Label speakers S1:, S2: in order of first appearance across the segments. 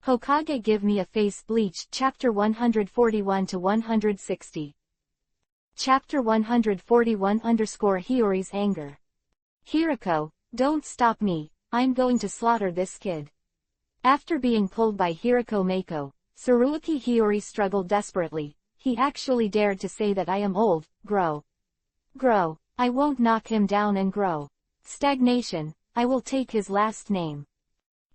S1: Hokage give me a face. Bleach. Chapter 141-160. Chapter 141 Hiyori's anger. Hirako, don't stop me, I'm going to slaughter this kid. After being pulled by Hirako Mako, Tsuruoki Hiyori struggled desperately. He actually dared to say that I am old, grow. Grow, I won't knock him down and grow. Stagnation, I will take his last name.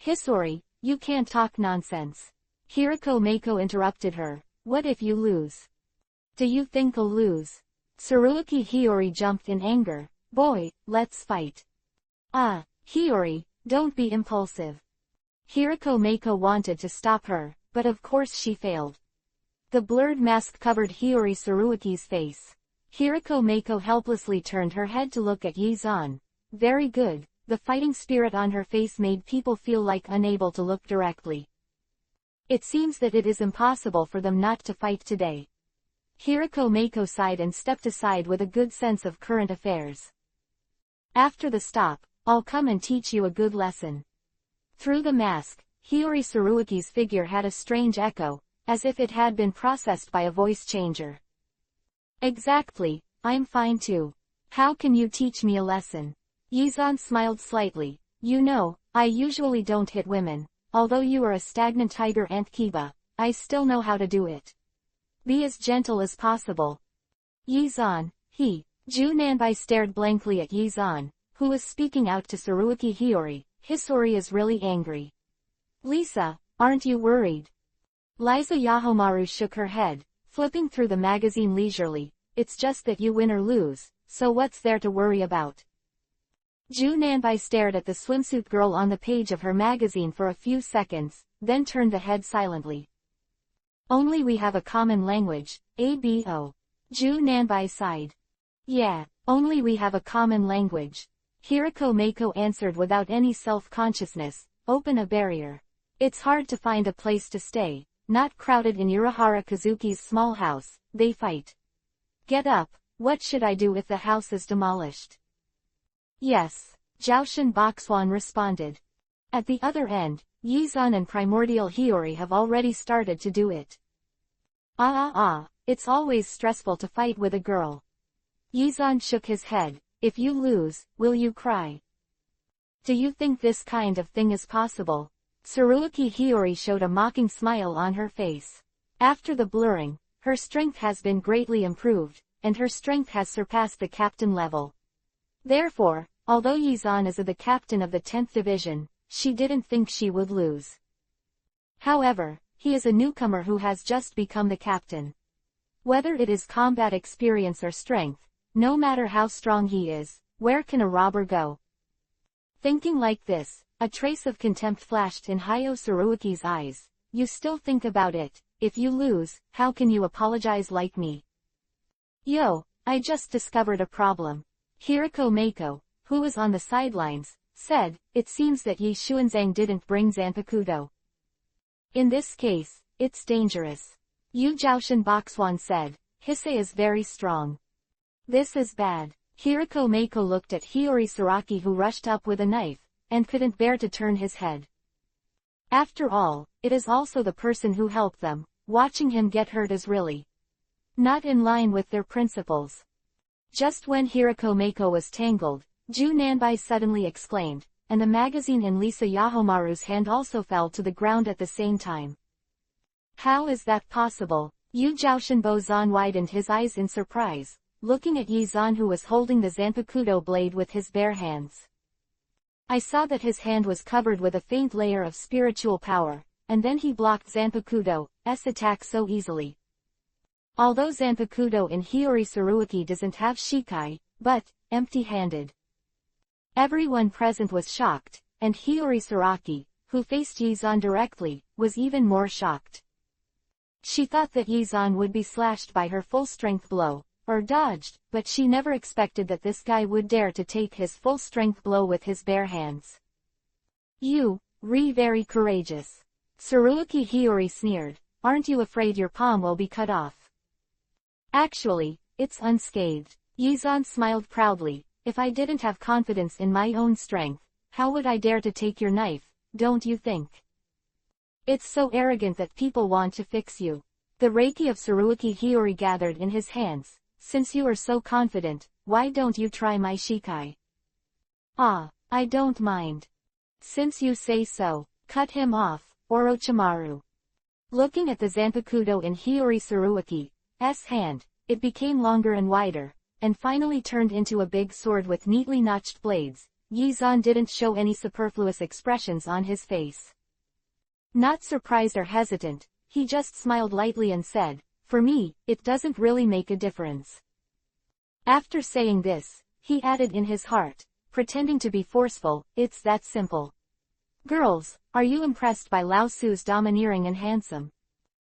S1: Hisori, you can't talk nonsense. Hirako Mako interrupted her, what if you lose? Do you think I'll lose? Tsuruoki Hiyori jumped in anger, boy, let's fight. Ah, Hiyori, don't be impulsive. Hirako Mako wanted to stop her, but of course she failed. The blurred mask covered Hiyori Tsuruoki's face. Hirako Mako helplessly turned her head to look at Yizan. Very good, the fighting spirit on her face made people feel like unable to look directly. It seems that it is impossible for them not to fight today. Hirako Mako sighed and stepped aside with a good sense of current affairs. After the stop, I'll come and teach you a good lesson. Through the mask, Hiyori Tsuruoki's figure had a strange echo, as if it had been processed by a voice changer. Exactly, I'm fine too. How can you teach me a lesson? Yizan smiled slightly. You know, I usually don't hit women. Although you are a stagnant tiger ant Kiba, I still know how to do it. Be as gentle as possible. Yizan, Junanbai stared blankly at Yizan, who was speaking out to Tsuruoki Hiyori. Hisori is really angry. Lisa, aren't you worried? Liza Yahomaru shook her head, flipping through the magazine leisurely. It's just that you win or lose, so what's there to worry about? Junanbai stared at the swimsuit girl on the page of her magazine for a few seconds, then turned the head silently. Only we have a common language, Abo. Junanbai sighed. Yeah, only we have a common language. Hirako Mako answered without any self-consciousness, open a barrier. It's hard to find a place to stay, not crowded in Urahara Kazuki's small house, they fight. Get up, what should I do if the house is demolished? Yes, Joushin Boxwan responded. At the other end, Yizan and Primordial Hiyori have already started to do it. It's always stressful to fight with a girl. Yizan shook his head, if you lose, will you cry? Do you think this kind of thing is possible? Tsuruoki Hiyori showed a mocking smile on her face. After the blurring, her strength has been greatly improved, and her strength has surpassed the captain level. Therefore, although Yizan is the captain of the 10th division, she didn't think she would lose. However, he is a newcomer who has just become the captain. Whether it is combat experience or strength, no matter how strong he is, where can a robber go? Thinking like this, a trace of contempt flashed in Hayo Tsuruoki's eyes. You still think about it. If you lose, how can you apologize like me? Yo, I just discovered a problem. Hirako Mako, who was on the sidelines, said, it seems that Yi Xuanzang didn't bring Zanpakuto. In this case, it's dangerous. Yu Joushin Boxwan said, Hisse is very strong. This is bad. Hirako Mako looked at Hiyori Saraki who rushed up with a knife, and couldn't bear to turn his head. After all, it is also the person who helped them. Watching him get hurt is really not in line with their principles. Just when Hirako Mako was tangled, Junanbai suddenly exclaimed, and the magazine in Lisa Yahomaru's hand also fell to the ground at the same time. How is that possible? Yu Joushin Bozan widened his eyes in surprise, looking at Yizan who was holding the Zanpakuto blade with his bare hands. I saw that his hand was covered with a faint layer of spiritual power, and then he blocked Zanpakuto's attack so easily. Although Zanpakuto in Hiyori Tsuruoki doesn't have Shikai, but empty-handed. Everyone present was shocked, and Hiyori Saraki, who faced Yizan directly, was even more shocked. She thought that Yizan would be slashed by her full-strength blow, or dodged, but she never expected that this guy would dare to take his full-strength blow with his bare hands. You, very courageous. Tsuruoki Hiyori sneered, aren't you afraid your palm will be cut off? Actually, it's unscathed. Yizan smiled proudly, if I didn't have confidence in my own strength, how would I dare to take your knife, don't you think? It's so arrogant that people want to fix you. The reiki of Tsuruuki Hiyori gathered in his hands. Since you are so confident, why don't you try my shikai? Ah, I don't mind. Since you say so, cut him off, Orochimaru. Looking at the Zanpakuto in Hiyori Tsuruuki's hand, it became longer and wider, and finally turned into a big sword with neatly notched blades. Yizan didn't show any superfluous expressions on his face. Not surprised or hesitant, he just smiled lightly and said, "For me, it doesn't really make a difference." After saying this, he added in his heart, pretending to be forceful, "It's that simple." Girls, are you impressed by Lao Su's domineering and handsome?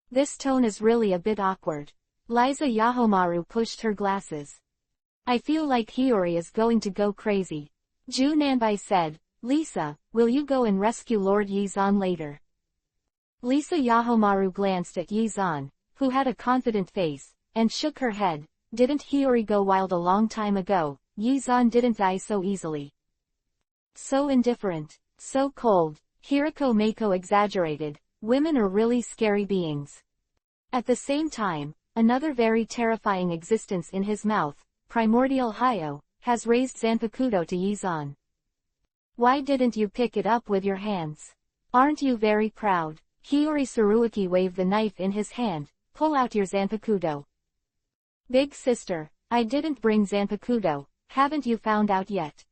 S1: This tone is really a bit awkward. Liza Yahomaru pushed her glasses. I feel like Hiyori is going to go crazy. Ju Nanbai said, Lisa, will you go and rescue Lord Yizan later? Lisa Yahomaru glanced at Yizan, who had a confident face, and shook her head. Didn't Hiyori go wild a long time ago? Yizan didn't die so easily. So indifferent, so cold. Hirako Mako exaggerated. Women are really scary beings. At the same time, another very terrifying existence in his mouth, Primordial Hyo, has raised Zanpakuto to Yizan. Why didn't you pick it up with your hands? Aren't you very proud? Hiyori Tsuruuki waved the knife in his hand. Pull out your Zanpakuto. Big sister, I didn't bring Zanpakuto, haven't you found out yet?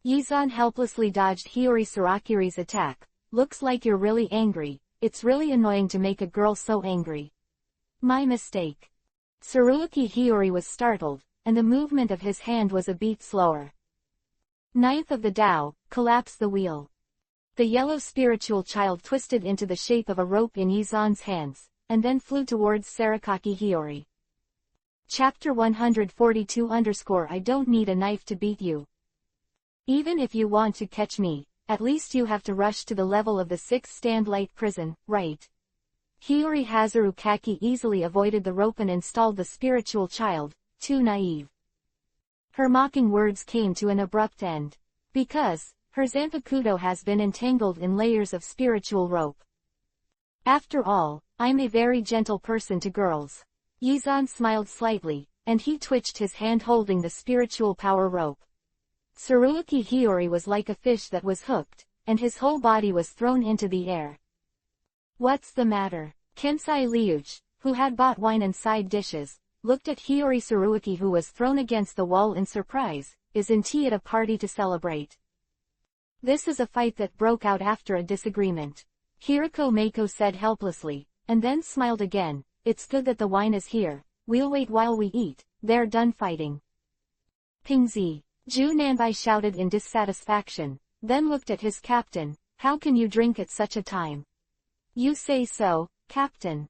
S1: Yizan helplessly dodged Hiyori Tsuruuki's attack. Looks like you're really angry. It's really annoying to make a girl so angry. My mistake. Tsuruuki Hiyori was startled, and the movement of his hand was a beat slower. Ninth of the Tao, collapse the wheel. The yellow spiritual child twisted into the shape of a rope in Yizan's hands, and then flew towards Sarakaki Hiyori. Chapter 142 I don't need a knife to beat you. Even if you want to catch me, at least you have to rush to the level of the 6th Standlight Prison, right? Hiyori Hazarukaki easily avoided the rope and installed the spiritual child, too naive. Her mocking words came to an abrupt end. Because, her Zanpakuto has been entangled in layers of spiritual rope. After all, I'm a very gentle person to girls. Yizan smiled slightly, and he twitched his hand holding the spiritual power rope. Tsuruuki Hiyori was like a fish that was hooked, and his whole body was thrown into the air. What's the matter? Kensai Liuch, who had bought wine and side dishes, looked at Hiyori Tsuruuki who was thrown against the wall in surprise. Isn't he at a party to celebrate? This is a fight that broke out after a disagreement. Hirako Mako said helplessly, and then smiled again. It's good that the wine is here. We'll wait while we eat. They're done fighting. Pingzi. Ju Nanbai shouted in dissatisfaction, then looked at his captain. How can you drink at such a time? You say so, Captain.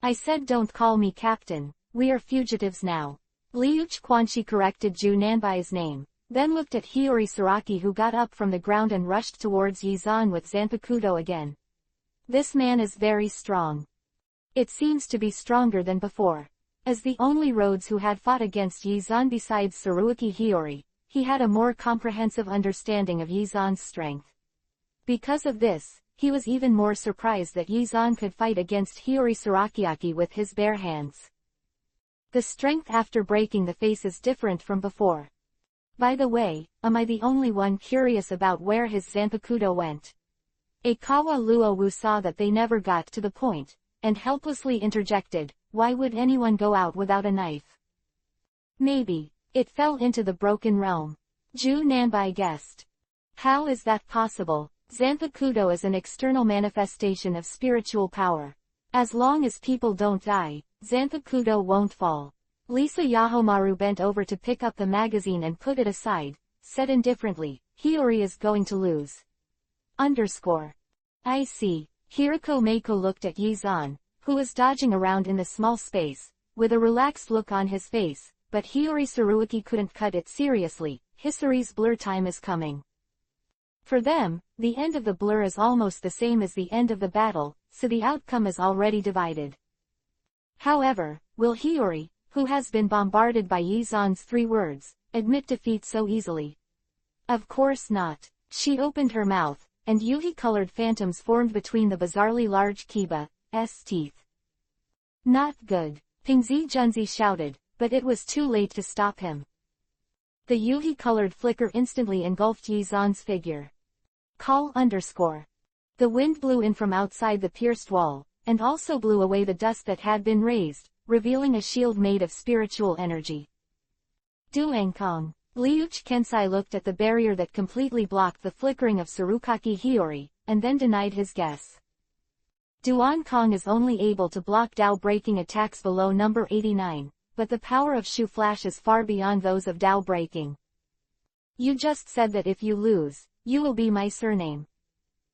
S1: I said don't call me Captain. We are fugitives now. Liuch Quanshi corrected Ju Nanbai's name, then looked at Hiyori Tsuruuki who got up from the ground and rushed towards Yizan with Zanpakuto again. This man is very strong. It seems to be stronger than before. As the only Rhodes who had fought against Yizan besides Tsuruuki Hiyori, he had a more comprehensive understanding of Yizan's strength. Because of this, he was even more surprised that Yizan could fight against Hiyori Tsuruuki with his bare hands. The strength after breaking the face is different from before. By the way, am I the only one curious about where his Zanpakuto went? Aikawa Luowu saw that they never got to the point, and helplessly interjected, why would anyone go out without a knife? Maybe it fell into the broken realm. Ju Nanbai guessed. How is that possible? Zanpakuto is an external manifestation of spiritual power. As long as people don't die, Zanpakuto won't fall. Lisa Yahomaru bent over to pick up the magazine and put it aside, said indifferently, Hiyori is going to lose. I see. Hirako Mako looked at Yizan, who was dodging around in the small space, with a relaxed look on his face, but Hiyori Tsuruuki couldn't cut it seriously. Hisari's blur time is coming. For them, the end of the blur is almost the same as the end of the battle, so the outcome is already divided. However, will Hiyori, who has been bombarded by Yizan's 3 words, admit defeat so easily? Of course not. She opened her mouth, and Yuhi-colored phantoms formed between the bizarrely large Kiba's teeth. Not good, Pingzi Junzi shouted, but it was too late to stop him. The Yuhi-colored flicker instantly engulfed Yizan's figure. Call _ The wind blew in from outside the pierced wall, and also blew away the dust that had been raised, revealing a shield made of spiritual energy. Duankong. Liuch Kensai looked at the barrier that completely blocked the flickering of Surukaki Hiyori, and then denied his guess. Duan Kong is only able to block Dao breaking attacks below number 89, but the power of Shu Flash is far beyond those of Dao breaking. You just said that if you lose, you will be my surname.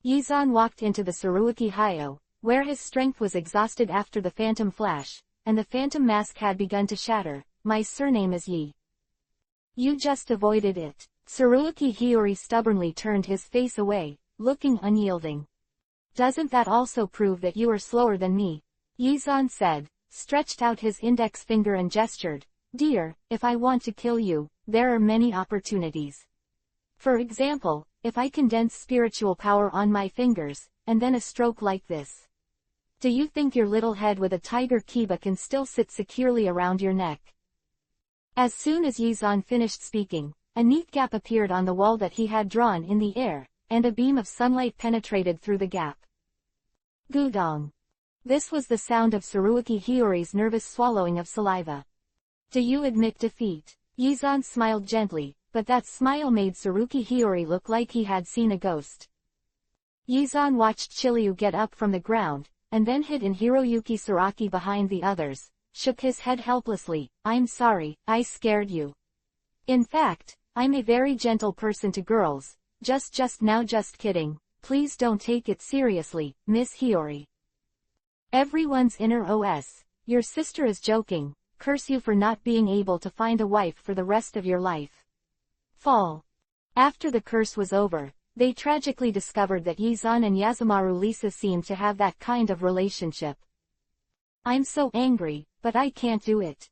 S1: Yizan walked into the Tsuruuki Hyo, where his strength was exhausted after the Phantom Flash, and the Phantom Mask had begun to shatter. My surname is Yi. You just avoided it. Tsuruuki Hiyori stubbornly turned his face away, looking unyielding. Doesn't that also prove that you are slower than me? Yizan said, stretched out his index finger and gestured. Dear, if I want to kill you, there are many opportunities. For example, if I condense spiritual power on my fingers, and then a stroke like this. Do you think your little head with a tiger kiba can still sit securely around your neck? As soon as Yizan finished speaking, a neat gap appeared on the wall that he had drawn in the air, and a beam of sunlight penetrated through the gap. Gudong. This was the sound of Tsuruuki Hiyori's nervous swallowing of saliva. Do you admit defeat? Yizan smiled gently, but that smile made Tsuruuki Hiyori look like he had seen a ghost. Yizan watched Chiliu get up from the ground, and then hid in Hiroyuki Saraki behind the others, shook his head helplessly. I'm sorry, I scared you. In fact, I'm a very gentle person to girls, just kidding, please don't take it seriously, Miss Hiyori. Everyone's inner OS, your sister is joking, curse you for not being able to find a wife for the rest of your life. Fall. After the curse was over, they tragically discovered that Yizan and Yazumaru Lisa seemed to have that kind of relationship. I'm so angry, but I can't do it.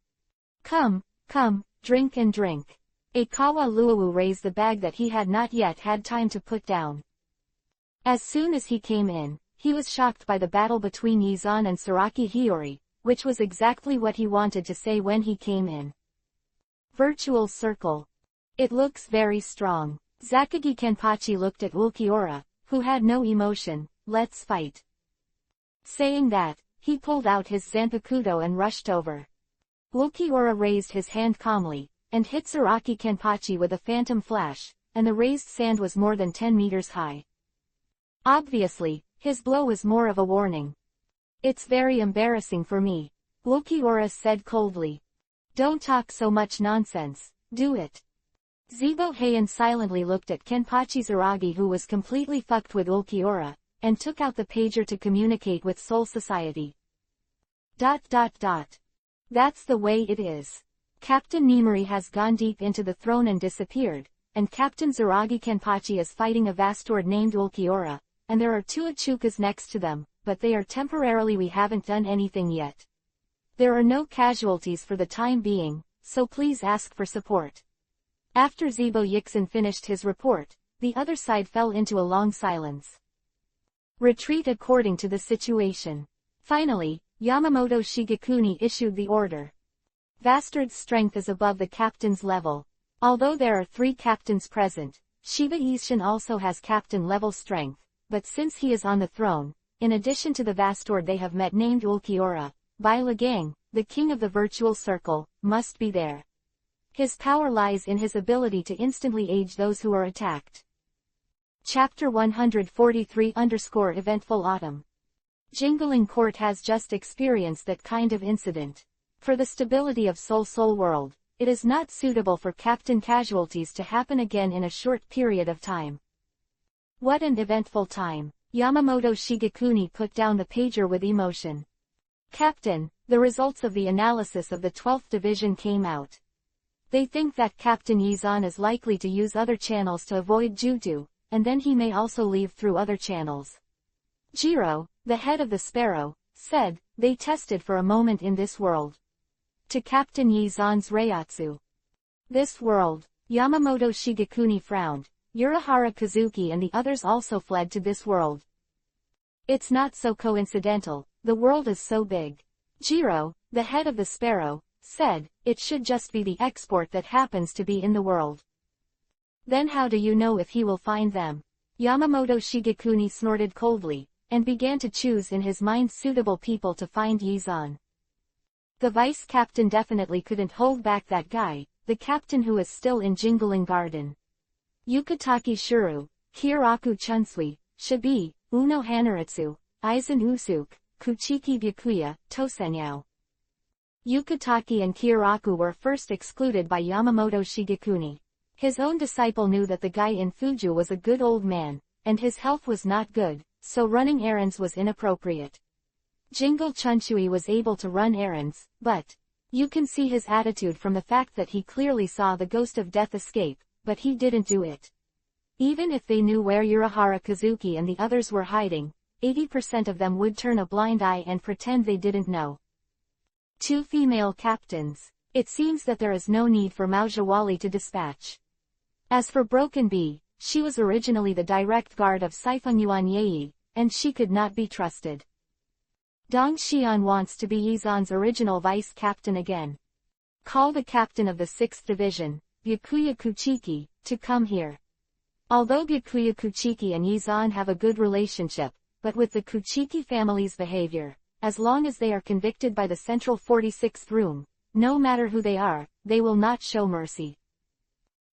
S1: Come, drink and drink. Ikawa Luowu raised the bag that he had not yet had time to put down. As soon as he came in, he was shocked by the battle between Yizan and Saraki Hiyori, which was exactly what he wanted to say when he came in. Virtual circle. It looks very strong. Zakagi Kenpachi looked at Ulquiorra, who had no emotion. Let's fight. Saying that, he pulled out his Zanpakuto and rushed over. Ulquiorra raised his hand calmly, and hit Saraki Kenpachi with a phantom flash, and the raised sand was more than 10 meters high. Obviously, his blow was more of a warning. It's very embarrassing for me, Ulquiorra said coldly. Don't talk so much nonsense, do it. Zibo Heian silently looked at Kenpachi Zaragi, who was completely fucked with Ulquiorra, and took out the pager to communicate with Soul Society. ... That's the way it is. Captain Nimori has gone deep into the throne and disappeared, and Captain Zaragi Kenpachi is fighting a Vastord named Ulquiorra, and there are 2 Achukas next to them, but they are temporarily. We haven't done anything yet. There are no casualties for the time being, so please ask for support. After Zibo Yixin finished his report, the other side fell into a long silence. Retreat according to the situation. Finally, Yamamoto Shigekuni issued the order. Vastord's strength is above the captain's level. Although there are 3 captains present, Shiba Isshin also has captain-level strength, but since he is on the throne, in addition to the Vastord they have met named Ulquiorra, Bai Lagang, the king of the virtual circle, must be there. His power lies in his ability to instantly age those who are attacked. Chapter 143_Eventful Autumn. Jingling Court has just experienced that kind of incident. For the stability of Soul World, it is not suitable for captain casualties to happen again in a short period of time. What an eventful time. Yamamoto Shigekuni put down the pager with emotion. Captain, the results of the analysis of the 12th Division came out. They think that Captain Yizan is likely to use other channels to avoid Jutu, and then he may also leave through other channels. Jiro, the head of the Sparrow, said, they tested for a moment in this world. To Captain Yizan's Reiatsu. This world, Yamamoto Shigekuni frowned. Urahara Kazuki and the others also fled to this world. It's not so coincidental, the world is so big. Jiro, the head of the Sparrow, said, it should just be the export that happens to be in the world. Then how do you know if he will find them? Yamamoto Shigekuni snorted coldly, and began to choose in his mind suitable people to find Yizan. The vice captain definitely couldn't hold back that guy, the captain who is still in Jingling Garden. Yukataki Shuru, Kiraku Chunsui, Shibi, Uno Hanaritsu, Aizen Usuk, Kuchiki Byakuya, Tosenyao. Yukataki and Kiraku were first excluded by Yamamoto Shigekuni. His own disciple knew that the guy in Fuju was a good old man, and his health was not good, so running errands was inappropriate. Jingle Chunsui was able to run errands, but you can see his attitude from the fact that he clearly saw the ghost of death escape, but he didn't do it. Even if they knew where Urahara Kazuki and the others were hiding, 80% of them would turn a blind eye and pretend they didn't know. 2 female captains. It seems that there is no need for Maujawali to dispatch. As for Broken Bee, she was originally the direct guard of Saifeng Yuan Yei, and she could not be trusted. Dong Xian wants to be Yizan's original vice captain again. Call the captain of the 6th division, Byakuya Kuchiki, to come here. Although Byakuya Kuchiki and Yizan have a good relationship, but with the Kuchiki family's behavior, as long as they are convicted by the Central 46th Room, no matter who they are, they will not show mercy.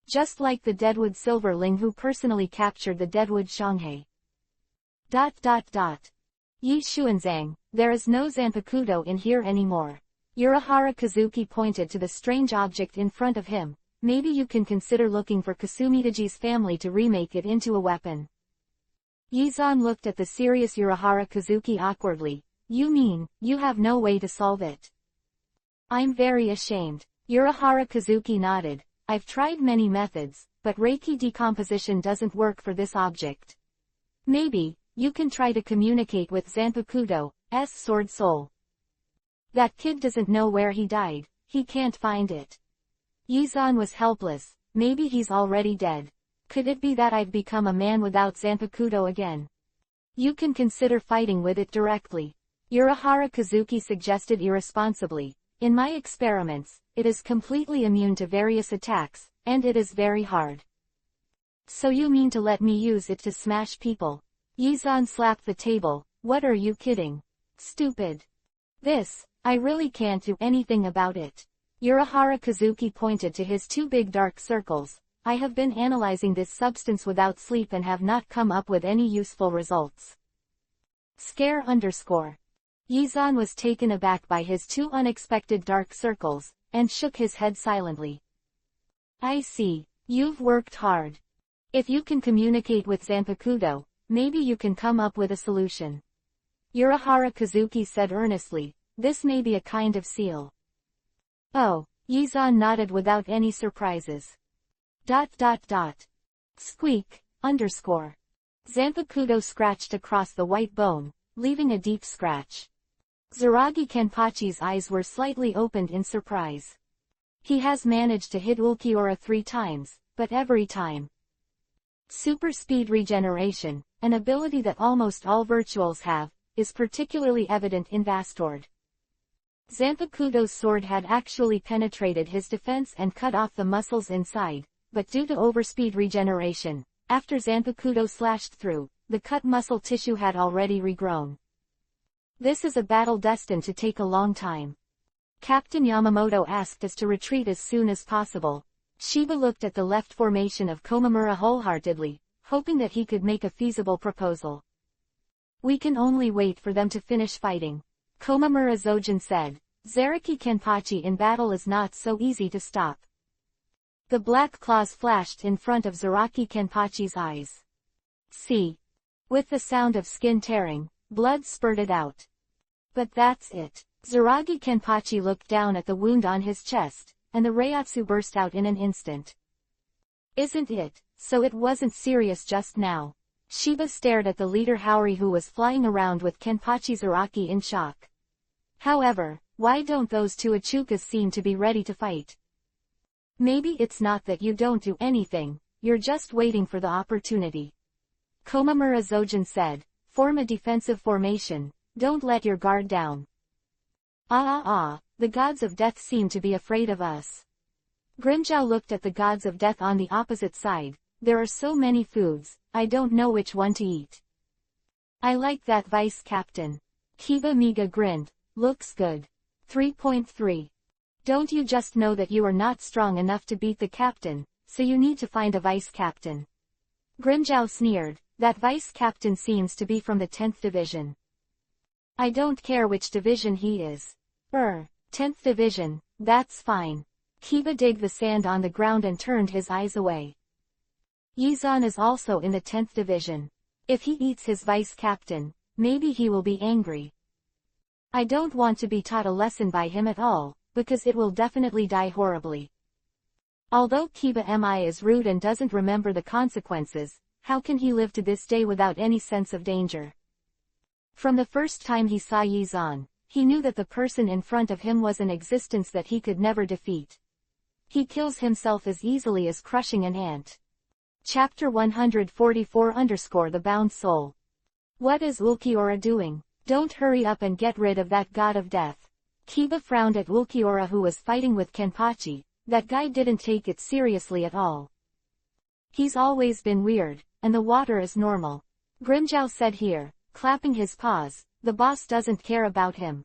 S1: Just like the Deadwood Silverling who personally captured the Deadwood Shanghai. Yi Xuanzang, there is no Zanpakuto in here anymore. Urahara Kazuki pointed to the strange object in front of him. Maybe you can consider looking for Kasumitaji's family to remake it into a weapon. Yizan looked at the serious Urahara Kazuki awkwardly. You mean, you have no way to solve it? I'm very ashamed. Urahara Kazuki nodded. I've tried many methods, but Reiki decomposition doesn't work for this object. Maybe, you can try to communicate with Zanpakuto's Sword Soul. That kid doesn't know where he died, he can't find it. Yizan was helpless, maybe he's already dead. Could it be that I've become a man without Zanpakuto again? You can consider fighting with it directly. Urahara Kazuki suggested irresponsibly. In my experiments, it is completely immune to various attacks, and it is very hard. So you mean to let me use it to smash people? Yizan slapped the table. What are you kidding? Stupid. I really can't do anything about it. Urahara Kazuki pointed to his 2 big dark circles. I have been analyzing this substance without sleep and have not come up with any useful results. Scare _ Yizan was taken aback by his 2 unexpected dark circles, and shook his head silently. I see, you've worked hard. If you can communicate with Zanpakuto, maybe you can come up with a solution. Urahara Kazuki said earnestly, this may be a kind of seal. Oh, Yizan nodded without any surprises. Squeak, _ Zanpakuto scratched across the white bone, leaving a deep scratch. Zaragi Kenpachi's eyes were slightly opened in surprise. He has managed to hit Ulquiorra 3 times, but every time. Super speed regeneration, an ability that almost all virtuals have, is particularly evident in Vastord. Zanpakuto's sword had actually penetrated his defense and cut off the muscles inside, but due to overspeed regeneration, after Zanpakuto slashed through, the cut muscle tissue had already regrown. This is a battle destined to take a long time. Captain Yamamoto asked us to retreat as soon as possible. Shiba looked at the left formation of Komamura wholeheartedly, hoping that he could make a feasible proposal. We can only wait for them to finish fighting. Komamura Zojin said. Zaraki Kenpachi in battle is not so easy to stop. The black claws flashed in front of Zaraki Kenpachi's eyes. See. With the sound of skin tearing, blood spurted out. But that's it. Zaragi Kenpachi looked down at the wound on his chest, and the Reiatsu burst out in an instant. Isn't it? So it wasn't serious just now. Shiba stared at the leader Haori who was flying around with Kenpachi Zaraki in shock. However, why don't those 2 Achukas seem to be ready to fight? Maybe it's not that you don't do anything, you're just waiting for the opportunity. Komamura Zojin said, form a defensive formation, don't let your guard down. The gods of death seem to be afraid of us. Grimjow looked at the gods of death on the opposite side. There are so many foods, I don't know which one to eat. I like that vice captain. Kiba Miga grinned, looks good. 3.3. Don't you just know that you are not strong enough to beat the captain, so you need to find a vice captain? Grimjow sneered, that vice captain seems to be from the 10th division. I don't care which division he is. 10th division, that's fine. Kiba digged the sand on the ground and turned his eyes away. Yizan is also in the 10th division. If he eats his vice captain, maybe he will be angry. I don't want to be taught a lesson by him at all, because it will definitely die horribly. Although Kiba Mi is rude and doesn't remember the consequences, how can he live to this day without any sense of danger? From the first time he saw Yizan, he knew that the person in front of him was an existence that he could never defeat. He kills himself as easily as crushing an ant. Chapter 144_The Bound Soul. What is Ulquiorra doing? Don't hurry up and get rid of that god of death. Kiba frowned at Ulquiorra, who was fighting with Kenpachi. That guy didn't take it seriously at all. He's always been weird, and the water is normal. Grimjow said here, clapping his paws, the boss doesn't care about him.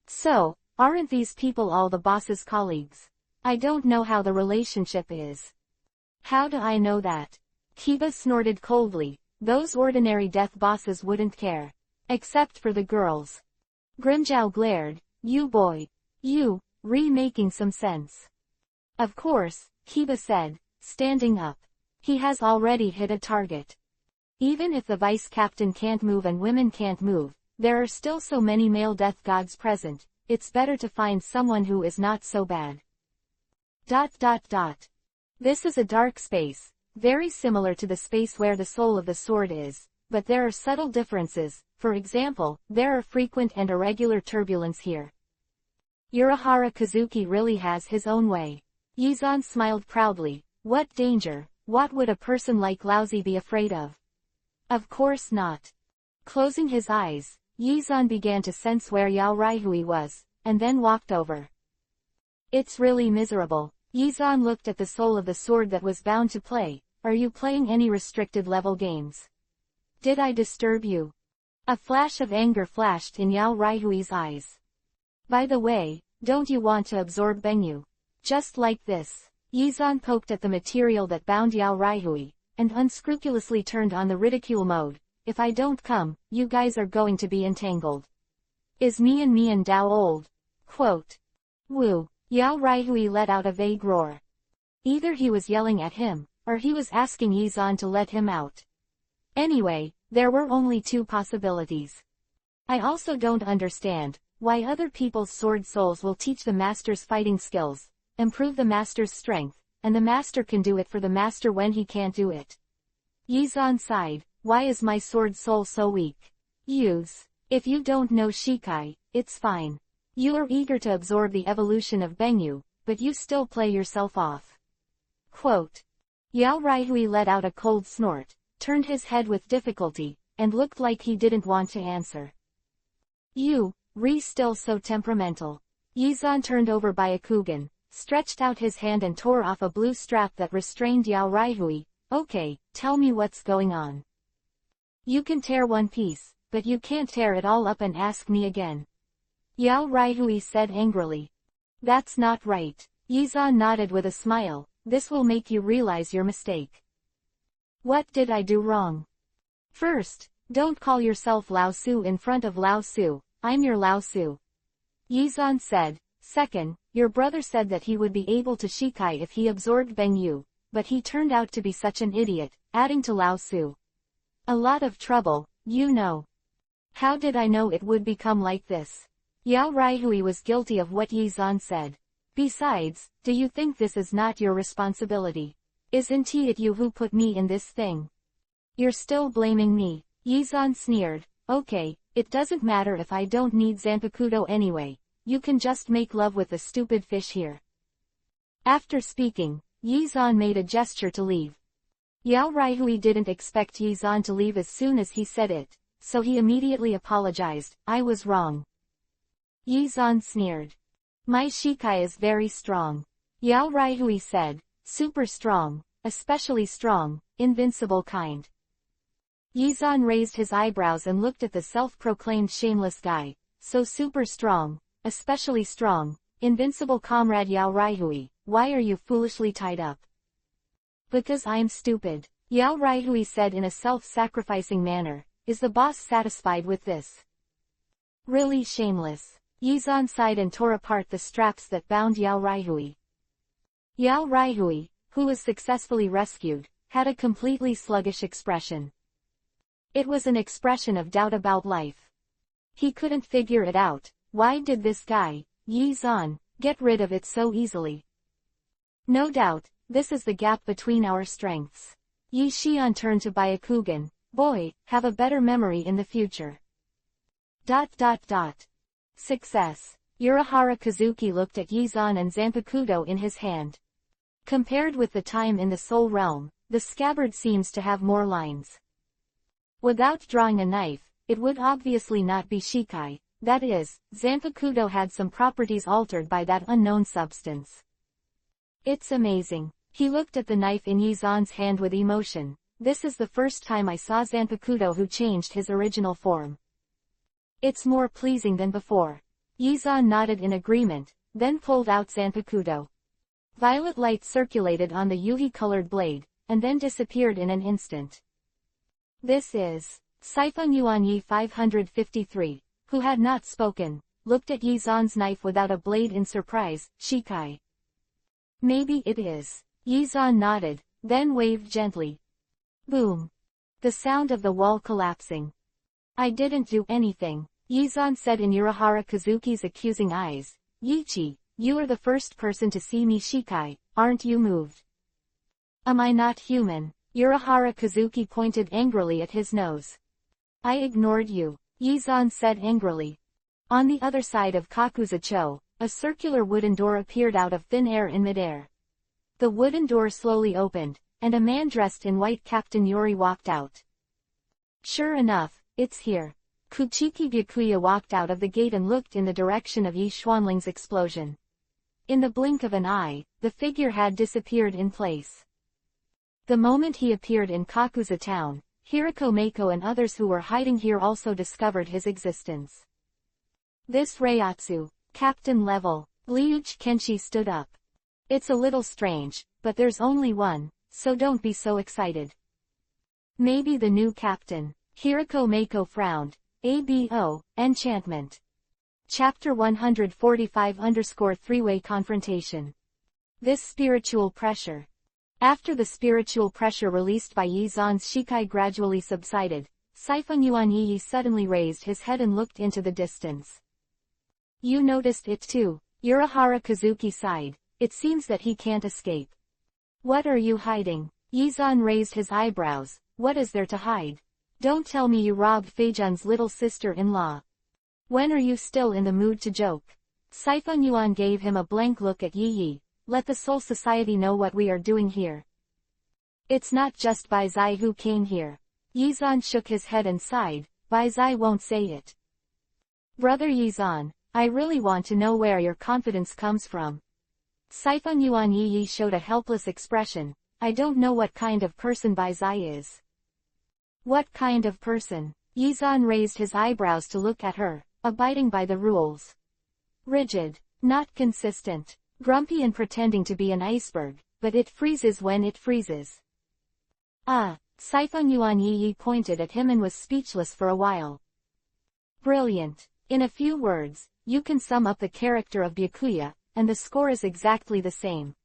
S1: So, aren't these people all the boss's colleagues? I don't know how the relationship is. How do I know that? Kiba snorted coldly, those ordinary death bosses wouldn't care. Except for the girls. Grimjow glared, you boy. You, making some sense. Of course, Kiba said, standing up. He has already hit a target. Even if the vice captain can't move and women can't move, there are still so many male death gods present, it's better to find someone who is not so bad. This is a dark space, very similar to the space where the soul of the sword is, but there are subtle differences. For example, there are frequent and irregular turbulence here. Urahara Kazuki really has his own way. Yizan smiled proudly. What danger, what would a person like Laozi be afraid of? Of course not. Closing his eyes, Yizan began to sense where Yao Raihui was, and then walked over. It's really miserable. Yizan looked at the soul of the sword that was bound to play. Are you playing any restricted level games? Did I disturb you? A flash of anger flashed in Yao Raihui's eyes. By the way, don't you want to absorb Bengyu? Just like this. Yizan poked at the material that bound Yao Raihui, and unscrupulously turned on the ridicule mode. If I don't come, you guys are going to be entangled. Is Mian Dao old? Quote. Woo. Yao Raihui let out a vague roar. Either he was yelling at him, or he was asking Yizan to let him out. Anyway, there were only two possibilities. I also don't understand why other people's sword souls will teach the master's fighting skills, improve the master's strength, and the master can do it for the master when he can't do it. Yizan sighed, why is my sword soul so weak? Use. If you don't know Shikai, it's fine. You are eager to absorb the evolution of Bengyu, but you still play yourself off. Quote. Yao Raihui let out a cold snort, turned his head with difficulty, and looked like he didn't want to answer. You, still so temperamental. Yizan turned over Byakugan, stretched out his hand and tore off a blue strap that restrained Yao Raihui. Okay, tell me what's going on. You can tear one piece, but you can't tear it all up and ask me again. Yao Raihui said angrily. That's not right. Yizan nodded with a smile, this will make you realize your mistake. What did I do wrong? First, don't call yourself Lao Su in front of Lao Su, I'm your Lao Su. Yizan said. Second, your brother said that he would be able to Shikai if he absorbed Bengyu, but he turned out to be such an idiot, adding to Lao Su. A lot of trouble, you know. How did I know it would become like this? Yao Raihui was guilty of what Yizan said. Besides, do you think this is not your responsibility? Isn't it you who put me in this thing? You're still blaming me. Yizan sneered. Okay, it doesn't matter if I don't need Zanpakuto anyway. You can just make love with the stupid fish here. After speaking, Yizan made a gesture to leave. Yao Raihui didn't expect Yizan to leave as soon as he said it, so he immediately apologized. I was wrong. Yizan sneered. My Shikai is very strong. Yao Raihui said. Super strong, especially strong, invincible kind. Yizan raised his eyebrows and looked at the self-proclaimed shameless guy. So super strong, especially strong, invincible comrade Yao Raihui, why are you foolishly tied up? Because I'm stupid, Yao Raihui said in a self-sacrificing manner. Is the boss satisfied with this? Really shameless. Yizan sighed and tore apart the straps that bound Yao Raihui. Yao Raihui, who was successfully rescued, had a completely sluggish expression. It was an expression of doubt about life. He couldn't figure it out. Why did this guy, Yizan, get rid of it so easily? No doubt, this is the gap between our strengths. Yi Xian turned to Byakugan. Boy, have a better memory in the future. ... Success. Urahara Kazuki looked at Yizan and Zanpakuto in his hand. Compared with the time in the Soul Realm, the scabbard seems to have more lines. Without drawing a knife, it would obviously not be Shikai, that is, Zanpakuto had some properties altered by that unknown substance. It's amazing. He looked at the knife in Yizan's hand with emotion. This is the first time I saw Zanpakuto who changed his original form. It's more pleasing than before. Yizan nodded in agreement, then pulled out Zanpakuto. Violet light circulated on the yuhi-colored blade, and then disappeared in an instant. This is... Siphon Yuan Yi 553, who had not spoken, looked at Yizan's knife without a blade in surprise. Shikai. Maybe it is. Yizan nodded, then waved gently. Boom. The sound of the wall collapsing. I didn't do anything, Yizan said in Urahara Kazuki's accusing eyes. Yichi, you are the first person to see me Shikai, aren't you moved? Am I not human? Urahara Kazuki pointed angrily at his nose. I ignored you, Yizan said angrily. On the other side of Kakuzu-cho, a circular wooden door appeared out of thin air in midair. The wooden door slowly opened, and a man dressed in white Captain Yori walked out. Sure enough, it's here. Kuchiki Byakuya walked out of the gate and looked in the direction of Yi Xuanling's explosion. In the blink of an eye, the figure had disappeared in place. The moment he appeared in Kakuzu town, Hirako Meiko and others who were hiding here also discovered his existence. This Reiatsu, captain level, Liuch Kenshi stood up. It's a little strange, but there's only one, so don't be so excited. Maybe the new captain. Hirako Meiko frowned. ABO, enchantment. Chapter 145-3-way confrontation. This spiritual pressure. After the spiritual pressure released by Yizan's Shikai gradually subsided, Siphon Yuan Yi suddenly raised his head and looked into the distance. You noticed it too, Urahara Kazuki sighed. It seems that he can't escape. What are you hiding? Yizan raised his eyebrows. What is there to hide? Don't tell me you robbed Feijun's little sister-in-law. When are you still in the mood to joke? Siphon Yuan gave him a blank look at Yi. Let the Soul Society know what we are doing here. It's not just Bai Zai who came here. Yizan shook his head and sighed. Bai Zai won't say it. Brother Yizan, I really want to know where your confidence comes from. Siphon Yuan Yi showed a helpless expression. I don't know what kind of person Bai Zai is. What kind of person? Yizan raised his eyebrows to look at her, abiding by the rules. Rigid, not consistent, grumpy and pretending to be an iceberg, but it freezes when it freezes. Siphon Yuan Yi pointed at him and was speechless for a while. Brilliant. In a few words, you can sum up the character of Byakuya, and the score is exactly the same.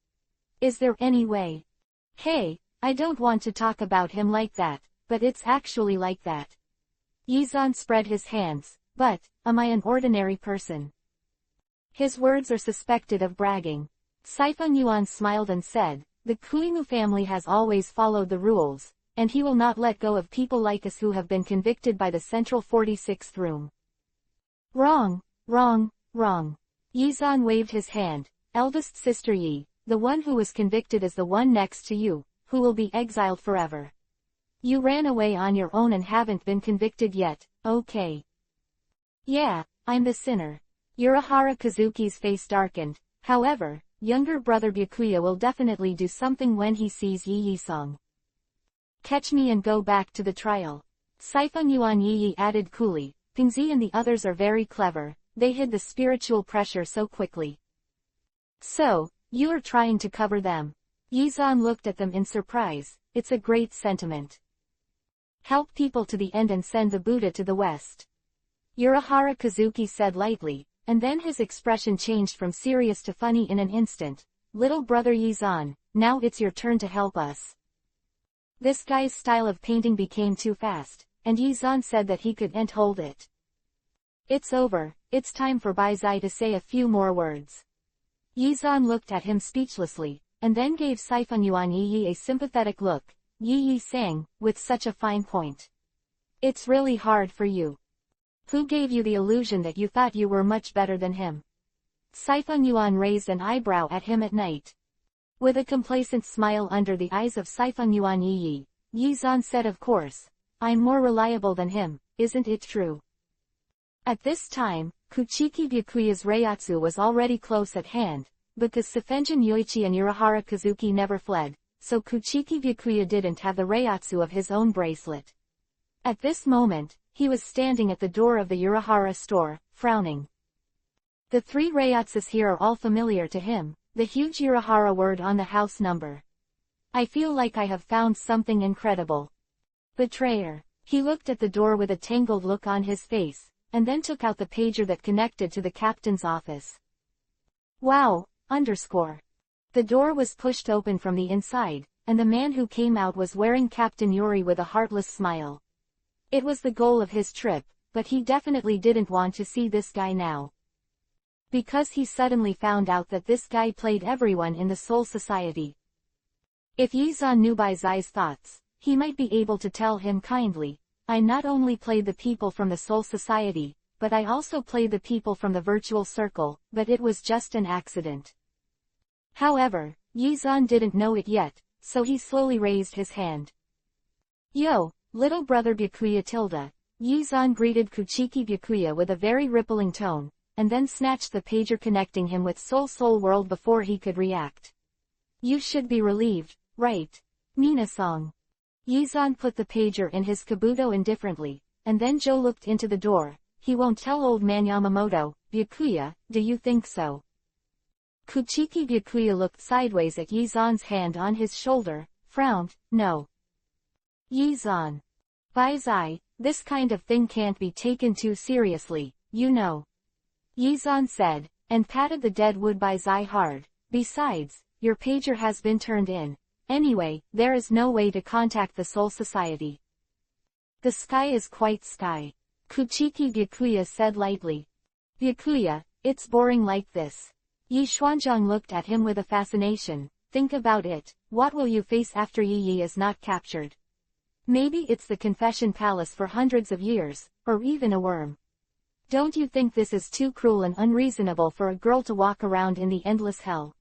S1: Is there any way? Hey, I don't want to talk about him like that, but it's actually like that. Yizan spread his hands. But, am I an ordinary person? His words are suspected of bragging. Siphon Yuan smiled and said, the Kuimu family has always followed the rules, and he will not let go of people like us who have been convicted by the Central 46th Room. Wrong, wrong, wrong. Yizan waved his hand. Eldest sister Yi, the one who was convicted is the one next to you, who will be exiled forever. You ran away on your own and haven't been convicted yet, okay? Yeah, I'm the sinner. Urahara Kazuki's face darkened. However, younger brother Byakuya will definitely do something when he sees Yi-Yi-song. Catch me and go back to the trial. Saifeng Yuan Yi-Yi added coolly. Pingzi and the others are very clever, they hid the spiritual pressure so quickly. So, you are trying to cover them. Yi-Zan looked at them in surprise. It's a great sentiment. Help people to the end and send the Buddha to the west. Urahara Kazuki said lightly, and then his expression changed from serious to funny in an instant. Little brother Yi-Zan, now it's your turn to help us. This guy's style of painting became too fast, and Yi-Zan said that he couldn't hold it. It's over, it's time for Bai Zai to say a few more words. Yi-Zan looked at him speechlessly, and then gave Saifeng Yuan Yi-Yi a sympathetic look. Yi-Yi sang, with such a fine point. It's really hard for you. Who gave you the illusion that you thought you were much better than him? Saifeng Yuan raised an eyebrow at him at night. With a complacent smile under the eyes of Saifeng Yuan Yi-Yi, Yi-Zan said of course, I'm more reliable than him, isn't it true? At this time, Kuchiki Byakuya's Reiatsu was already close at hand, because Sefenjin Yoichi and Urahara Kazuki never fled, so Kuchiki Byakuya didn't have the Reiatsu of his own bracelet. At this moment, he was standing at the door of the Urahara store, frowning. The 3 Reiatsus here are all familiar to him, the huge Urahara word on the house number. I feel like I have found something incredible. Betrayer. He looked at the door with a tangled look on his face, and then took out the pager that connected to the captain's office. Wow, underscore. The door was pushed open from the inside, and the man who came out was wearing Captain Yuri with a heartless smile. It was the goal of his trip, but he definitely didn't want to see this guy now. Because he suddenly found out that this guy played everyone in the Soul Society. If Yi-Zan knew Bai Zai's thoughts, he might be able to tell him kindly, I not only played the people from the Soul Society, but I also played the people from the Virtual Circle, but it was just an accident. However, Yi-Zan didn't know it yet, so he slowly raised his hand. Yo, little brother Byakuya tilde. Yi-Zan greeted Kuchiki Byakuya with a very rippling tone, and then snatched the pager connecting him with Soul World before he could react. You should be relieved, right? Mina-song. Yi-Zan put the pager in his kabuto indifferently, and then Joe looked into the door. He won't tell old man Yamamoto. Byakuya, do you think so? Kuchiki Byakuya looked sideways at Yi-Zan's hand on his shoulder, frowned, no. Yi-Zan. Bai Zai, this kind of thing can't be taken too seriously, you know. Yi-Zan said, and patted the dead wood Bai Zai hard. Besides, your pager has been turned in. Anyway, there is no way to contact the Soul Society. The sky is quite sky. Kuchiki Byakuya said lightly. Byakuya, it's boring like this. Yi Xuanzhang looked at him with a fascination. Think about it, what will you face after Yi is not captured? Maybe it's the Confession Palace for hundreds of years, or even a worm. Don't you think this is too cruel and unreasonable for a girl to walk around in the endless hell?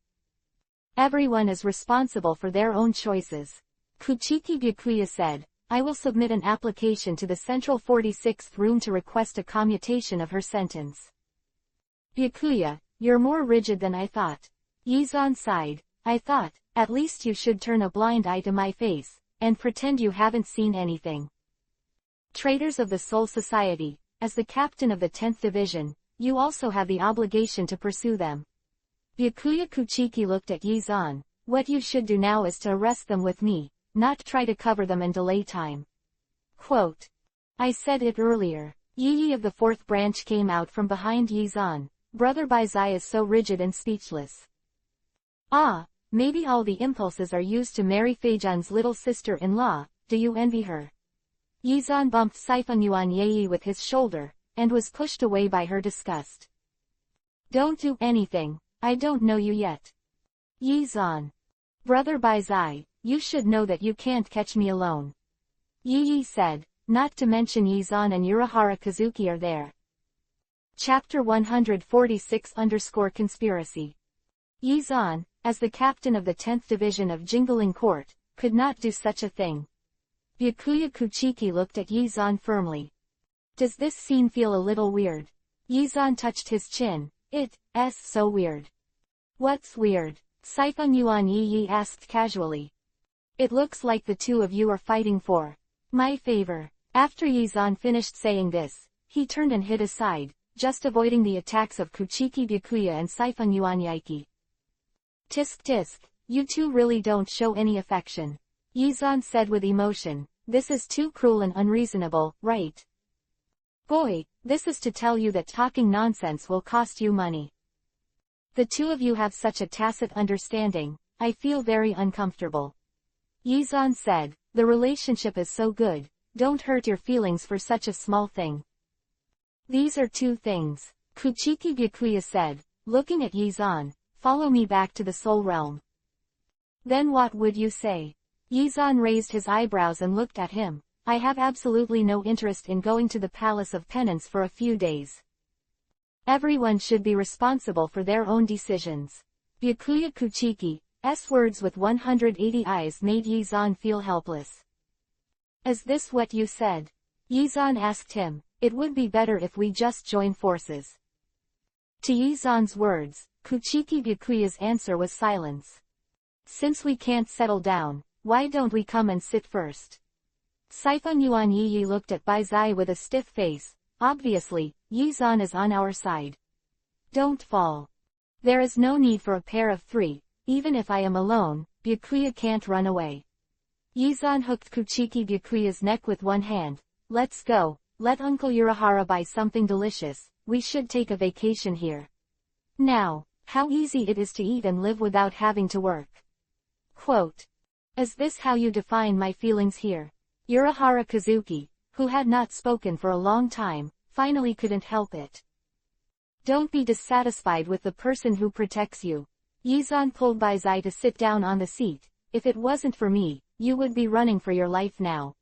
S1: Everyone is responsible for their own choices. Kuchiki Byakuya said, I will submit an application to the Central 46th Room to request a commutation of her sentence. Byakuya, you're more rigid than I thought. Yi-Zan sighed. I thought, at least you should turn a blind eye to my face, and pretend you haven't seen anything. Traitors of the Soul Society, as the captain of the 10th Division, you also have the obligation to pursue them. Byakuya Kuchiki looked at Yi-Zan. What you should do now is to arrest them with me, not try to cover them and delay time. Quote. I said it earlier. Yi of the 4th branch came out from behind Yi-Zan. Brother Bai Zai is so rigid and speechless. Ah, maybe all the impulses are used to marry Feijun's little sister-in-law, do you envy her? Yi-Zan bumped Saifeng Yuan Yi with his shoulder, and was pushed away by her disgust. Don't do anything, I don't know you yet. Yi-Zan. Brother Bai Zai, you should know that you can't catch me alone. Yi said, not to mention Yi-Zan and Urahara Kazuki are there. Chapter 146-Conspiracy. Yi-Zan, as the captain of the 10th Division of Jingling Court, could not do such a thing. Byakuya Kuchiki looked at Yizan firmly. Does this scene feel a little weird? Yizan touched his chin. It's so weird. What's weird? Siphon Yuan Yi asked casually. It looks like the two of you are fighting for my favor. After Yizan finished saying this, he turned and hid aside, just avoiding the attacks of Kuchiki Byakuya and Siphon Yuan Yaiki. Tisk tisk, you two really don't show any affection. Yizan said with emotion, this is too cruel and unreasonable, right? Boy, this is to tell you that talking nonsense will cost you money. The two of you have such a tacit understanding, I feel very uncomfortable. Yizan said, the relationship is so good, don't hurt your feelings for such a small thing. These are two things, Kuchiki Byakuya said, looking at Yizan, follow me back to the Soul Realm. Then what would you say? Yizan raised his eyebrows and looked at him. I have absolutely no interest in going to the Palace of Penance for a few days. Everyone should be responsible for their own decisions. Byakuya Kuchiki's words with 180 eyes made Yizan feel helpless. Is this what you said? Yizan asked him. It would be better if we just join forces. To Yizan's words, Kuchiki Byakuya's answer was silence. Since we can't settle down, why don't we come and sit first? Siphon Yuan Yi looked at Bai Zai with a stiff face. Obviously, Yizan is on our side. Don't fall. There is no need for a pair of three, even if I am alone, Byakuya can't run away. Yizan hooked Kuchiki Byakuya's neck with one hand. Let's go, let Uncle Urahara buy something delicious, we should take a vacation here. Now, how easy it is to eat and live without having to work. Quote. Is this how you define my feelings here? Urahara Kazuki, who had not spoken for a long time, finally couldn't help it. Don't be dissatisfied with the person who protects you. Yizan pulled Bai Zai to sit down on the seat. If it wasn't for me, you would be running for your life now.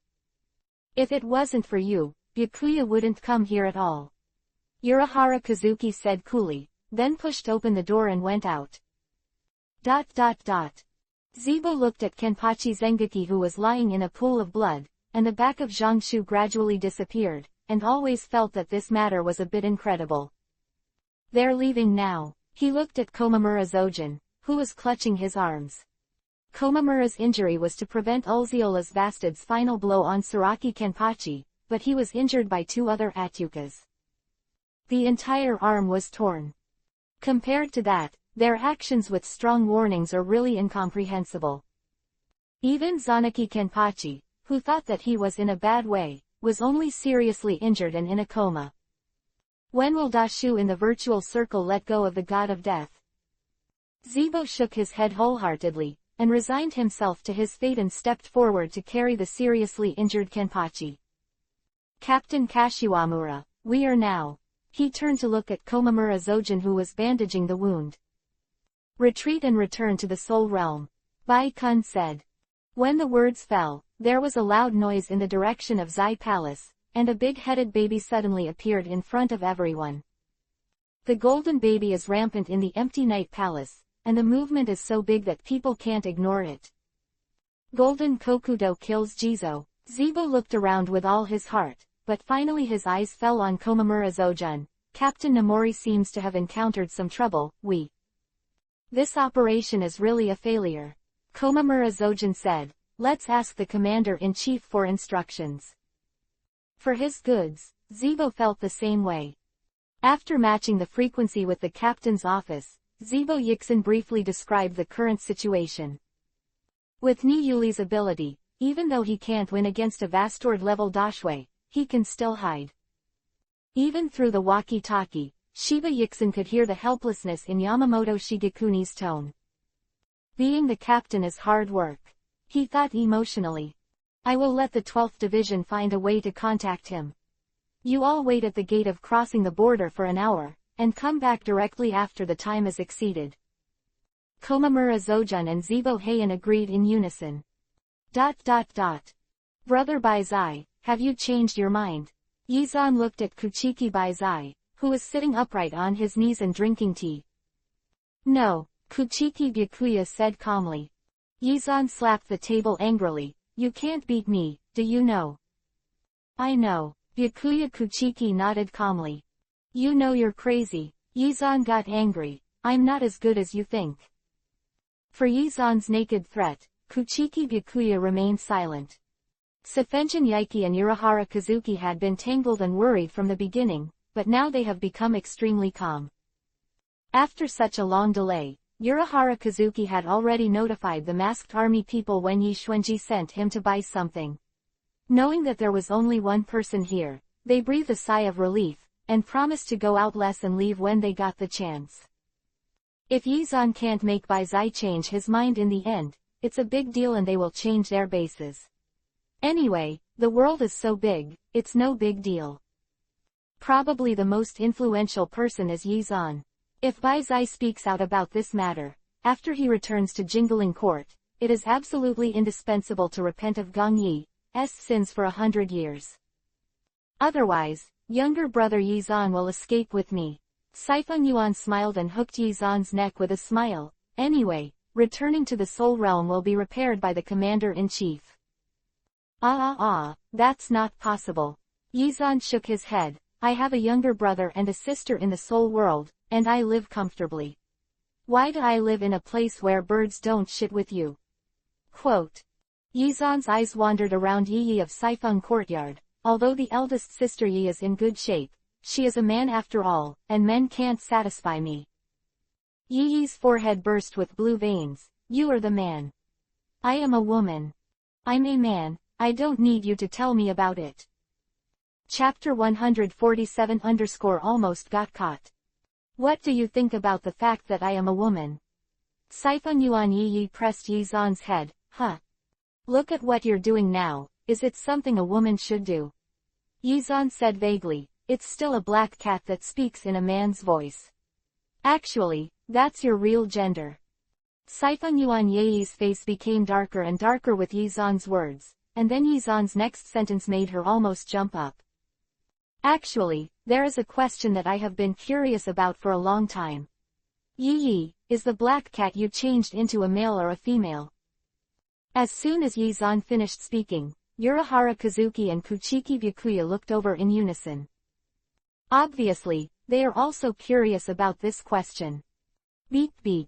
S1: If it wasn't for you, Byakuya wouldn't come here at all. Urahara Kazuki said coolly, then pushed open the door and went out. Zibo looked at Kenpachi Zengeki who was lying in a pool of blood, and the back of Zhang Shu gradually disappeared, and always felt that this matter was a bit incredible. They're leaving now. He looked at Komamura Zojin, who was clutching his arms. Komamura's injury was to prevent Ulziola's Vastid's final blow on Saraki Kenpachi, but he was injured by two other Atukas. The entire arm was torn. Compared to that, their actions with strong warnings are really incomprehensible. Even Zanaki Kenpachi, who thought that he was in a bad way, was only seriously injured and in a coma. When will Dashu in the virtual circle let go of the god of death? Zibo shook his head wholeheartedly, and resigned himself to his fate and stepped forward to carry the seriously injured Kenpachi. Captain Kashiwamura, we are now. He turned to look at Komamura Zojin who was bandaging the wound. Retreat and return to the Soul Realm. Bai Kun said. When the words fell, there was a loud noise in the direction of Zai Palace, and a big-headed baby suddenly appeared in front of everyone. The golden baby is rampant in the empty night palace, and the movement is so big that people can't ignore it. Golden Kokudo kills Jizo. Zibo looked around with all his heart, but finally his eyes fell on Komamura Zojin. Captain Namori seems to have encountered some trouble. This operation is really a failure. Komamura Zojin said, let's ask the commander-in-chief for instructions. For his goods, Zibo felt the same way. After matching the frequency with the captain's office, Zibo Yixin briefly described the current situation. With Niyuli's ability, even though he can't win against a Vastord-level Dashway, he can still hide. Even through the walkie-talkie, Shiba Yixin could hear the helplessness in Yamamoto Shigekuni's tone. Being the captain is hard work. He thought emotionally. I will let the 12th Division find a way to contact him. You all wait at the gate of crossing the border for an hour, and come back directly after the time is exceeded. Komamura Zojin and Zibo Heian agreed in unison. Brother Bai Zai, have you changed your mind? Yizan looked at Kuchiki Bai Zai, who was sitting upright on his knees and drinking tea. No, Kuchiki Byakuya said calmly. Yizan slapped the table angrily. You can't beat me, do you know? I know. Byakuya Kuchiki nodded calmly. You know you're crazy. Yizan got angry. I'm not as good as you think. For Yizan's naked threat, Kuchiki Byakuya remained silent. Sefenjin Yaiki and Urahara Kazuki had been tangled and worried from the beginning, but now they have become extremely calm. After such a long delay, Urahara Kazuki had already notified the masked army people when Yi Xuanji sent him to buy something. Knowing that there was only one person here, they breathed a sigh of relief, and promised to go out less and leave when they got the chance. If Yizan can't make Bai Zai change his mind in the end, it's a big deal and they will change their bases. Anyway, the world is so big, it's no big deal. Probably the most influential person is Yizan. If Bai Zai speaks out about this matter, after he returns to Jingling Court, it is absolutely indispensable to repent of Gong Yi's sins for 100 years. Otherwise, younger brother Yizan will escape with me. Saifeng Yuan smiled and hooked Yizan's neck with a smile. Anyway, returning to the Soul Realm will be repaired by the Commander-in-Chief. That's not possible. Yizan shook his head. I have a younger brother and a sister in the Soul World, and I live comfortably. Why do I live in a place where birds don't shit with you? Quote. Yizan's eyes wandered around Yi of Saifeng Courtyard. Although the eldest sister Yi is in good shape, she is a man after all, and men can't satisfy me. Yi's forehead burst with blue veins. You are the man. I am a woman. I'm a man, I don't need you to tell me about it. Chapter 147 almost got caught. What do you think about the fact that I am a woman? Saifeng Yuan Yi pressed Yizan's head. Huh. Look at what you're doing now, is it something a woman should do? Yizan said vaguely. It's still a black cat that speaks in a man's voice. Actually, that's your real gender. Saifeng Yuan Yi's face became darker and darker with Yizan's words, and then Yizan's next sentence made her almost jump up. Actually, there is a question that I have been curious about for a long time. Yi, is the black cat you changed into a male or a female? As soon as Yizan finished speaking, Urahara Kazuki and Kuchiki Byakuya looked over in unison. Obviously, they are also curious about this question. Beep beep.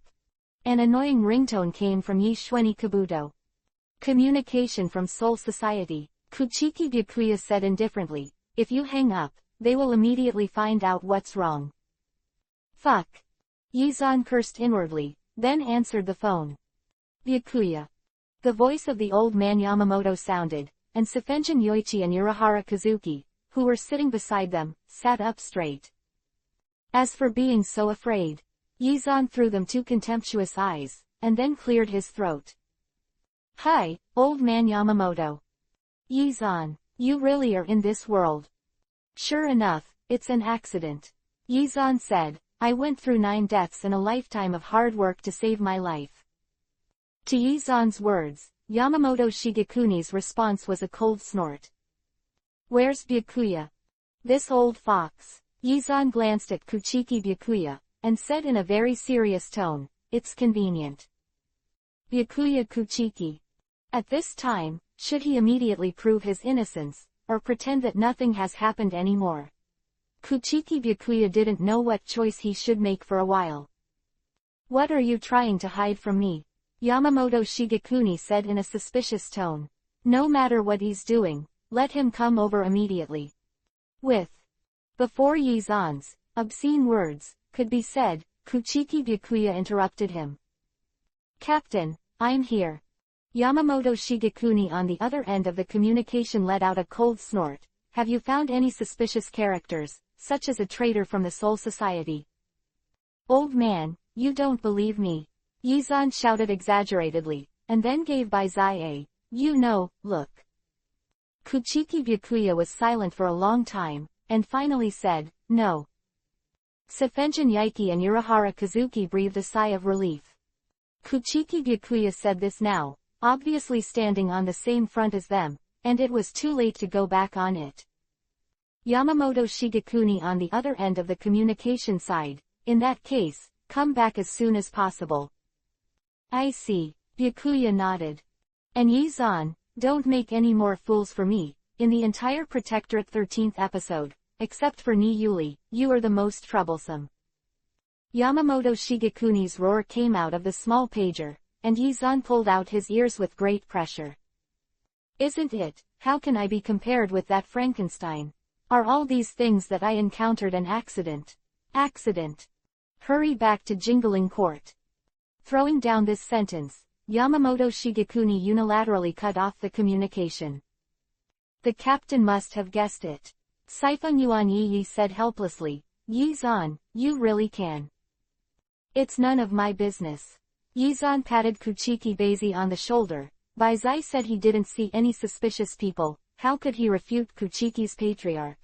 S1: An annoying ringtone came from Yi Xuanji Kabuto. Communication from Soul Society. Kuchiki Byakuya said indifferently. If you hang up, they will immediately find out what's wrong. Fuck. Yizan cursed inwardly, then answered the phone. Byakuya. The voice of the old man Yamamoto sounded, and Sefenjin Yoichi and Urahara Kazuki, who were sitting beside them, sat up straight. As for being so afraid, Yizan threw them 2 contemptuous eyes, and then cleared his throat. Hi, old man Yamamoto. Yizan, you really are in this world. Sure enough, it's an accident. Yizan said, I went through 9 deaths and a lifetime of hard work to save my life. To Yizan's words, Yamamoto Shigekuni's response was a cold snort. Where's Byakuya? This old fox. Yizan glanced at Kuchiki Byakuya, and said in a very serious tone, it's convenient. Byakuya Kuchiki. At this time, should he immediately prove his innocence, or pretend that nothing has happened anymore? Kuchiki Byakuya didn't know what choice he should make for a while. What are you trying to hide from me? Yamamoto Shigekuni said in a suspicious tone. No matter what he's doing, let him come over immediately. Before Yizan's obscene words could be said, Kuchiki Byakuya interrupted him. Captain, I'm here. Yamamoto Shigekuni on the other end of the communication let out a cold snort. Have you found any suspicious characters, such as a traitor from the Soul Society? Old man, you don't believe me. Yizan shouted exaggeratedly, and then gave Bai Zai a, look. Kuchiki Byakuya was silent for a long time, and finally said, no. Sefenjin Yaiki and Urahara Kazuki breathed a sigh of relief. Kuchiki Byakuya said this now, obviously standing on the same front as them, and it was too late to go back on it. Yamamoto Shigekuni on the other end of the communication side, in that case, come back as soon as possible. I see. Byakuya nodded. And Yi-zan, don't make any more fools for me. In the entire Protectorate 13th episode, except for Ni Yuli, you are the most troublesome. Yamamoto Shigekuni's roar came out of the small pager, and Yi-zan pulled out his ears with great pressure. Isn't it? How can I be compared with that Frankenstein? Are all these things that I encountered an accident? Accident. Hurry back to Jingling Court. Throwing down this sentence, Yamamoto Shigekuni unilaterally cut off the communication. The captain must have guessed it. Sifeng Yuan Yi said helplessly, Yi-zan, you really can. It's none of my business. Yi-zan patted Kuchiki Beizi on the shoulder. Baizai said he didn't see any suspicious people. How could he refute Kuchiki's patriarch?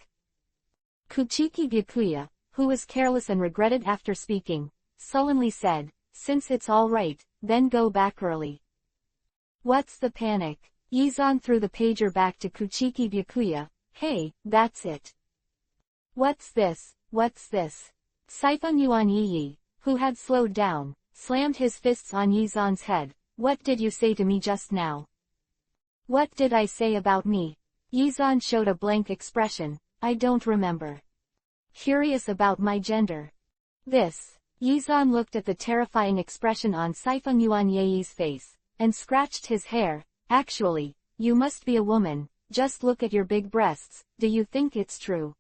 S1: Kuchiki Byakuya, who was careless and regretted after speaking, sullenly said, since it's all right, then go back early. What's the panic? Yi-zan threw the pager back to Kuchiki Byakuya. Hey, that's it. What's this? What's this? Sifeng Yuan Yi, who had slowed down, slammed his fists on Yi-zan's head. What did you say to me just now? What did I say about me? Yi-zan showed a blank expression. I don't remember. Curious about my gender. This. Yi-zan looked at the terrifying expression on Sifeng Yuan Yi's face, and scratched his hair. Actually, you must be a woman. Just look at your big breasts. Do you think it's true?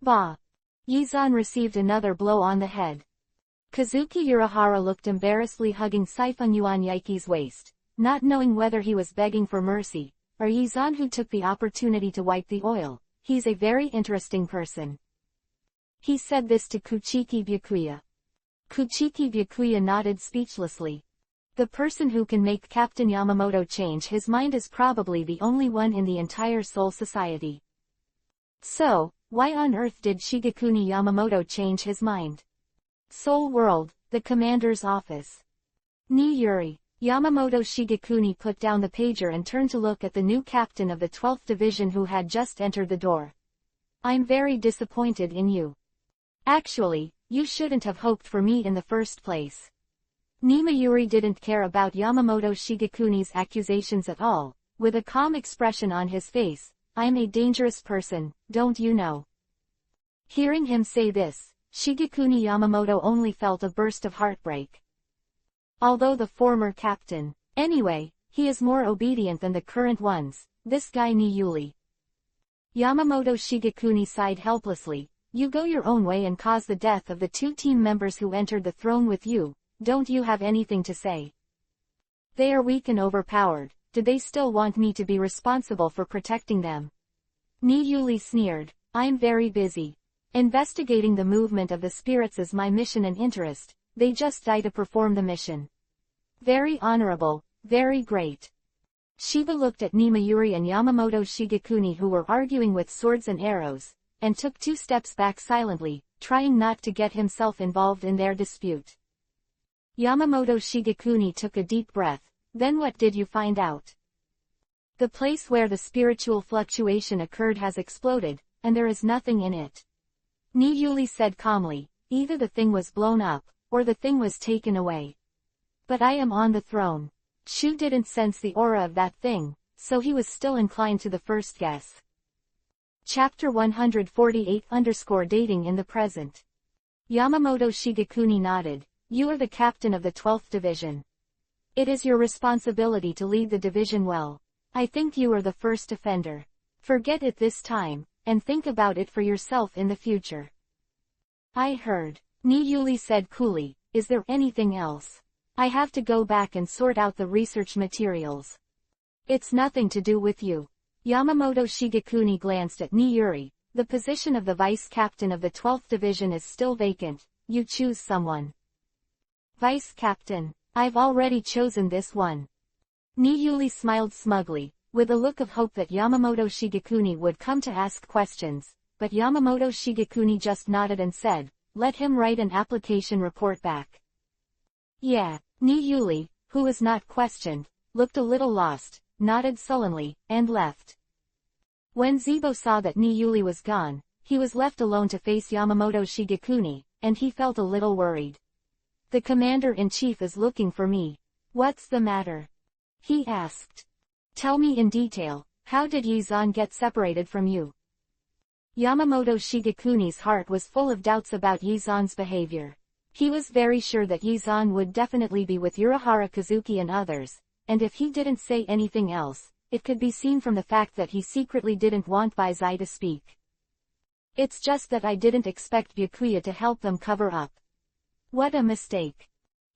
S1: Bah. Yi-zan received another blow on the head. Kazuki Urahara looked embarrassedly hugging Sifeng Yuan Yi's waist, not knowing whether he was begging for mercy, or Yi-zan who took the opportunity to wipe the oil. He's a very interesting person. He said this to Kuchiki Byakuya. Kuchiki Byakuya nodded speechlessly. The person who can make Captain Yamamoto change his mind is probably the only one in the entire Soul Society. So, why on earth did Shigekuni Yamamoto change his mind? Soul World, the commander's office. Ni Yuri. Yamamoto Shigekuni put down the pager and turned to look at the new captain of the 12th Division who had just entered the door. I'm very disappointed in you. Actually, you shouldn't have hoped for me in the first place. Ni Yuri didn't care about Yamamoto Shigekuni's accusations at all. With a calm expression on his face, I'm a dangerous person, don't you know? Hearing him say this, Shigekuni Yamamoto only felt a burst of heartbreak. Although the former captain, anyway, he is more obedient than the current ones, this guy Ni Yuli. Yamamoto Shigekuni sighed helplessly. You go your own way and cause the death of the 2 team members who entered the throne with you. Don't you have anything to say? They are weak and overpowered. Do they still want me to be responsible for protecting them? Ni Yuli sneered. I'm very busy. Investigating the movement of the spirits is my mission and interest. They just die to perform the mission. Very honorable, very great. Shiba looked at Ni Yuri and Yamamoto Shigekuni who were arguing with swords and arrows, and took 2 steps back silently, trying not to get himself involved in their dispute. Yamamoto Shigekuni took a deep breath. Then what did you find out? The place where the spiritual fluctuation occurred has exploded, and there is nothing in it. Ni Yuli said calmly, either the thing was blown up, or the thing was taken away. But I am on the throne. Shu didn't sense the aura of that thing, so he was still inclined to the first guess. Chapter 148-Dating in the Present. Yamamoto Shigekuni nodded. You are the captain of the 12th Division. It is your responsibility to lead the division well. I think you are the first offender. Forget it this time, and think about it for yourself in the future. I heard. Ni Yuli said coolly. Is there anything else? I have to go back and sort out the research materials. It's nothing to do with you. Yamamoto Shigekuni glanced at Ni Yuri. The position of the vice captain of the 12th Division is still vacant. You choose someone. Vice captain. I've already chosen this one. Ni Yuli smiled smugly, with a look of hope that Yamamoto Shigekuni would come to ask questions, but Yamamoto Shigekuni just nodded and said, let him write an application report back. Yeah. Ni Yuli, who was not questioned, looked a little lost, nodded sullenly, and left. When Zibo saw that Ni Yuli was gone, he was left alone to face Yamamoto Shigekuni, and he felt a little worried. The commander-in-chief is looking for me. What's the matter? He asked. Tell me in detail, how did Yizan get separated from you? Yamamoto Shigekuni's heart was full of doubts about Yizan's behavior. He was very sure that Yizan would definitely be with Urahara Kazuki and others, and if he didn't say anything else, it could be seen from the fact that he secretly didn't want Baizai to speak. It's just that I didn't expect Byakuya to help them cover up. What a mistake.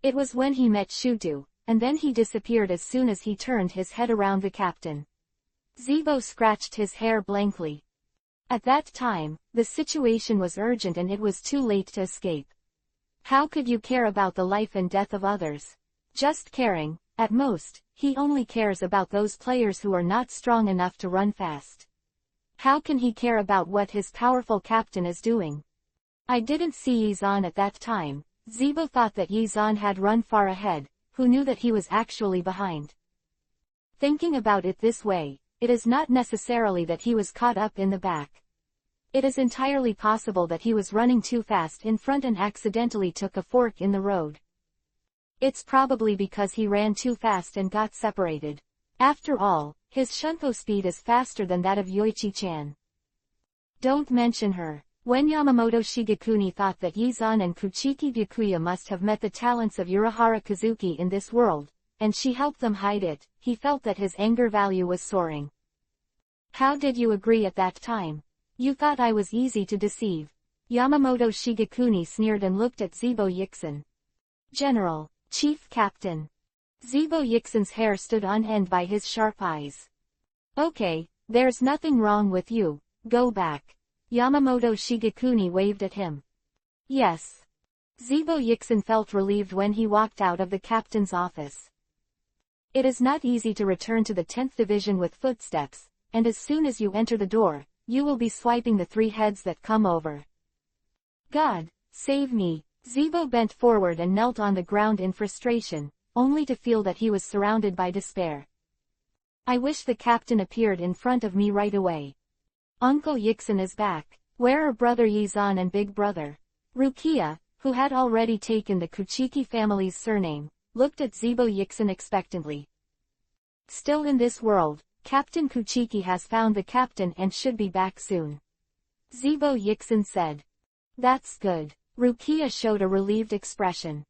S1: It was when he met Shuto, and then he disappeared as soon as he turned his head around the captain. Zibo scratched his hair blankly. At that time, the situation was urgent and it was too late to escape. How could you care about the life and death of others? Just caring, at most, he only cares about those players who are not strong enough to run fast. How can he care about what his powerful captain is doing? I didn't see Yizan at that time. Zibo thought that Yizan had run far ahead, who knew that he was actually behind. Thinking about it this way, it is not necessarily that he was caught up in the back. It is entirely possible that he was running too fast in front and accidentally took a fork in the road. It's probably because he ran too fast and got separated. After all, his shunpo speed is faster than that of Yoichi-chan. Don't mention her. When Yamamoto Shigekuni thought that Yizan and Kuchiki Byakuya must have met the talents of Urahara Kazuki in this world, and she helped them hide it, he felt that his anger value was soaring. How did you agree at that time? You thought I was easy to deceive. Yamamoto Shigekuni sneered and looked at Zibo Yixin. General, Chief Captain. Zibo Yixin's hair stood on end by his sharp eyes. Okay, there's nothing wrong with you, go back. Yamamoto Shigekuni waved at him. Yes. Zibo Yixin felt relieved when he walked out of the captain's office. It is not easy to return to the 10th division with footsteps, and as soon as you enter the door, you will be swiping the 3 heads that come over. God, save me. Zibo bent forward and knelt on the ground in frustration, only to feel that he was surrounded by despair. I wish the captain appeared in front of me right away. Uncle Yixin is back. Where are Brother Yizan and Big Brother? Rukia, who had already taken the Kuchiki family's surname, looked at Zibo Yixin expectantly. Still in this world, Captain Kuchiki has found the captain and should be back soon. Zibo Yixin said. That's good. Rukia showed a relieved expression.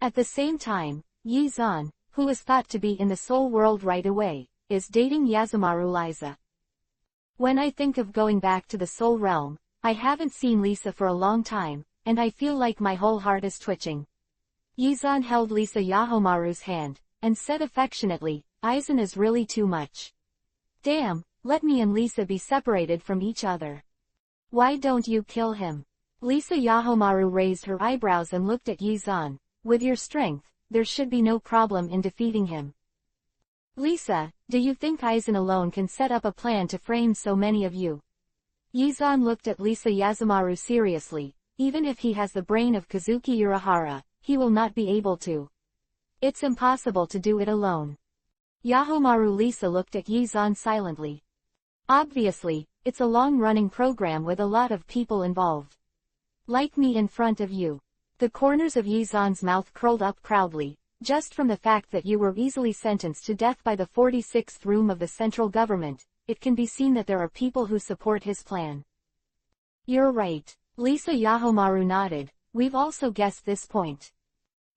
S1: At the same time, Yizan, who is thought to be in the soul world right away, is dating Yazumaru Liza. When I think of going back to the soul realm, I haven't seen Lisa for a long time, and I feel like my whole heart is twitching. Yizan held Lisa Yahomaru's hand, and said affectionately, Aizen is really too much. Damn, let me and Lisa be separated from each other. Why don't you kill him? Lisa Yahomaru raised her eyebrows and looked at Yizan. With your strength, there should be no problem in defeating him. Lisa, do you think Aizen alone can set up a plan to frame so many of you? Yizan looked at Lisa Yazumaru seriously. Even if he has the brain of Kazuki Urahara, he will not be able to. It's impossible to do it alone. Yahomaru Lisa looked at Yizan silently. Obviously, it's a long-running program with a lot of people involved. Like me in front of you. The corners of Yizan's mouth curled up proudly. Just from the fact that you were easily sentenced to death by the 46th room of the central government, it can be seen that there are people who support his plan. You're right. Lisa Yahomaru nodded. We've also guessed this point.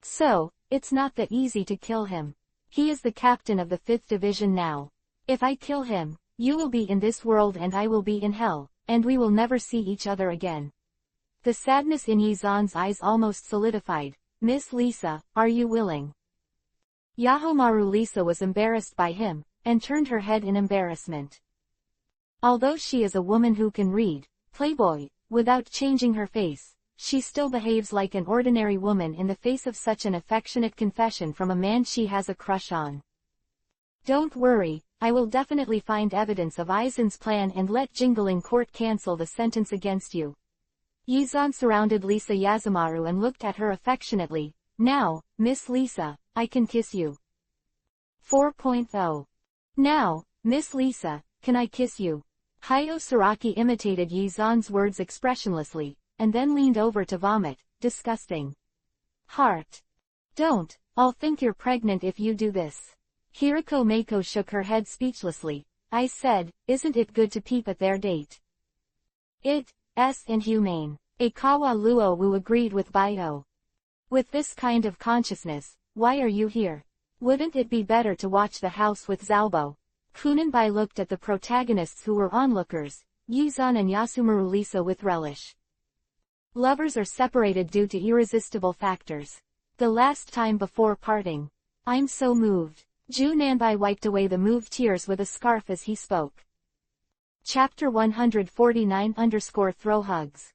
S1: So, it's not that easy to kill him. He is the captain of the 5th division now. If I kill him, you will be in this world and I will be in hell, and we will never see each other again. The sadness in Yizan's eyes almost solidified. Miss Lisa, are you willing? Yahomaru Lisa was embarrassed by him, and turned her head in embarrassment. Although she is a woman who can read, Playboy, without changing her face, she still behaves like an ordinary woman in the face of such an affectionate confession from a man she has a crush on. Don't worry, I will definitely find evidence of Aizen's plan and let Jingling Court cancel the sentence against you. Yizan surrounded Lisa Yazumaru and looked at her affectionately. Now, Miss Lisa, I can kiss you. 4.0. Now, Miss Lisa, can I kiss you? Hayo Saraki imitated Yizan's words expressionlessly, and then leaned over to vomit. Disgusting. Heart. Don't, I'll think you're pregnant if you do this. Hirako Mako shook her head speechlessly. I said, isn't it good to peep at their date? It's inhumane. Ikawa Luowu agreed with Baio. With this kind of consciousness, why are you here? Wouldn't it be better to watch The House with Zalbo? Kunenbai looked at the protagonists who were onlookers, Yuzan and Yasumaru Lisa with relish. Lovers are separated due to irresistible factors. The last time before parting. I'm so moved. Junanbai wiped away the moved tears with a scarf as he spoke. Chapter 149_Throw Hugs.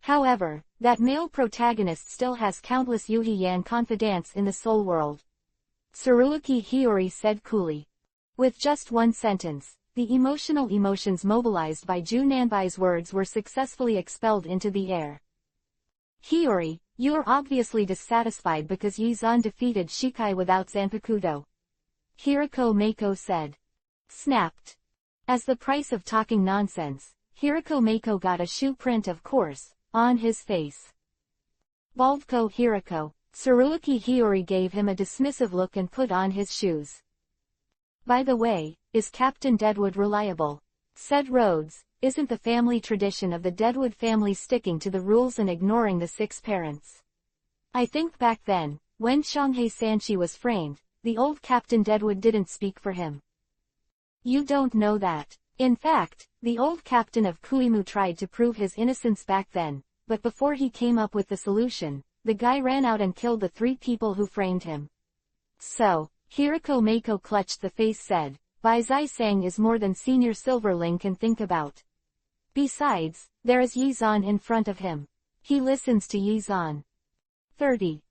S1: However, that male protagonist still has countless Yuhi-yan confidants in the soul world. Tsuruuki Hiyori said coolly. With just one sentence, the emotional emotions mobilized by Junanbai's words were successfully expelled into the air. Hiyori, you're obviously dissatisfied because Yizan defeated Shikai without Zanpakuto. Hirako Mako said. Snapped. As the price of talking nonsense, Hirako Mako got a shoe print of course, on his face. Baldko Hirako, Tsuruuki Hiyori gave him a dismissive look and put on his shoes. By the way, is Captain Deadwood reliable? Said Rhodes, isn't the family tradition of the Deadwood family sticking to the rules and ignoring the 6 parents? I think back then, when Shanghai Sanchi was framed, the old Captain Deadwood didn't speak for him. You don't know that. In fact, the old captain of Kuimu tried to prove his innocence back then, but before he came up with the solution, the guy ran out and killed the 3 people who framed him. So, Hirako Mako clutched the face said, Baizai Sang is more than Senior Silverling can think about. Besides, there is Yizan in front of him. He listens to Yizan. 30.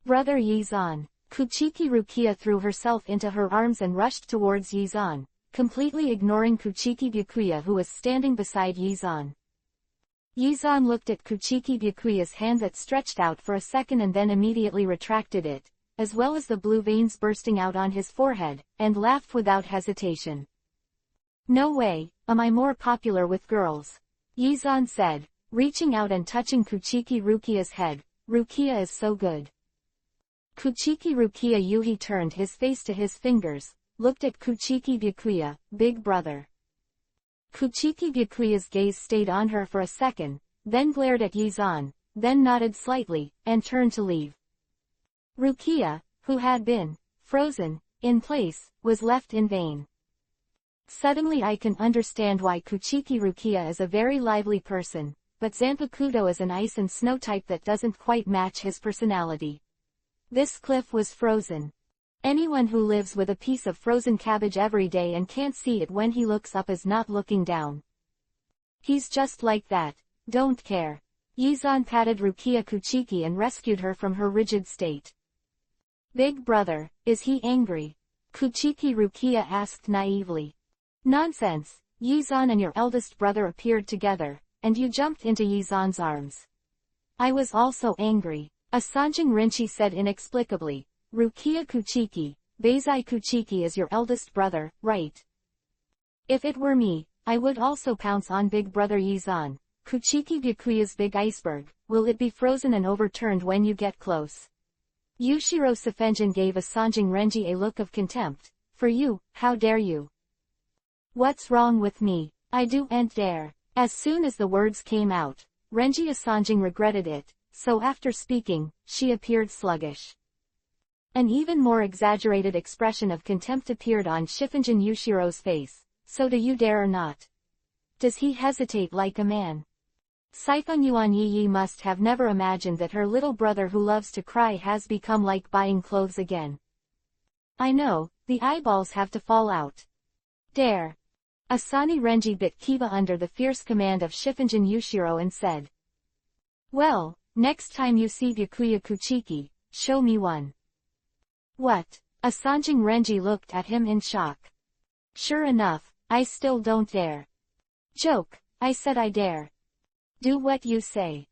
S1: Brother Yizan. Kuchiki Rukia threw herself into her arms and rushed towards Yizan, completely ignoring Kuchiki Byakuya who was standing beside Yizan. Yizan looked at Kuchiki Byakuya's hand that stretched out for a second and then immediately retracted it, as well as the blue veins bursting out on his forehead, and laughed without hesitation. No way, am I more popular with girls? Yizan said, reaching out and touching Kuchiki Rukia's head. Rukia is so good. Kuchiki Rukia Yuhi turned his face to his fingers, looked at Kuchiki Byakuya, big brother. Kuchiki Byakuya's gaze stayed on her for a second, then glared at Yizan, then nodded slightly, and turned to leave. Rukia, who had been frozen in place, was left in vain. Suddenly I can understand why Kuchiki Rukia is a very lively person, but Zanpakuto is an ice and snow type that doesn't quite match his personality. This cliff was frozen. Anyone who lives with a piece of frozen cabbage every day and can't see it when he looks up is not looking down. He's just like that, don't care. Yizan patted Rukia Kuchiki and rescued her from her rigid state. Big brother, is he angry? Kuchiki Rukia asked naively. Nonsense, Yizan and your eldest brother appeared together, and you jumped into Yizan's arms. I was also angry. Asanjing Rinchi said inexplicably. Rukia Kuchiki, Beizai Kuchiki is your eldest brother, right? If it were me, I would also pounce on big brother Yizan. Kuchiki Byakuya's big iceberg, will it be frozen and overturned when you get close? Yushiro Sefenjin gave Asanjing Renji a look of contempt. For you, how dare you? What's wrong with me? I do and dare. As soon as the words came out, Renji Asanjing regretted it, so after speaking, she appeared sluggish. An even more exaggerated expression of contempt appeared on Shifenjin Yushiro's face. So do you dare or not? Does he hesitate like a man? Saifeng Yuan Yi must have never imagined that her little brother who loves to cry has become like buying clothes again. I know, the eyeballs have to fall out. Dare. Asani Renji bit Kiba under the fierce command of Shifenjin Yushiro and said. Well, next time you see Byakuya Kuchiki, show me one. What? Asanjing Renji looked at him in shock. Sure enough, I still don't dare. Joke, I said I dare. Do what you say.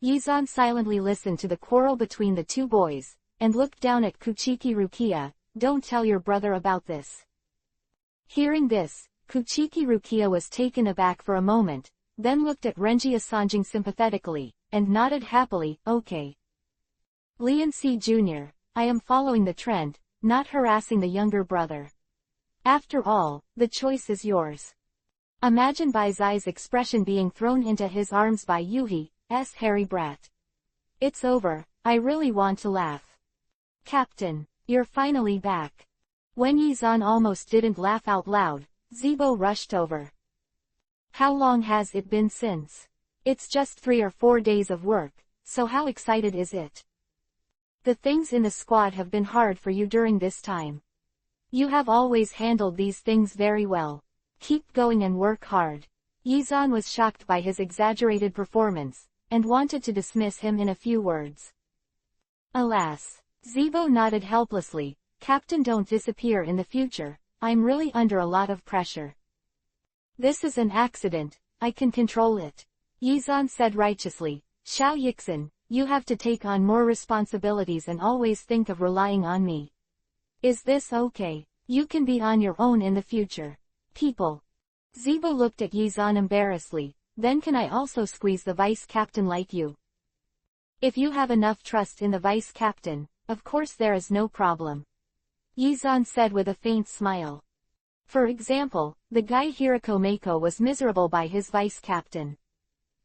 S1: Yizan silently listened to the quarrel between the two boys, and looked down at Kuchiki Rukia. Don't tell your brother about this. Hearing this, Kuchiki Rukia was taken aback for a moment, then looked at Renji Asanjing sympathetically, and nodded happily, okay. Leon C. Jr., I am following the trend, not harassing the younger brother. After all, the choice is yours. Imagine Baizai's expression being thrown into his arms by Yuhi's hairy brat. It's over, I really want to laugh. Captain, you're finally back. When Yizan almost didn't laugh out loud, Zibo rushed over. How long has it been since? It's just 3 or 4 days of work, so how excited is it? The things in the squad have been hard for you during this time. You have always handled these things very well. Keep going and work hard. Yizan was shocked by his exaggerated performance, and wanted to dismiss him in a few words. Alas, Zibo nodded helplessly. Captain, don't disappear in the future, I'm really under a lot of pressure. This is an accident, I can control it. Yizan said righteously. Xiao Yixin, you have to take on more responsibilities and always think of relying on me. Is this okay? You can be on your own in the future. People. Zibo looked at Yizan embarrassedly. Then can I also squeeze the vice captain like you? If you have enough trust in the vice captain, of course there is no problem. Yizan said with a faint smile. For example, the guy Hirako Mako was miserable by his vice captain.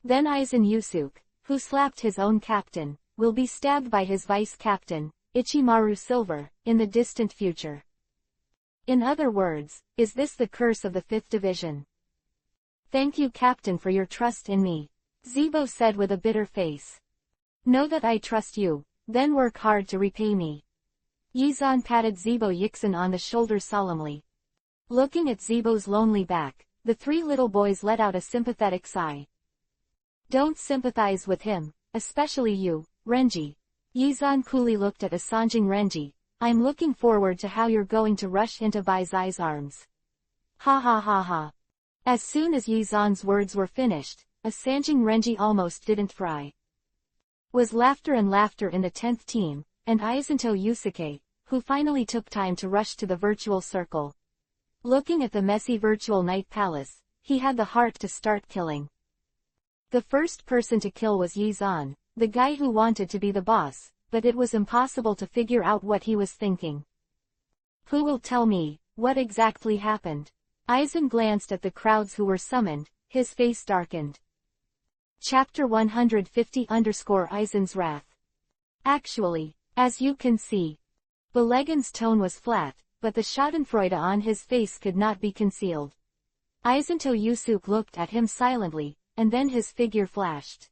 S1: Then Aizen Yusuke, who slapped his own captain, will be stabbed by his vice captain, Ichimaru Silver, in the distant future. In other words, is this the curse of the 5th division? Thank you, Captain, for your trust in me, Zibo said with a bitter face. Know that I trust you, then work hard to repay me. Yizan patted Zibo Yixin on the shoulder solemnly. Looking at Zibo's lonely back, the 3 little boys let out a sympathetic sigh. Don't sympathize with him, especially you, Renji. Yizan coolly looked at Asanjing Renji. I'm looking forward to how you're going to rush into Baizai's arms. Ha ha ha ha. As soon as Yizan's words were finished, Asanjing Renji almost didn't fry. Was laughter and laughter in the 10th team, and Aizinto Yusuke, who finally took time to rush to the virtual circle. Looking at the messy virtual night palace, he had the heart to start killing. The first person to kill was Yizan, the guy who wanted to be the boss, but it was impossible to figure out what he was thinking. Who will tell me, what exactly happened? Aizen glanced at the crowds who were summoned, his face darkened. Chapter 150 Aizen's Wrath. Actually, as you can see, Belegan's tone was flat, but the schadenfreude on his face could not be concealed. Aizinto Yusuke looked at him silently, and then his figure flashed.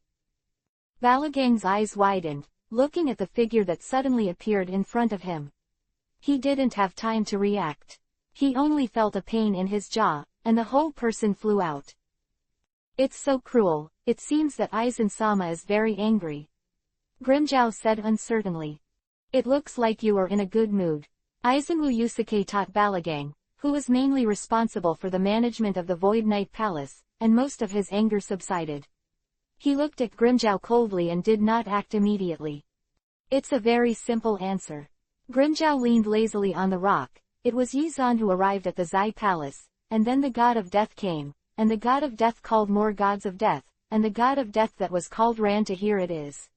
S1: Balagang's eyes widened, looking at the figure that suddenly appeared in front of him. He didn't have time to react. He only felt a pain in his jaw, and the whole person flew out. It's so cruel, it seems that Aizen-sama is very angry. Grimjow said uncertainly. It looks like you are in a good mood. Aizenwu Yusuke taught Balagang, who was mainly responsible for the management of the Void Night Palace, and most of his anger subsided. He looked at Grimjow coldly and did not act immediately. It's a very simple answer. Grimjow leaned lazily on the rock. It was Yizan who arrived at the Zai Palace, and then the god of death came, and the god of death called more gods of death, and the god of death that was called ran to here it is.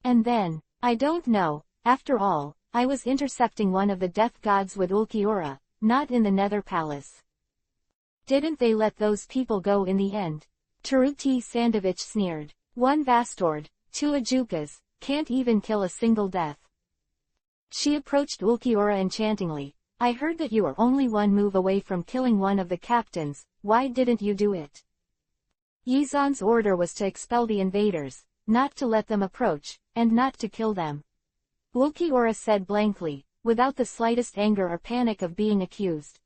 S1: And then, I don't know, after all, I was intercepting one of the death gods with Ulquiorra, not in the Nether Palace. Didn't they let those people go in the end? Taruti Sandovich sneered. 1 Vastord, 2 Ajukas, can't even kill a single death. She approached Ulquiorra enchantingly. I heard that you were only 1 move away from killing one of the captains, why didn't you do it? Yizan's order was to expel the invaders, not to let them approach, and not to kill them. Ulquiorra said blankly, without the slightest anger or panic of being accused.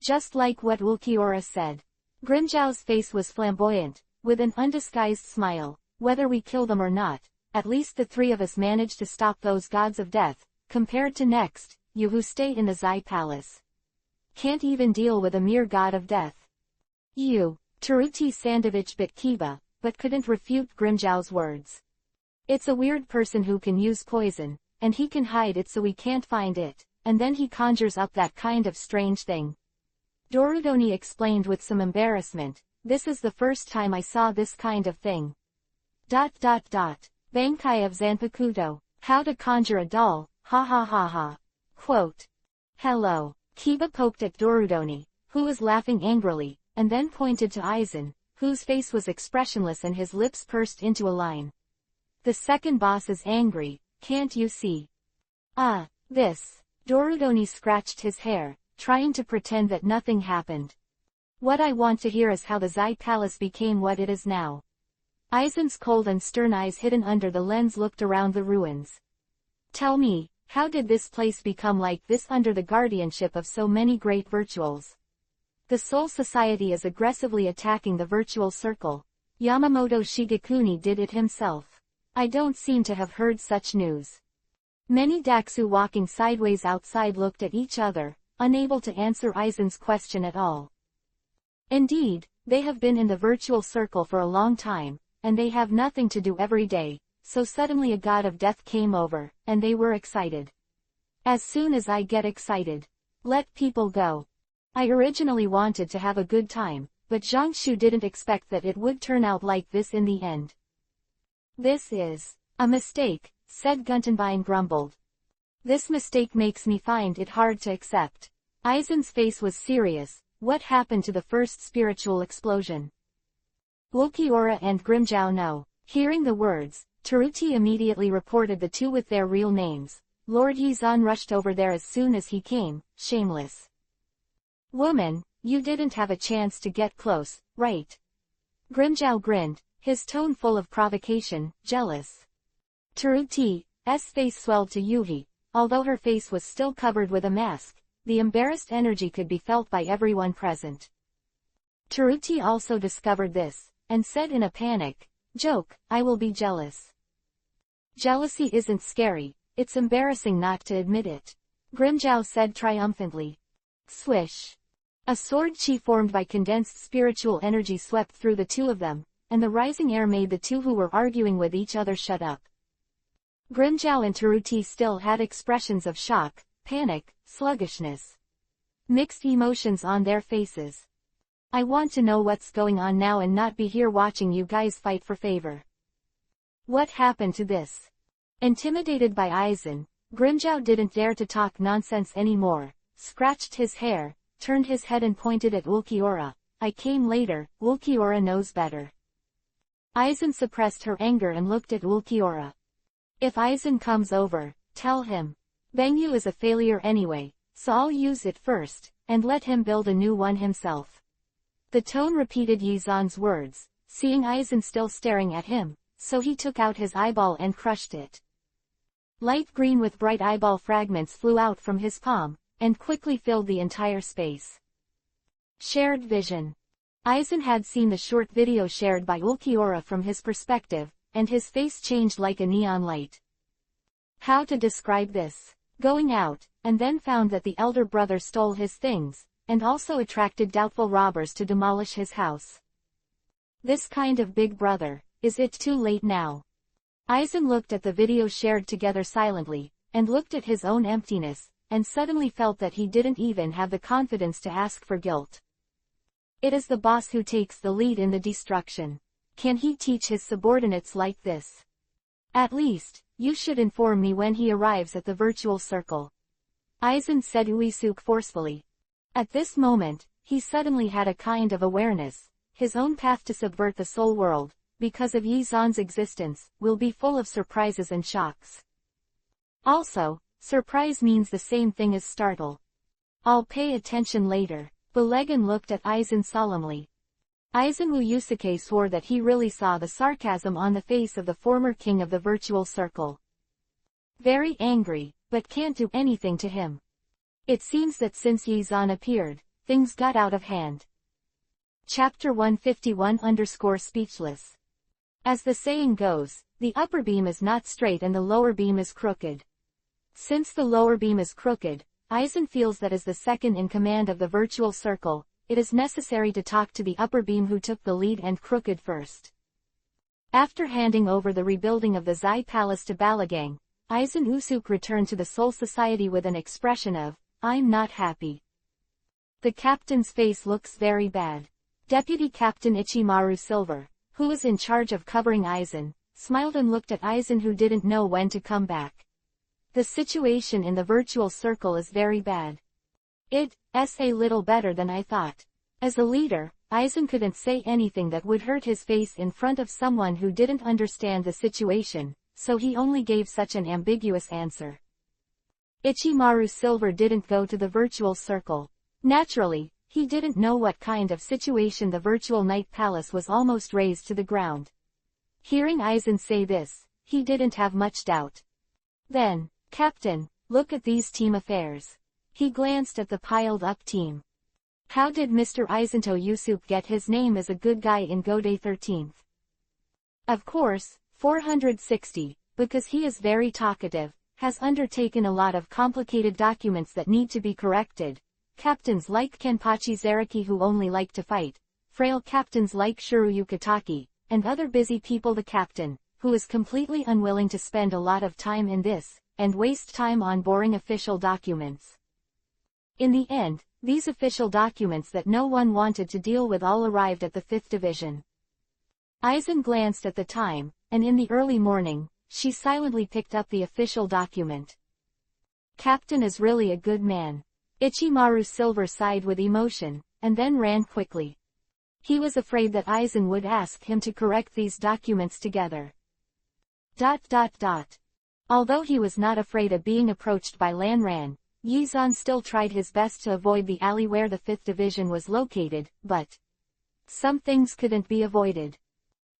S1: Just like what Ulquiorra said. Grimjow's face was flamboyant, with an undisguised smile. Whether we kill them or not, at least the 3 of us managed to stop those gods of death, compared to next, you who stay in the Zai Palace. Can't even deal with a mere god of death. You, Taruti Sandovich bit Kiba, but couldn't refute Grimjow's words. It's a weird person who can use poison, and he can hide it so we can't find it, and then he conjures up that kind of strange thing. Dorudoni explained with some embarrassment, this is the first time I saw this kind of thing. Bankai of Zanpakuto, how to conjure a doll, Ha ha ha ha. Quote. Hello. Kiba poked at Dorudoni, who was laughing angrily, and then pointed to Aizen, whose face was expressionless and his lips pursed into a line. The second boss is angry, can't you see? Ah, this. Dorudoni scratched his hair, trying to pretend that nothing happened. What I want to hear is how the Zai Palace became what it is now. Aizen's cold and stern eyes hidden under the lens looked around the ruins. Tell me, how did this place become like this under the guardianship of so many great virtuals? The Soul Society is aggressively attacking the virtual circle. Yamamoto Shigekuni did it himself. I don't seem to have heard such news. Many Daxu walking sideways outside looked at each other, unable to answer Aizen's question at all. Indeed, they have been in the virtual circle for a long time, and they have nothing to do every day, so suddenly a god of death came over, and they were excited. As soon as I get excited, let people go. I originally wanted to have a good time, but Jiangshu didn't expect that it would turn out like this in the end. This is a mistake, said Guntenbein grumbled. This mistake makes me find it hard to accept. Aizen's face was serious. What happened to the first spiritual explosion? Ulquiorra and Grimjow know. Hearing the words, Taruti immediately reported the two with their real names. Lord Yizan rushed over there as soon as he came, shameless. Woman, you didn't have a chance to get close, right? Grimjow grinned, his tone full of provocation, jealous. Taruti's face swelled to Yuhi, although her face was still covered with a mask. The embarrassed energy could be felt by everyone present. Taruti also discovered this, and said in a panic, Joke, I will be jealous. Jealousy isn't scary, it's embarrassing not to admit it. Grimjow said triumphantly. Swish. A sword chi formed by condensed spiritual energy swept through the two of them, and the rising air made the two who were arguing with each other shut up. Grimjow and Taruti still had expressions of shock, panic, sluggishness. Mixed emotions on their faces. I want to know what's going on now and not be here watching you guys fight for favor. What happened to this? Intimidated by Aizen, Grimjow didn't dare to talk nonsense anymore, scratched his hair, turned his head and pointed at Ulquiorra. I came later, Ulquiorra knows better. Aizen suppressed her anger and looked at Ulquiorra. If Aizen comes over, tell him. Bangyu is a failure anyway, so I'll use it first, and let him build a new one himself. The tone repeated Yizan's words, seeing Aizen still staring at him, so he took out his eyeball and crushed it. Light green with bright eyeball fragments flew out from his palm, and quickly filled the entire space. Shared vision. Aizen had seen the short video shared by Ulquiorra from his perspective, and his face changed like a neon light. How to describe this? Going out, and then found that the elder brother stole his things, and also attracted doubtful robbers to demolish his house. This kind of big brother, is it too late now? Aizen looked at the video shared together silently, and looked at his own emptiness, and suddenly felt that he didn't even have the confidence to ask for guilt. It is the boss who takes the lead in the destruction. Can he teach his subordinates like this? At least, you should inform me when he arrives at the virtual circle. Aizen said Uisuke forcefully. At this moment, he suddenly had a kind of awareness. His own path to subvert the soul world, because of Yizan's existence, will be full of surprises and shocks. Also, surprise means the same thing as startle. I'll pay attention later. Belegan looked at Aizen solemnly. Aizen Yusuke swore that he really saw the sarcasm on the face of the former king of the virtual circle. Very angry, but can't do anything to him. It seems that since Yizan appeared, things got out of hand. Chapter 151_speechless. As the saying goes, the upper beam is not straight and the lower beam is crooked. Since the lower beam is crooked, Aizen feels that as the second in command of the virtual circle, it is necessary to talk to the upper beam who took the lead and crooked first. After handing over the rebuilding of the Zai Palace to Balagang, Aizen Usuke returned to the Soul Society with an expression of, I'm not happy. The captain's face looks very bad. Deputy Captain Ichimaru Silver, who was in charge of covering Aizen, smiled and looked at Aizen who didn't know when to come back. The situation in the virtual circle is very bad. It's a little better than I thought. As a leader, Aizen couldn't say anything that would hurt his face in front of someone who didn't understand the situation, so he only gave such an ambiguous answer. Ichimaru Silver didn't go to the virtual circle. Naturally, he didn't know what kind of situation the virtual night palace was almost razed to the ground. Hearing Aizen say this, he didn't have much doubt. Then, Captain, look at these team affairs. He glanced at the piled-up team. How did Mr. Aizentou Yusuke get his name as a good guy in Gode 13th? Of course, 460, because he is very talkative, has undertaken a lot of complicated documents that need to be corrected. Captains like Kenpachi Zaraki who only like to fight, frail captains like Shuru Yukitaki, and other busy people. The captain, who is completely unwilling to spend a lot of time in this, and waste time on boring official documents. In the end, these official documents that no one wanted to deal with all arrived at the 5th Division. Aizen glanced at the time, and in the early morning, she silently picked up the official document. Captain is really a good man. Ichimaru Silver sighed with emotion, and then ran quickly. He was afraid that Aizen would ask him to correct these documents together. Although he was not afraid of being approached by Lanran, Yizan still tried his best to avoid the alley where the 5th Division was located, but some things couldn't be avoided.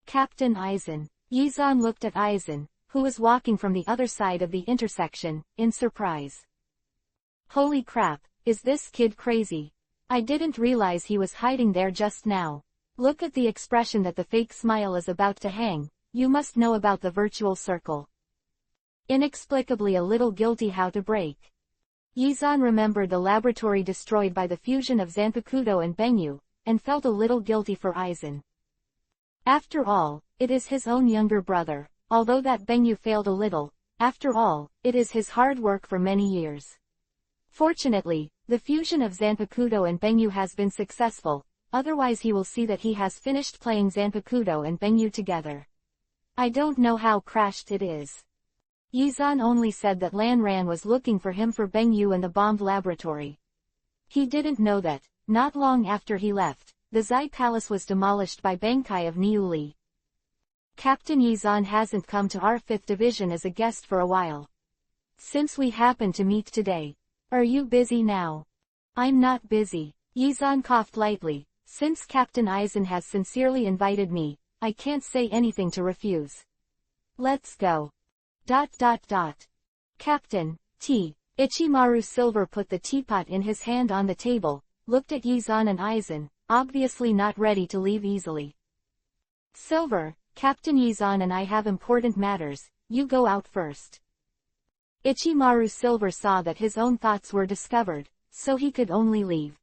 S1: Captain Aizen. Yizan looked at Aizen, who was walking from the other side of the intersection, in surprise. Holy crap, is this kid crazy? I didn't realize he was hiding there just now. Look at the expression that the fake smile is about to hang. You must know about the virtual circle. Inexplicably a little guilty how to break. Yizan remembered the laboratory destroyed by the fusion of Zanpakuto and Benyu, and felt a little guilty for Aizen. After all, it is his own younger brother, although that Benyu failed a little. After all, it is his hard work for many years. Fortunately, the fusion of Zanpakuto and Benyu has been successful, otherwise he will see that he has finished playing Zanpakuto and Benyu together. I don't know how crashed it is. Yizan only said that Lanran was looking for him for Benyu and the bombed laboratory. He didn't know that, not long after he left, the Zai Palace was demolished by Bankai of Niuli. Captain Yizan hasn't come to our 5th Division as a guest for a while. Since we happened to meet today. Are you busy now? I'm not busy. Yizan coughed lightly. Since Captain Aizen has sincerely invited me, I can't say anything to refuse. Let's go. Captain, tea. Ichimaru Silver put the teapot in his hand on the table, looked at Yizan and Aizen, obviously not ready to leave easily. Silver, Captain Yizan and I have important matters, you go out first. Ichimaru Silver saw that his own thoughts were discovered, so he could only leave.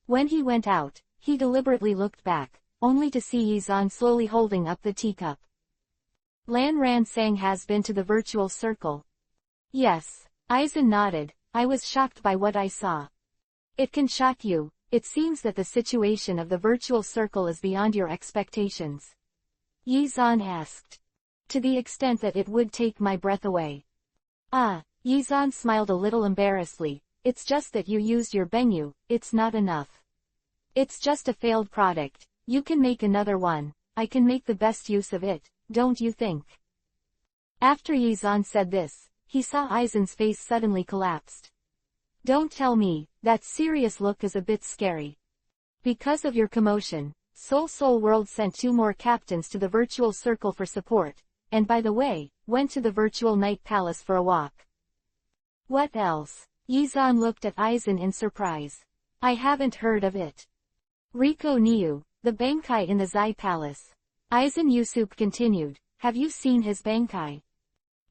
S1: When he went out, he deliberately looked back, only to see Yizan slowly holding up the teacup. Lanran Sang has been to the virtual circle. Yes. Aizen nodded. I was shocked by what I saw. It can shock you. It seems that the situation of the virtual circle is beyond your expectations. Yizan asked. To the extent that it would take my breath away. Yizan smiled a little embarrassedly. It's just that you used your Benyu, it's not enough. It's just a failed product. You can make another one. I can make the best use of it, don't you think? After Yizan said this, he saw Aizen's face suddenly collapsed. Don't tell me, that serious look is a bit scary. Because of your commotion, Soul World sent 2 more captains to the virtual circle for support, and by the way, went to the virtual night palace for a walk. What else? Yizan looked at Aizen in surprise. I haven't heard of it. Riko Niu, the Bankai in the Zai Palace. Aizen Yusuke continued, have you seen his Bankai?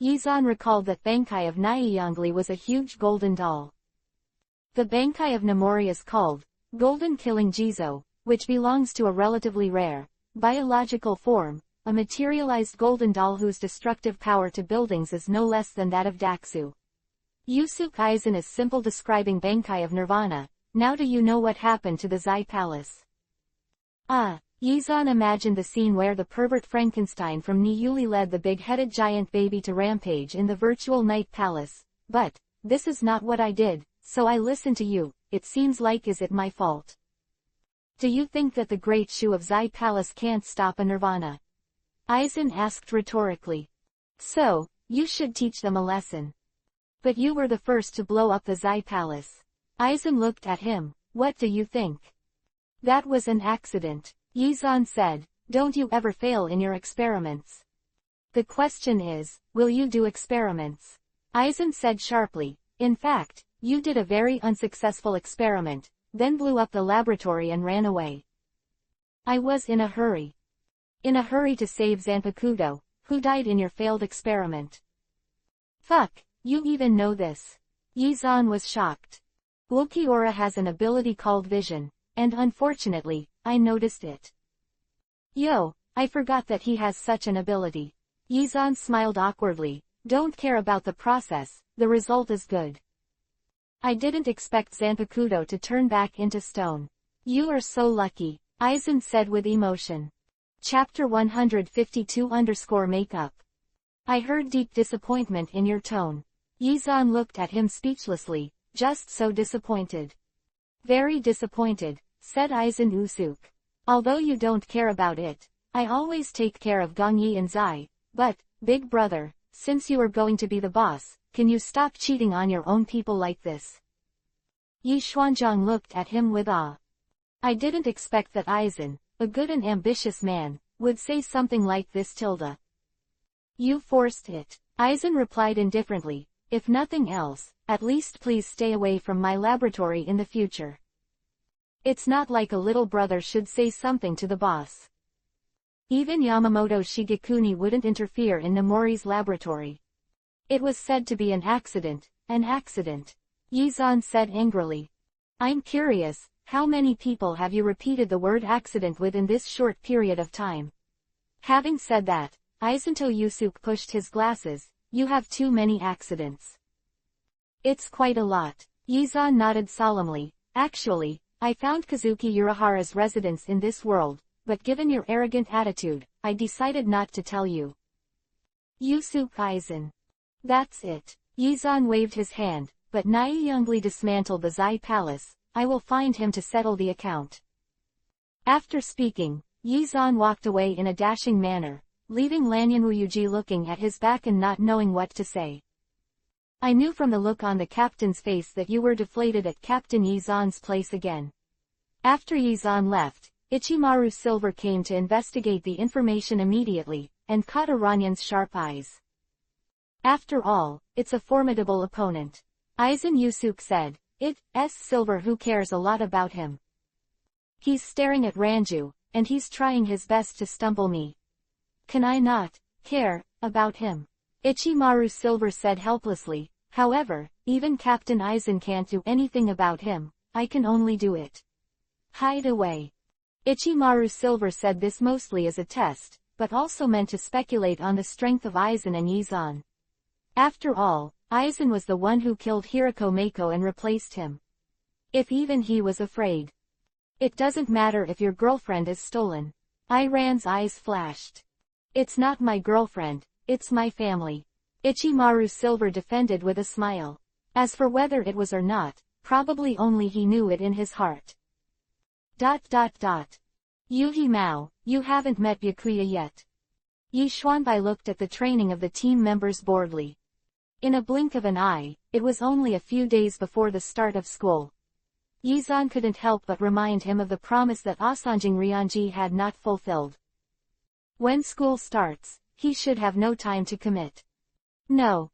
S1: Yizan recalled that Bankai of Nyayangli was a huge golden doll. The Bankai of Namori is called Golden Killing Jizo, which belongs to a relatively rare, biological form, a materialized golden doll whose destructive power to buildings is no less than that of Daxu. Yusuke Aizen is simple describing Bankai of Nirvana. Now do you know what happened to the Zai Palace? Yizan imagined the scene where the pervert Frankenstein from Niuli led the big-headed giant baby to rampage in the virtual night palace, but, this is not what I did, so I listen to you. It seems like is it my fault? Do you think that the great Shu of Zai Palace can't stop a nirvana? Aizen asked rhetorically. So, you should teach them a lesson. But you were the first to blow up the Zai Palace. Aizen looked at him. What do you think? That was an accident. Yizan said, don't you ever fail in your experiments. The question is, will you do experiments? Aizen said sharply, in fact, you did a very unsuccessful experiment, then blew up the laboratory and ran away. I was in a hurry. In a hurry to save Zanpakuto, who died in your failed experiment. Fuck, you even know this. Yizan was shocked. Ulquiorra has an ability called vision, and unfortunately, I noticed it. Yo, I forgot that he has such an ability. Yizan smiled awkwardly, don't care about the process, the result is good. I didn't expect Zanpakuto to turn back into stone. You are so lucky, Aizen said with emotion. Chapter 152_makeup. I heard deep disappointment in your tone. Yizan looked at him speechlessly, just so disappointed. Very disappointed, said Aizen Usuke. Although you don't care about it, I always take care of Gongyi and Zai, but, big brother, since you are going to be the boss, can you stop cheating on your own people like this? Yi Xuanzhang looked at him with awe. I didn't expect that Aizen, a good and ambitious man, would say something like this. Tilda. You forced it. Aizen replied indifferently, if nothing else, at least please stay away from my laboratory in the future. It's not like a little brother should say something to the boss. Even Yamamoto Shigekuni wouldn't interfere in Nomori's laboratory. It was said to be an accident, Yizan said angrily. I'm curious, how many people have you repeated the word accident with in this short period of time? Having said that, Aizen Usuke pushed his glasses, you have too many accidents. It's quite a lot. Yizan nodded solemnly, actually, I found Kazuki Urahara's residence in this world, but given your arrogant attitude, I decided not to tell you. Usuke Aizen. That's it. Yizan waved his hand, but Naiyangli dismantled the Zai Palace, I will find him to settle the account. After speaking, Yizan walked away in a dashing manner, leaving Lanyanwuyuji looking at his back and not knowing what to say. I knew from the look on the captain's face that you were deflated at Captain Yizan's place again. After Yizan left, Ichimaru Silver came to investigate the information immediately, and caught Aranyan's sharp eyes. After all, it's a formidable opponent. Aizen Usuke said, It's Silver who cares a lot about him. He's staring at Ranju, and he's trying his best to stumble me. Can I not care about him? Ichimaru Silver said helplessly, however, even Captain Aizen can't do anything about him, I can only do it. Hide away. Ichimaru Silver said this mostly as a test, but also meant to speculate on the strength of Aizen and Yizan. After all, Aizen was the one who killed Hirako Mako and replaced him. If even he was afraid. It doesn't matter if your girlfriend is stolen. Iran's eyes flashed. It's not my girlfriend, it's my family. Ichimaru Silver defended with a smile. As for whether it was or not, probably only he knew it in his heart. Yuhi Mao, you haven't met Byakuya yet. Yi Xuanbai looked at the training of the team members boredly. In a blink of an eye, it was only a few days before the start of school. Yizan couldn't help but remind him of the promise that Asanjing Ryanji had not fulfilled. When school starts, he should have no time to commit. No.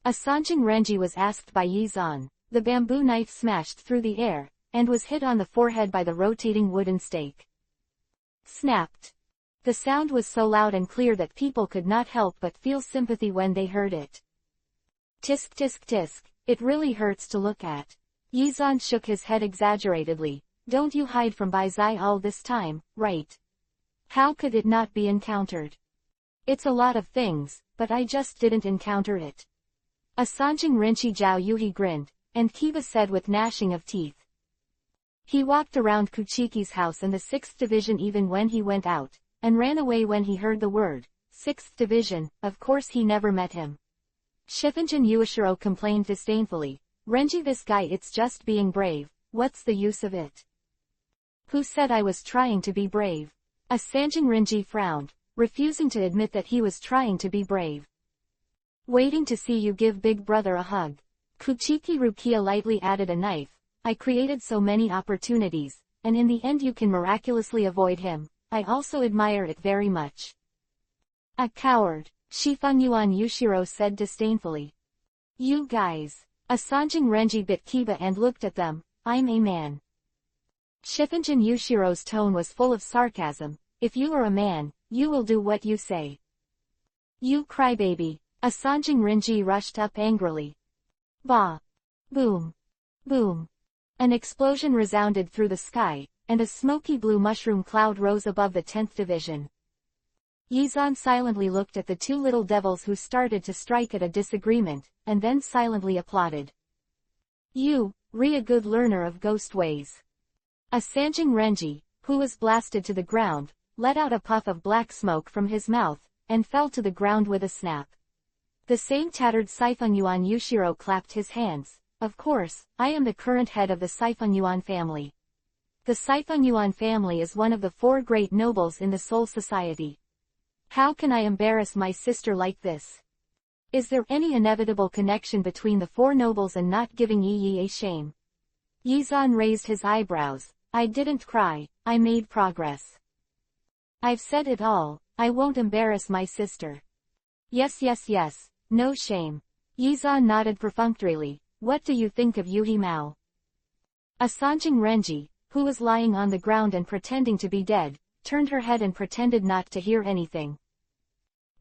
S1: Asanjing Renji was asked by Yizan. The bamboo knife smashed through the air, and was hit on the forehead by the rotating wooden stake. Snapped. The sound was so loud and clear that people could not help but feel sympathy when they heard it. Tisk tisk tisk, it really hurts to look at. Yizan shook his head exaggeratedly. Don't you hide from Baizai all this time, right? How could it not be encountered? It's a lot of things, but I just didn't encounter it. Asanjing Renchi Zhao Yuhi grinned, and Kiba said with gnashing of teeth. He walked around Kuchiki's house and the 6th Division even when he went out, and ran away when he heard the word, 6th Division, of course he never met him. Shifunjin Yuashiro complained disdainfully. Renji, this guy, it's just being brave, what's the use of it? Who said I was trying to be brave? Asanjin Renji frowned, refusing to admit that he was trying to be brave. Waiting to see you give big brother a hug. Kuchiki Rukia lightly added a knife. I created so many opportunities, and in the end you can miraculously avoid him. I also admire it very much. A coward, Shifunyuan Yushiro said disdainfully. You guys. Asanjin Renji bit Kiba and looked at them. I'm a man. Shifunjin Yushiro's tone was full of sarcasm. If you are a man, you will do what you say. You crybaby. Asanjin Renji rushed up angrily. Bah! Boom! Boom! An explosion resounded through the sky, and a smoky blue mushroom cloud rose above the 10th division. Yizan silently looked at the two little devils who started to strike at a disagreement, and then silently applauded. You, re a good learner of ghost ways. Asanjin Renji, who was blasted to the ground, let out a puff of black smoke from his mouth, and fell to the ground with a snap. The same tattered Saifunyuan Yushiro clapped his hands. Of course, I am the current head of the Saifunyuan family. The Saifunyuan family is one of the 4 great nobles in the Soul Society. How can I embarrass my sister like this? Is there any inevitable connection between the 4 nobles and not giving Yi a shame? Yizan raised his eyebrows. I didn't cry, I made progress. I've said it all, I won't embarrass my sister. Yes, no shame. Yizan nodded perfunctorily. What do you think of Yuhi Mao? Asanjin Renji, who was lying on the ground and pretending to be dead, turned her head and pretended not to hear anything.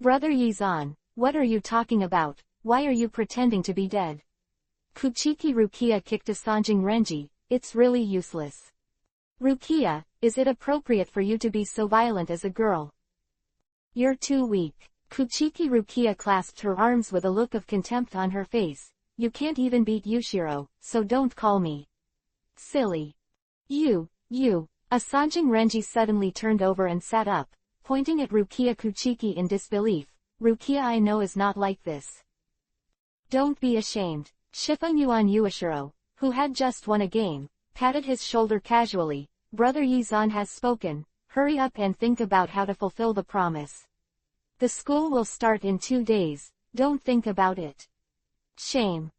S1: Brother Yizan, what are you talking about? Why are you pretending to be dead? Kuchiki Rukia kicked Asanjin Renji. It's really useless. Rukia, is it appropriate for you to be so violent as a girl? You're too weak. Kuchiki Rukia clasped her arms with a look of contempt on her face. You can't even beat Yushiro, so don't call me silly. You. Asanjin Renji suddenly turned over and sat up, pointing at Rukia Kuchiki in disbelief. Rukia, I know is not like this. Don't be ashamed. Shifunyuan Yuashiro, who had just won a game, patted his shoulder casually. Brother Yizan has spoken, hurry up and think about how to fulfill the promise. The school will start in 2 days, don't think about it. Shame.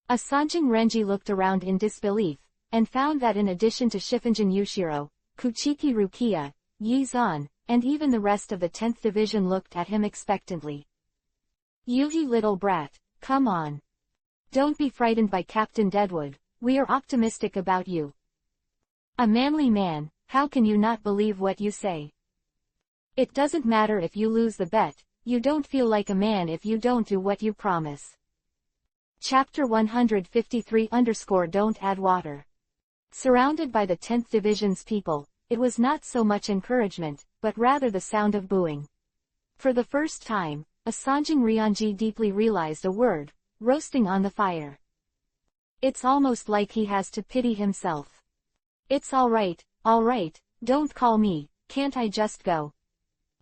S1: Asanjin Renji looked around in disbelief, and found that in addition to Shifunjin Yushiro, Kuchiki Rukia, Yizan, and even the rest of the 10th division looked at him expectantly. Yuhi little brat, come on. Don't be frightened by Captain Deadwood, we are optimistic about you. A manly man, how can you not believe what you say? It doesn't matter if you lose the bet, you don't feel like a man if you don't do what you promise. Chapter 153 _ Don't add water. Surrounded by the 10th Division's people, it was not so much encouragement, but rather the sound of booing. For the first time, Asanjin Rionji deeply realized a word, roasting on the fire. It's almost like he has to pity himself. It's alright, don't call me, can't I just go?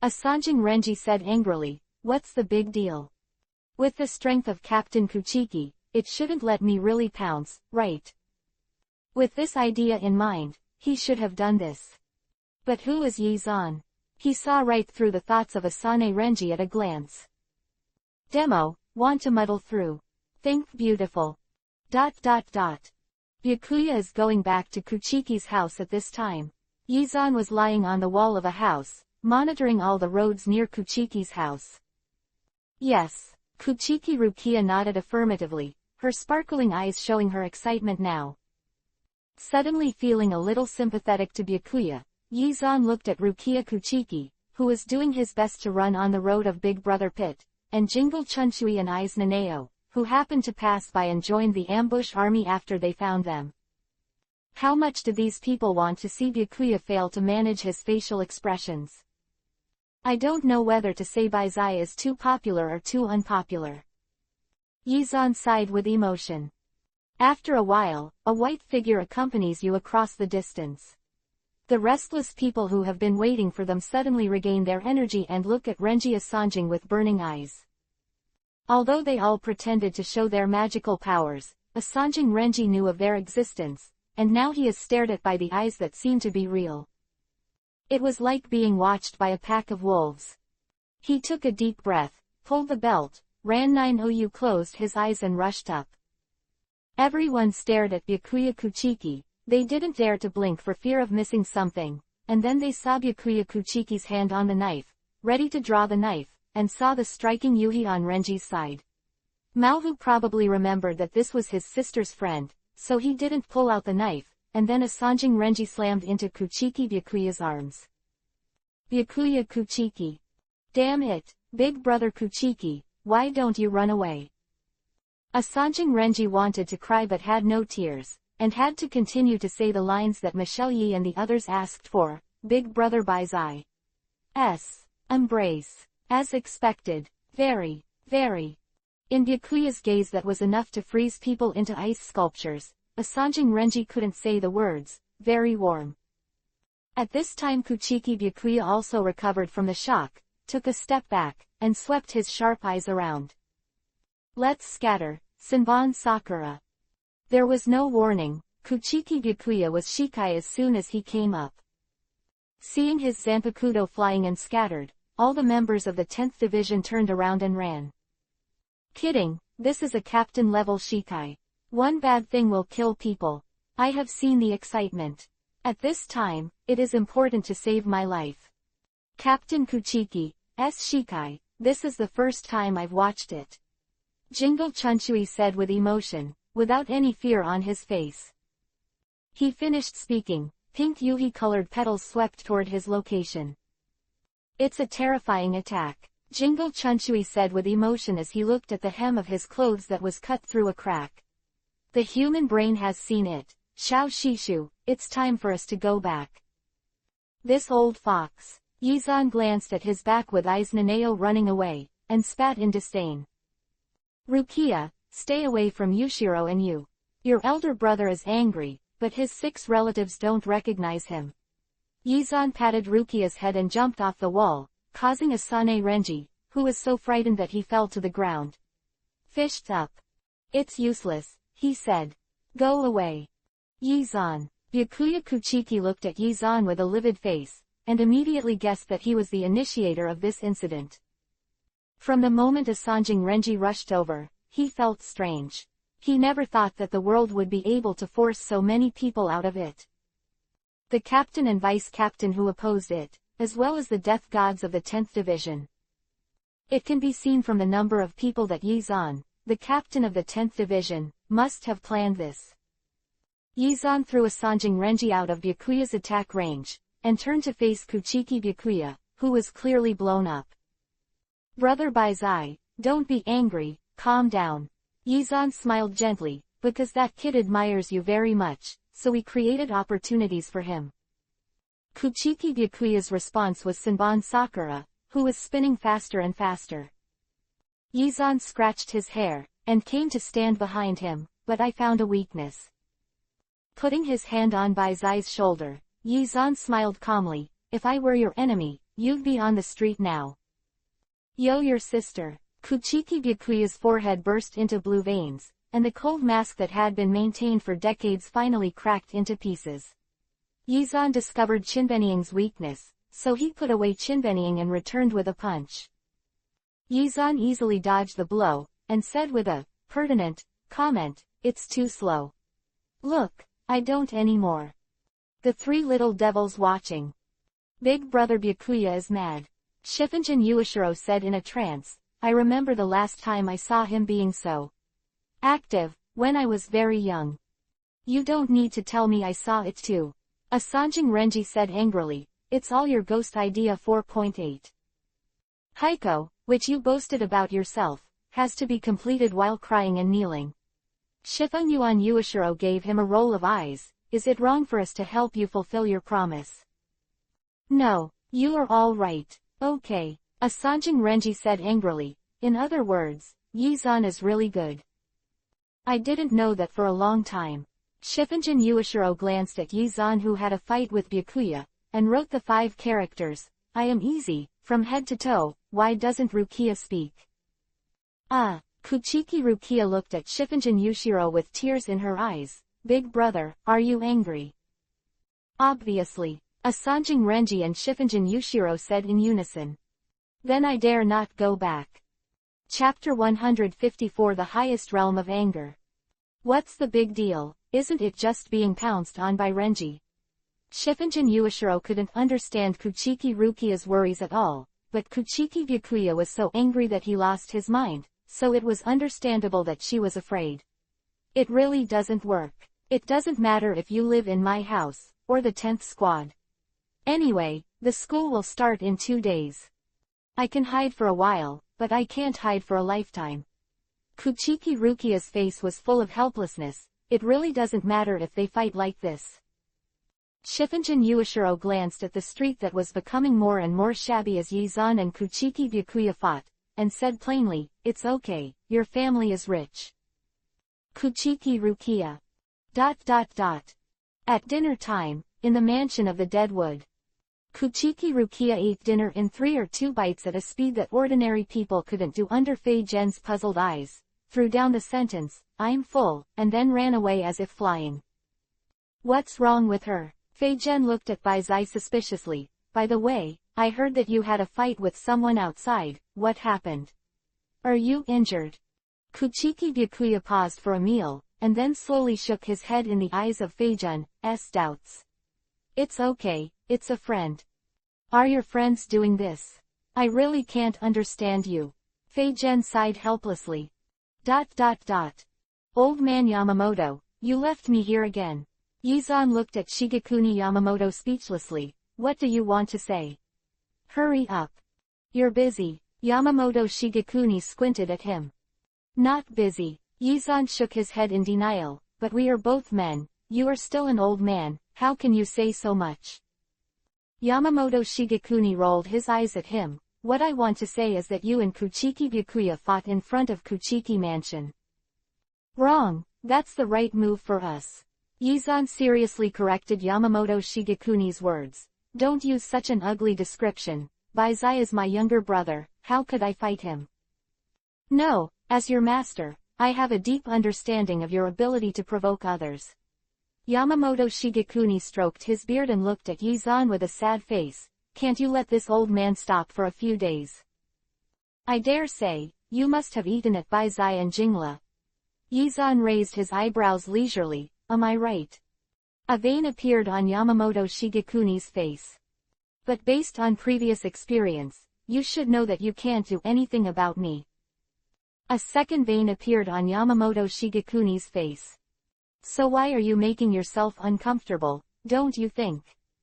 S1: Asanjin Renji said angrily, what's the big deal? With the strength of Captain Kuchiki, it shouldn't let me really pounce, right? With this idea in mind, he should have done this. But who is Yizan? He saw right through the thoughts of Asane Renji at a glance. Demo, want to muddle through. Think beautiful. ... Byakuya is going back to Kuchiki's house at this time. Yizan was lying on the wall of a house, monitoring all the roads near Kuchiki's house. Yes. Kuchiki Rukia nodded affirmatively, her sparkling eyes showing her excitement now. Suddenly feeling a little sympathetic to Byakuya, Yizan looked at Rukia Kuchiki, who was doing his best to run on the road of Big Brother Pit, and Jingle Chunchui and Aiz Naneo, who happened to pass by and joined the ambush army after they found them. How much did these people want to see Byakuya fail to manage his facial expressions? I don't know whether to say Baizai is too popular or too unpopular. Yizan sighed with emotion. After a while, a white figure accompanies you across the distance. The restless people who have been waiting for them suddenly regain their energy and look at Renji Asanjin with burning eyes. Although they all pretended to show their magical powers, Asanjing Renji knew of their existence, and now he is stared at by the eyes that seem to be real. It was like being watched by a pack of wolves. He took a deep breath, pulled the belt, ran 9OU, closed his eyes and rushed up. Everyone stared at Byakuya Kuchiki. They didn't dare to blink for fear of missing something, and then they saw Byakuya Kuchiki's hand on the knife, ready to draw the knife, and saw the striking Yuhi on Renji's side. Maohu probably remembered that this was his sister's friend, so he didn't pull out the knife, and then Asanjing Renji slammed into Kuchiki Byakuya's arms. Byakuya Kuchiki. Damn it, big brother Kuchiki, why don't you run away? Asanjing Renji wanted to cry but had no tears, and had to continue to say the lines that Michelle Yi and the others asked for, Big Brother Baizai's embrace. As expected. Very, very. In Byakuya's gaze that was enough to freeze people into ice sculptures, Asanjing Renji couldn't say the words, very warm. At this time Kuchiki Byakuya also recovered from the shock, took a step back, and swept his sharp eyes around. Let's scatter, Senbon Sakura. There was no warning, Kuchiki Byakuya was Shikai as soon as he came up. Seeing his Zanpakuto flying and scattered, all the members of the 10th Division turned around and ran. Kidding, this is a captain-level Shikai. One bad thing will kill people. I have seen the excitement. At this time, it is important to save my life. Captain Kuchiki's Shikai, this is the first time I've watched it. Jingle Chunchui said with emotion, without any fear on his face. He finished speaking, pink Yuhi-colored petals swept toward his location. It's a terrifying attack, Jingle Chunchui said with emotion as he looked at the hem of his clothes that was cut through a crack. The human brain has seen it. Xiao Shishu, it's time for us to go back. This old fox. Yizan glanced at his back with eyes Naneo running away, and spat in disdain. Rukia, stay away from Yushiro and you. Your elder brother is angry, but his 6 relatives don't recognize him. Yizan patted Rukia's head and jumped off the wall, causing Asane Renji, who was so frightened that he fell to the ground. Fished up. It's useless, he said. Go away. Yizan. Byakuya Kuchiki looked at Yizan with a livid face, and immediately guessed that he was the initiator of this incident. From the moment Asanjing Renji rushed over, he felt strange. He never thought that the world would be able to force so many people out of it. The captain and vice-captain who opposed it, as well as the death gods of the 10th Division. It can be seen from the number of people that Yizan, the captain of the 10th Division, must have planned this. Yizan threw Asanjing Renji out of Byakuya's attack range, and turned to face Kuchiki Byakuya, who was clearly blown up. Brother Baizai, don't be angry, calm down. Yizan smiled gently, because that kid admires you very much, so we created opportunities for him. Kuchiki Byakuya's response was Senbon Sakura, who was spinning faster and faster. Yizan scratched his hair, and came to stand behind him, but I found a weakness. Putting his hand on Baizai's shoulder, Yizan smiled calmly, if I were your enemy, you'd be on the street now. Yo, your sister. Kuchiki Byakuya's forehead burst into blue veins, and the cold mask that had been maintained for decades finally cracked into pieces. Yizan discovered Chinbenying's weakness, so he put away Chinbenying and returned with a punch. Yizan easily dodged the blow, and said with a pertinent comment, it's too slow. Look, I don't anymore. The 3 little devils watching. Big brother Byakuya is mad. Shifunjin Yuashiro said in a trance, I remember the last time I saw him being so active, when I was very young. You don't need to tell me, I saw it too. Asanjing Renji said angrily, it's all your ghost idea. 4.8. Haiko, which you boasted about yourself, has to be completed while crying and kneeling. Shifunyuan Yuashiro gave him a roll of eyes, is it wrong for us to help you fulfill your promise? No, you are all right. Okay. Asanjing Renji said angrily, in other words, Yizan is really good. I didn't know that for a long time. Shifunjin Yuashiro glanced at Yizan, who had a fight with Byakuya, and wrote the 5 characters, I am easy, from head to toe. Why doesn't Rukia speak? Kuchiki Rukia looked at Shifenjin Yushiro with tears in her eyes. Big brother, are you angry? Obviously. Asanjing Renji and Shifenjin Yushiro said in unison. Then I dare not go back. Chapter 154 The Highest Realm of Anger. What's the big deal? Isn't it just being pounced on by Renji? Shifenjin Yushiro couldn't understand Kuchiki Rukia's worries at all, but Kuchiki Byakuya was so angry that he lost his mind, so it was understandable that she was afraid. It really doesn't work. It doesn't matter if you live in my house, or the 10th squad. Anyway, the school will start in 2 days. I can hide for a while, but I can't hide for a lifetime. Kuchiki Rukia's face was full of helplessness. It really doesn't matter if they fight like this. Shifenjin Yushiro glanced at the street that was becoming more and more shabby as Yizan and Kuchiki Byakuya fought, and said plainly, it's okay, your family is rich. Kuchiki Rukia. At dinner time, in the mansion of the Deadwood. Kuchiki Rukia ate dinner in 3 or 2 bites at a speed that ordinary people couldn't do under Fei Zhen's puzzled eyes, threw down the sentence, I'm full, and then ran away as if flying. What's wrong with her? Fei Zhen looked at Bai Zai suspiciously. By the way, I heard that you had a fight with someone outside. What happened? Are you injured? Kuchiki Byakuya paused for a meal, and then slowly shook his head in the eyes of Fei Zhen's doubts. It's okay, it's a friend. Are your friends doing this? I really can't understand you. Fei Zhen sighed helplessly. Old man Yamamoto, you left me here again. Yizan looked at Shigekuni Yamamoto speechlessly. What do you want to say? Hurry up. You're busy. Yamamoto Shigekuni squinted at him. Not busy. Yizan shook his head in denial. But we are both men. You are still an old man. How can you say so much? Yamamoto Shigekuni rolled his eyes at him. What I want to say is that you and Kuchiki Byakuya fought in front of Kuchiki Mansion. Wrong. That's the right move for us. Yizan seriously corrected Yamamoto Shigekuni's words. Don't use such an ugly description. Bai Zai is my younger brother, how could I fight him? No, as your master, I have a deep understanding of your ability to provoke others. Yamamoto Shigekuni stroked his beard and looked at Yizan with a sad face. Can't you let this old man stop for a few days? I dare say, you must have eaten at Bai Zai and Jingla. Yizan raised his eyebrows leisurely. Am I right? A vein appeared on Yamamoto Shigekuni's face. But based on previous experience, you should know that you can't do anything about me. A second vein appeared on Yamamoto Shigekuni's face. So why are you making yourself uncomfortable, don't you think?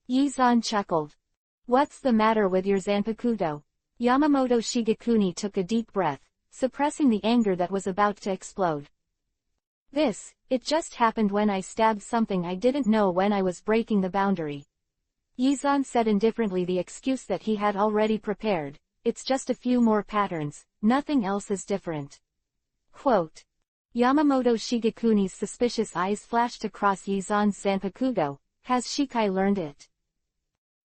S1: Yizan chuckled. What's the matter with your Zanpakuto? Yamamoto Shigekuni took a deep breath, suppressing the anger that was about to explode. It just happened when I stabbed something I didn't know when I was breaking the boundary. Yizan said indifferently the excuse that he had already prepared. It's just a few more patterns, nothing else is different. Quote. Yamamoto Shigekuni's suspicious eyes flashed across Yizan's Zanpakuto. Has Shikai learned it?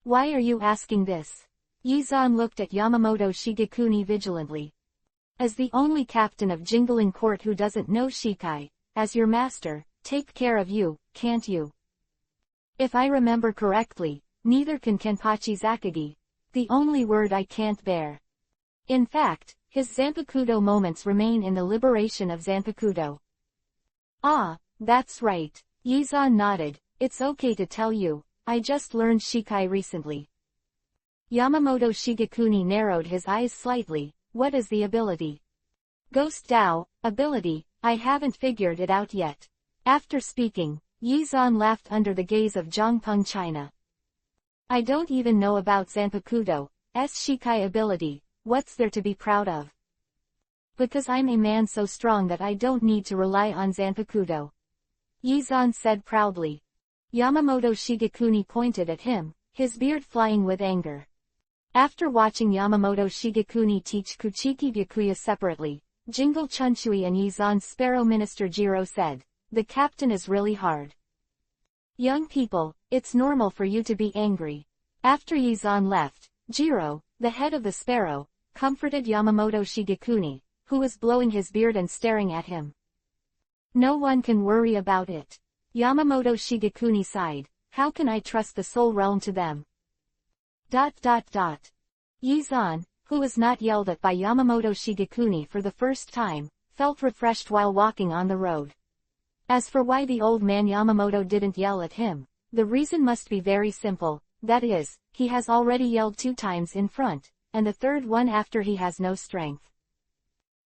S1: Why are you asking this? Yizan looked at Yamamoto Shigekuni vigilantly. As the only captain of Jingling Court who doesn't know Shikai, as your master, take care of you, can't you? If I remember correctly, neither can Kenpachi Zakagi. The only word I can't bear. In fact, his Zanpakuto moments remain in the liberation of Zanpakuto. Ah, that's right. Yizan nodded. It's okay to tell you, I just learned Shikai recently. Yamamoto Shigekuni narrowed his eyes slightly. What is the ability? Ghost Dao, ability, I haven't figured it out yet. After speaking, Yizan laughed under the gaze of Zhangpeng China. I don't even know about Zanpakuto's Shikai ability, what's there to be proud of? Because I'm a man so strong that I don't need to rely on Zanpakuto. Yizan said proudly. Yamamoto Shigekuni pointed at him, his beard flying with anger. After watching Yamamoto Shigekuni teach Kuchiki Byakuya separately, Jingle Chunchui and Yizan's Sparrow Minister Jiro said, the captain is really hard. Young people, it's normal for you to be angry. After Yizan left, Jiro, the head of the Sparrow, comforted Yamamoto Shigekuni. who was blowing his beard and staring at him. No one can worry about it. Yamamoto Shigekuni sighed. How can I trust the Soul Realm to them? Yizan, who was not yelled at by Yamamoto Shigekuni for the first time, felt refreshed while walking on the road. As for why the old man Yamamoto didn't yell at him, the reason must be very simple, that is, he has already yelled 2 times in front, and the third one after he has no strength.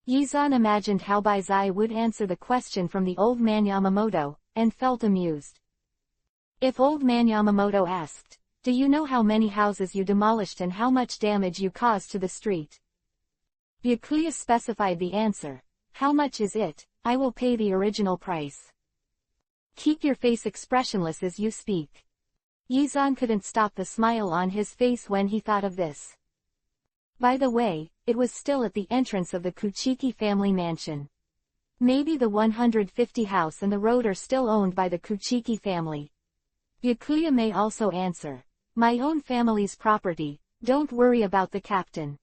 S1: Yizan imagined how Baizai would answer the question from the old man Yamamoto, and felt amused. If old man Yamamoto asked, "Do you know how many houses you demolished and how much damage you caused to the street?" Byakuya specified the answer. "How much is it? I will pay the original price." Keep your face expressionless as you speak. Yizan couldn't stop the smile on his face when he thought of this. By the way, it was still at the entrance of the Kuchiki family mansion. Maybe the 150 house and the road are still owned by the Kuchiki family. Byakuya may also answer. My own family's property, don't worry about the captain.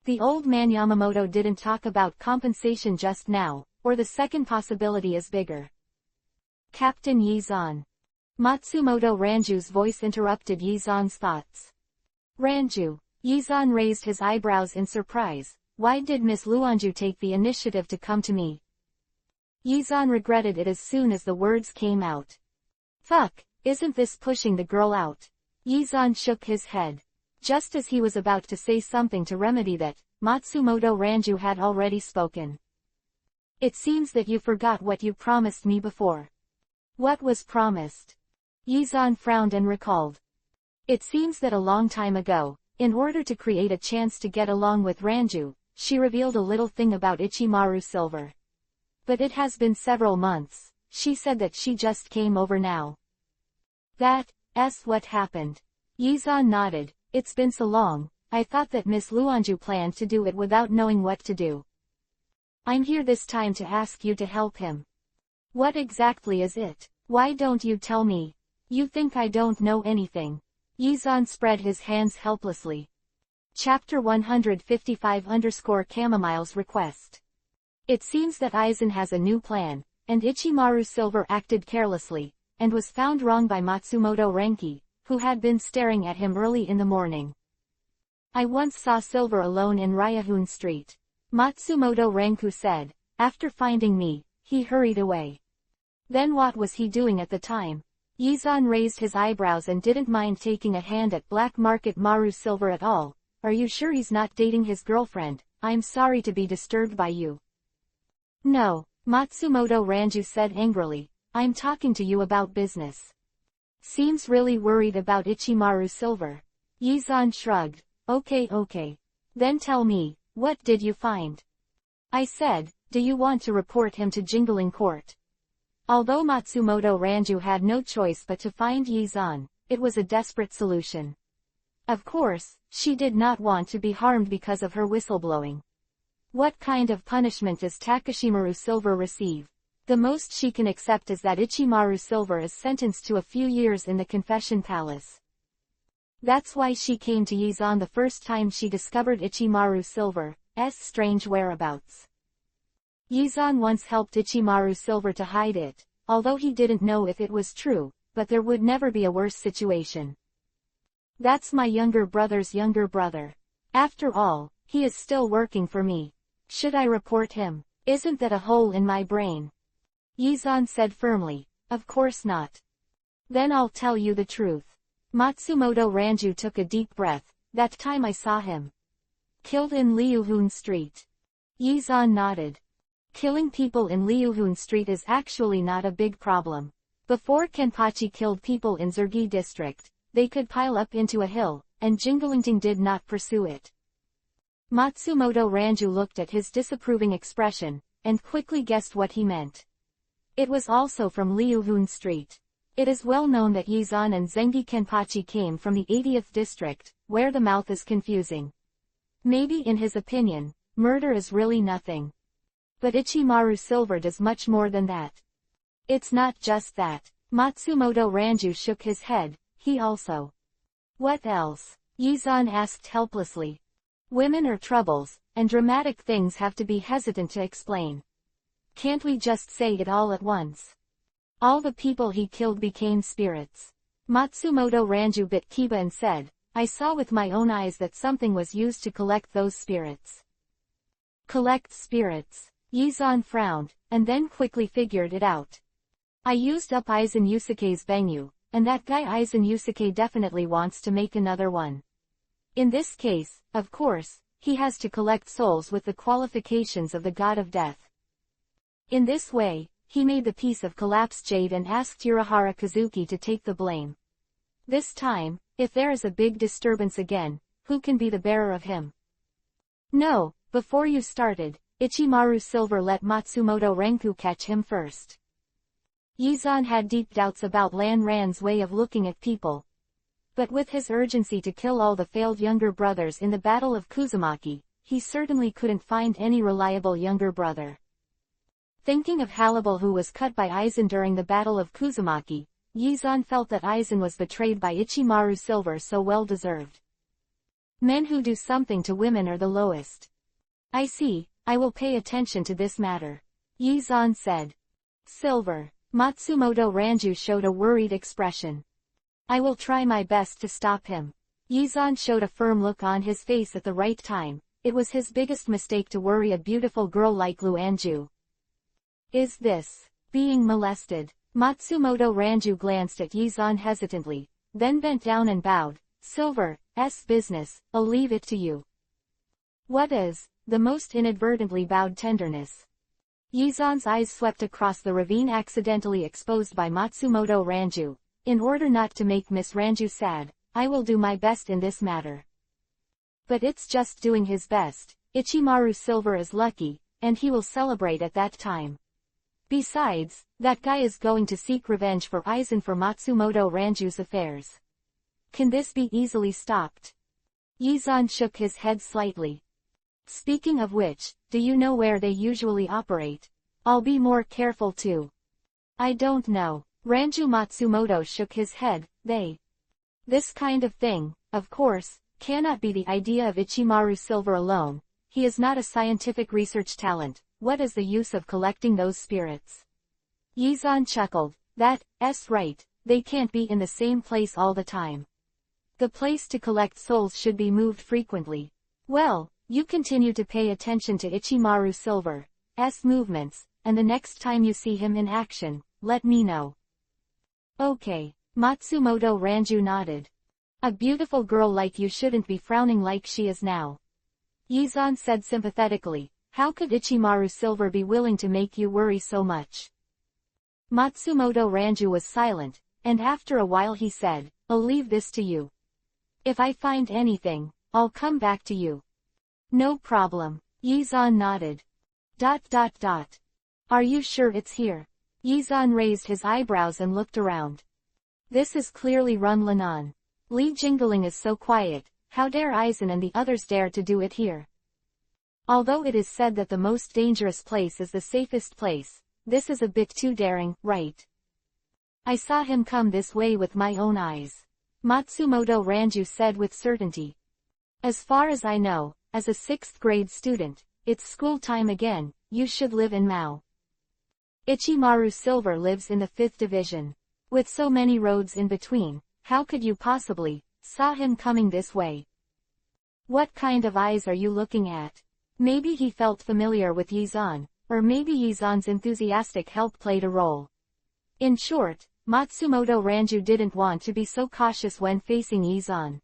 S1: The old man Yamamoto didn't talk about compensation just now, or the second possibility is bigger. Captain Yizan. Matsumoto Ranju's voice interrupted Yizan's thoughts. Ranju. Yizan raised his eyebrows in surprise. Why did Miss Luanju take the initiative to come to me? Yizan regretted it as soon as the words came out. Fuck, isn't this pushing the girl out? Yizan shook his head. Just as he was about to say something to remedy that, Matsumoto Ranju had already spoken. It seems that you forgot what you promised me before. What was promised? Yizan frowned and recalled. It seems that a long time ago, in order to create a chance to get along with Ranju, she revealed a little thing about Ichimaru Silver. But it has been several months. She said that she just came over now. That's what happened. Yizan nodded. It's been so long, I thought that Miss Luanju planned to do it without knowing what to do. I'm here this time to ask you to help him. What exactly is it? Why don't you tell me? You think I don't know anything. Yizan spread his hands helplessly. Chapter 155_Chamomile's request. It seems that Aizen has a new plan, and Ichimaru Silver acted carelessly, and was found wrong by Matsumoto Renki, who had been staring at him early in the morning. I once saw Silver alone in Ryahun Street. Matsumoto Renku said. After finding me, he hurried away. Then what was he doing at the time? Yizan raised his eyebrows and didn't mind taking a hand at Black Market Maru Silver at all. Are you sure he's not dating his girlfriend? I'm sorry to be disturbed by you. No, Matsumoto Ranju said angrily. I'm talking to you about business. Seems really worried about Ichimaru Silver. Yizan shrugged. Okay. Then tell me, what did you find? I said, do you want to report him to Jingling Court? Although Matsumoto Ranju had no choice but to find Yizan, it was a desperate solution. Of course, she did not want to be harmed because of her whistleblowing. What kind of punishment does Takashimaru Silver receive? The most she can accept is that Ichimaru Silver is sentenced to a few years in the Confession Palace. That's why she came to Yizan the first time she discovered Ichimaru Silver's strange whereabouts. Yizan once helped Ichimaru Silver to hide it, although he didn't know if it was true, but there would never be a worse situation. That's my younger brother's younger brother. After all, he is still working for me. Should I report him? Isn't that a hole in my brain? Yizan said firmly. Of course not. Then I'll tell you the truth. Matsumoto Ranju took a deep breath. That time I saw him killed in Liuhun Street. Yizan nodded. Killing people in Liuhun Street is actually not a big problem. Before Kenpachi killed people in Zergi District, they could pile up into a hill, and Jingalingting did not pursue it. Matsumoto Ranju looked at his disapproving expression, and quickly guessed what he meant. It was also from Liuhun Street. It is well known that Yizan and Zengi Kenpachi came from the 80th district, where the mouth is confusing. Maybe in his opinion, murder is really nothing. But Ichimaru Silver does much more than that. It's not just that. Matsumoto Ranju shook his head, he also. What else? Yizan asked helplessly. Women or troubles, and dramatic things have to be hesitant to explain. Can't we just say it all at once? All the people he killed became spirits. Matsumoto Ranju bit Kiba and said, I saw with my own eyes that something was used to collect those spirits. Collect spirits. Yizan frowned, and then quickly figured it out. I used up Aizen Yusuke's Benyu, and that guy Aizen Yusuke definitely wants to make another one. In this case, of course, he has to collect souls with the qualifications of the god of death. In this way, he made the piece of collapsed jade and asked Urahara Kazuki to take the blame. This time, if there is a big disturbance again, who can be the bearer of him? No, before you started, Ichimaru Silver let Matsumoto Renku catch him first. Yizan had deep doubts about Lan Ran's way of looking at people. But with his urgency to kill all the failed younger brothers in the Battle of Kuzumaki, he certainly couldn't find any reliable younger brother. Thinking of Hannibal who was cut by Aizen during the Battle of Kuzumaki, Yizan felt that Aizen was betrayed by Ichimaru Silver so well deserved. Men who do something to women are the lowest. I see, I will pay attention to this matter. Yizan said. Silver. Matsumoto Ranju showed a worried expression. I will try my best to stop him. Yizan showed a firm look on his face at the right time. It was his biggest mistake to worry a beautiful girl like Lu Anju. Is this being molested? Matsumoto Ranju glanced at Yizan hesitantly, then bent down and bowed. Silver's business, I'll leave it to you. What is? The most inadvertently bowed tenderness. Yizan's eyes swept across the ravine accidentally exposed by Matsumoto Ranju. In order not to make Miss Ranju sad, I will do my best in this matter. But it's just doing his best. Ichimaru Silver is lucky, and he will celebrate at that time. Besides, that guy is going to seek revenge for Aizen for Matsumoto Ranju's affairs. Can this be easily stopped? Yizan shook his head slightly. Speaking of which, do you know where they usually operate? I'll be more careful too. I don't know. Ranju Matsumoto shook his head. This kind of thing, of course, cannot be the idea of Ichimaru Silver alone. He is not a scientific research talent. What is the use of collecting those spirits? Yizan chuckled. That's right, they can't be in the same place all the time. The place to collect souls should be moved frequently. Well, you continue to pay attention to Ichimaru Silver's movements, and the next time you see him in action, let me know. Okay. Matsumoto Ranju nodded. A beautiful girl like you shouldn't be frowning like she is now. Yizan said sympathetically. How could Ichimaru Silver be willing to make you worry so much? Matsumoto Ranju was silent, and after a while he said, I'll leave this to you. If I find anything, I'll come back to you. No problem. Yizan nodded. Are you sure it's here? Yizan raised his eyebrows and looked around. This is clearly Run Lanan. Li Jingling is so quiet, how dare Aizen and the others dare to do it here? Although it is said that the most dangerous place is the safest place, this is a bit too daring, right? I saw him come this way with my own eyes. Matsumoto Ranju said with certainty. As far as I know, as a 6th grade student, it's school time again, you should live in Mao. Ichimaru Silver lives in the 5th division. With so many roads in between, how could you possibly saw him coming this way? What kind of eyes are you looking at? Maybe he felt familiar with Yizan, or maybe Yizan's enthusiastic help played a role. In short, Matsumoto Ranju didn't want to be so cautious when facing Yizan.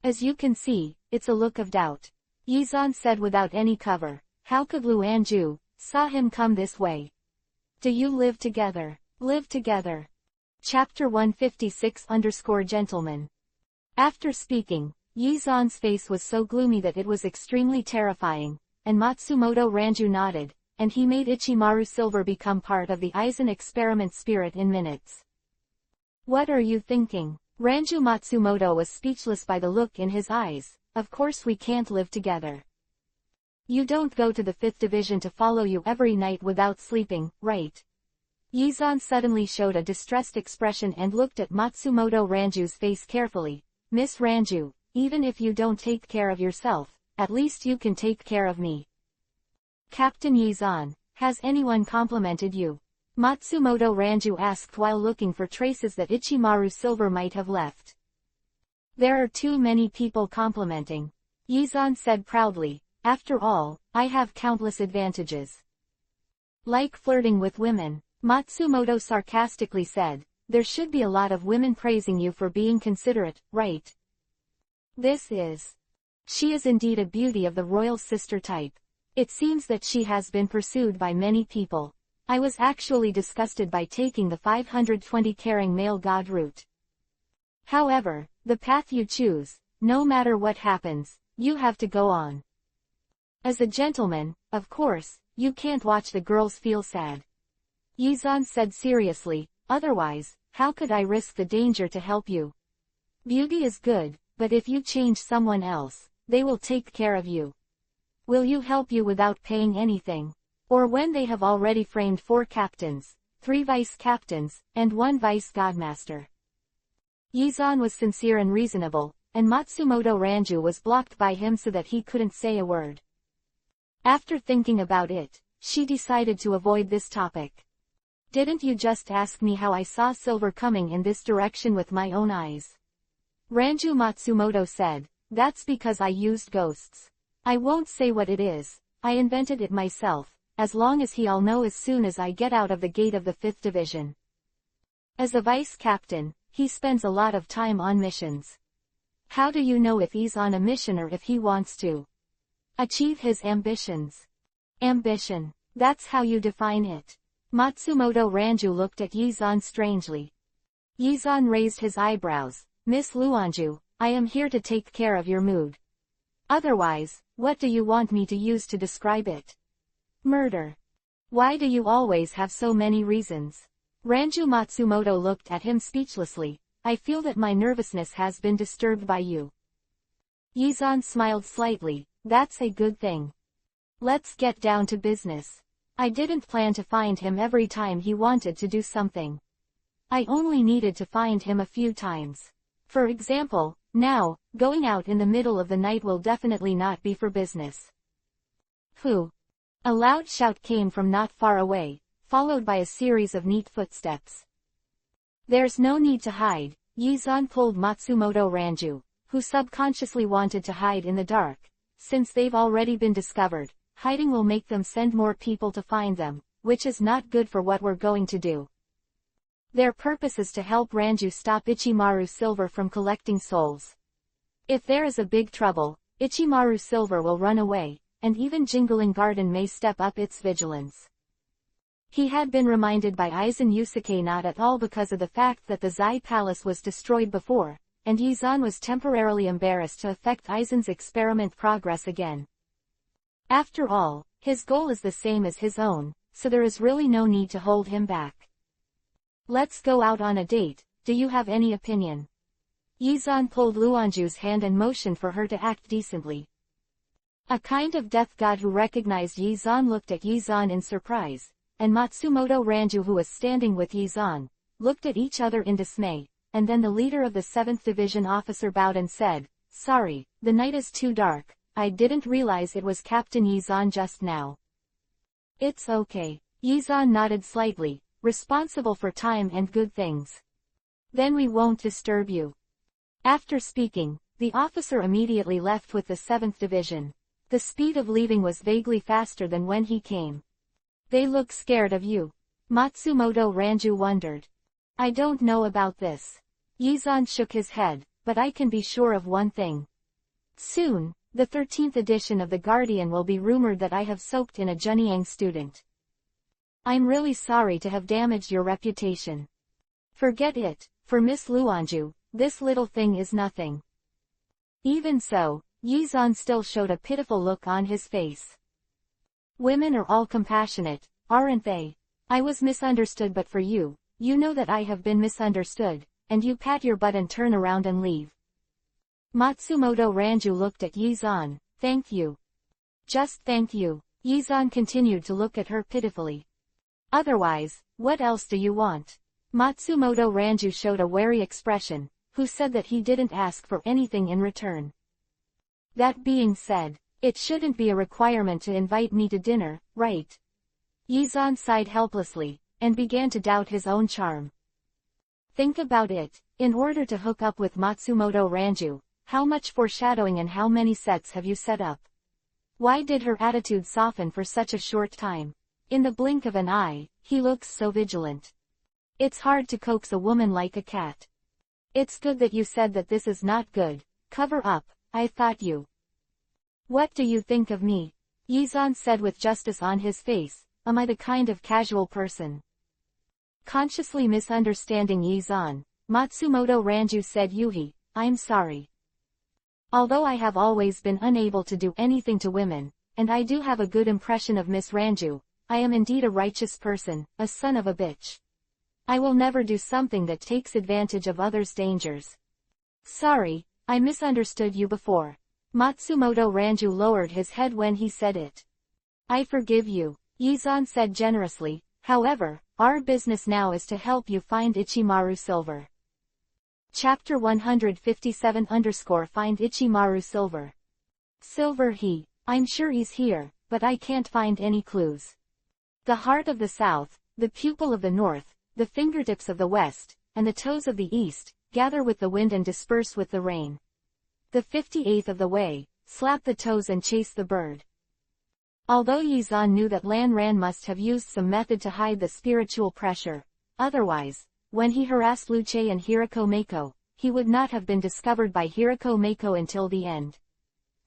S1: As you can see, it's a look of doubt. Yizan said without any cover. How could Lu Anju saw him come this way? Do you live together? Live together. Chapter 156_Gentleman. After speaking, Yizan's face was so gloomy that it was extremely terrifying, and Matsumoto Ranju nodded, and he made Ichimaru Silver become part of the Aizen experiment spirit in minutes. What are you thinking? Ranju Matsumoto was speechless by the look in his eyes. Of course we can't live together. You don't go to the 5th division to follow you every night without sleeping, right? Yizan suddenly showed a distressed expression and looked at Matsumoto Ranju's face carefully. Miss Ranju, even if you don't take care of yourself, at least you can take care of me. Captain Yizan, has anyone complimented you? Matsumoto Ranju asked while looking for traces that Ichimaru Silver might have left. There are too many people complimenting. Yizan said proudly, after all, I have countless advantages. Like flirting with women, Matsumoto sarcastically said, there should be a lot of women praising you for being considerate, right? She is indeed a beauty of the royal sister type. It seems that she has been pursued by many people. I was actually disgusted by taking the 520 carrying male god route. However, the path you choose, no matter what happens, you have to go on. As a gentleman, of course, you can't watch the girls feel sad. Yizan said seriously, otherwise, how could I risk the danger to help you? Beauty is good, but if you change someone else, they will take care of you. Will you help you without paying anything? Or when they have already framed 4 captains, 3 vice-captains, and 1 vice-godmaster? Yizan was sincere and reasonable, and Matsumoto Ranju was blocked by him so that he couldn't say a word. After thinking about it, she decided to avoid this topic. Didn't you just ask me how I saw silver coming in this direction with my own eyes? Ranju Matsumoto said, that's because I used ghosts. I won't say what it is, I invented it myself, as long as he'll know as soon as I get out of the gate of the 5th Division. As a vice-captain, he spends a lot of time on missions. How do you know if he's on a mission or if he wants to achieve his ambitions? Ambition. That's how you define it. Matsumoto Ranju looked at Yizan strangely. Yizan raised his eyebrows. Miss Luanju, I am here to take care of your mood. Otherwise, what do you want me to use to describe it? Murder. Why do you always have so many reasons? Ranju Matsumoto looked at him speechlessly. I feel that my nervousness has been disturbed by you. Yizan smiled slightly. That's a good thing. Let's get down to business. I didn't plan to find him every time he wanted to do something. I only needed to find him a few times. For example, now, going out in the middle of the night will definitely not be for business. Who? A loud shout came from not far away, followed by a series of neat footsteps. There's no need to hide, Yizan pulled Matsumoto Ranju, who subconsciously wanted to hide in the dark. Since they've already been discovered, hiding will make them send more people to find them, which is not good for what we're going to do. Their purpose is to help Ranju stop Ichimaru Silver from collecting souls. If there is a big trouble, Ichimaru Silver will run away, and even Jingling Garden may step up its vigilance. He had been reminded by Aizen Yusuke not at all because of the fact that the Zai Palace was destroyed before, and Yizan was temporarily embarrassed to affect Aizen's experiment progress again. After all, his goal is the same as his own, so there is really no need to hold him back. Let's go out on a date, do you have any opinion? Yizan pulled Luanju's hand and motioned for her to act decently. A kind of death god who recognized Yizan looked at Yizan in surprise, and Matsumoto Ranju who was standing with Yizan, looked at each other in dismay, and then the leader of the 7th Division officer bowed and said, sorry, the night is too dark, I didn't realize it was Captain Yizan just now. It's okay. Yizan nodded slightly, responsible for time and good things. Then we won't disturb you. After speaking, the officer immediately left with the 7th Division. The speed of leaving was vaguely faster than when he came. They look scared of you. Matsumoto Ranju wondered. I don't know about this. Yizan shook his head, but I can be sure of one thing. Soon, the 13th edition of The Guardian will be rumored that I have soaked in a Junyang student. I'm really sorry to have damaged your reputation. Forget it, for Miss Luanju, this little thing is nothing. Even so, Yizan still showed a pitiful look on his face. Women are all compassionate, aren't they? I was misunderstood, but for you, you know that I have been misunderstood, and you pat your butt and turn around and leave. Matsumoto Ranju looked at Yizan. Thank you. Just thank you. Yizan continued to look at her pitifully. Otherwise, what else do you want? Matsumoto Ranju showed a wary expression, who said that he didn't ask for anything in return. That being said, It shouldn't be a requirement to invite me to dinner, right? Yizan sighed helplessly, and began to doubt his own charm. Think about it, in order to hook up with Matsumoto Ranju, how much foreshadowing and how many sets have you set up? Why did her attitude soften for such a short time? In the blink of an eye, he looks so vigilant. It's hard to coax a woman like a cat. It's good that you said that this is not good. Cover up, I thought you. What do you think of me? Yizan said with justice on his face, am I the kind of casual person? Consciously misunderstanding Yizan, Matsumoto Ranju said Yuhi, I'm sorry. Although I have always been unable to do anything to women, and I do have a good impression of Miss Ranju, I am indeed a righteous person, a son of a bitch. I will never do something that takes advantage of others' dangers. Sorry, I misunderstood you before. Matsumoto Ranju lowered his head when he said it. I forgive you, Yizan said generously, however, our business now is to help you find Ichimaru Silver. Chapter 157 Find Ichimaru Silver. Silver I'm sure he's here, but I can't find any clues. The heart of the south, the pupil of the north, the fingertips of the west, and the toes of the east, gather with the wind and disperse with the rain. The 58th of the way, slap the toes and chase the bird. Although Yizan knew that Lan Ran must have used some method to hide the spiritual pressure, otherwise, when he harassed Luce and Hirako Mako, he would not have been discovered by Hirako Mako until the end.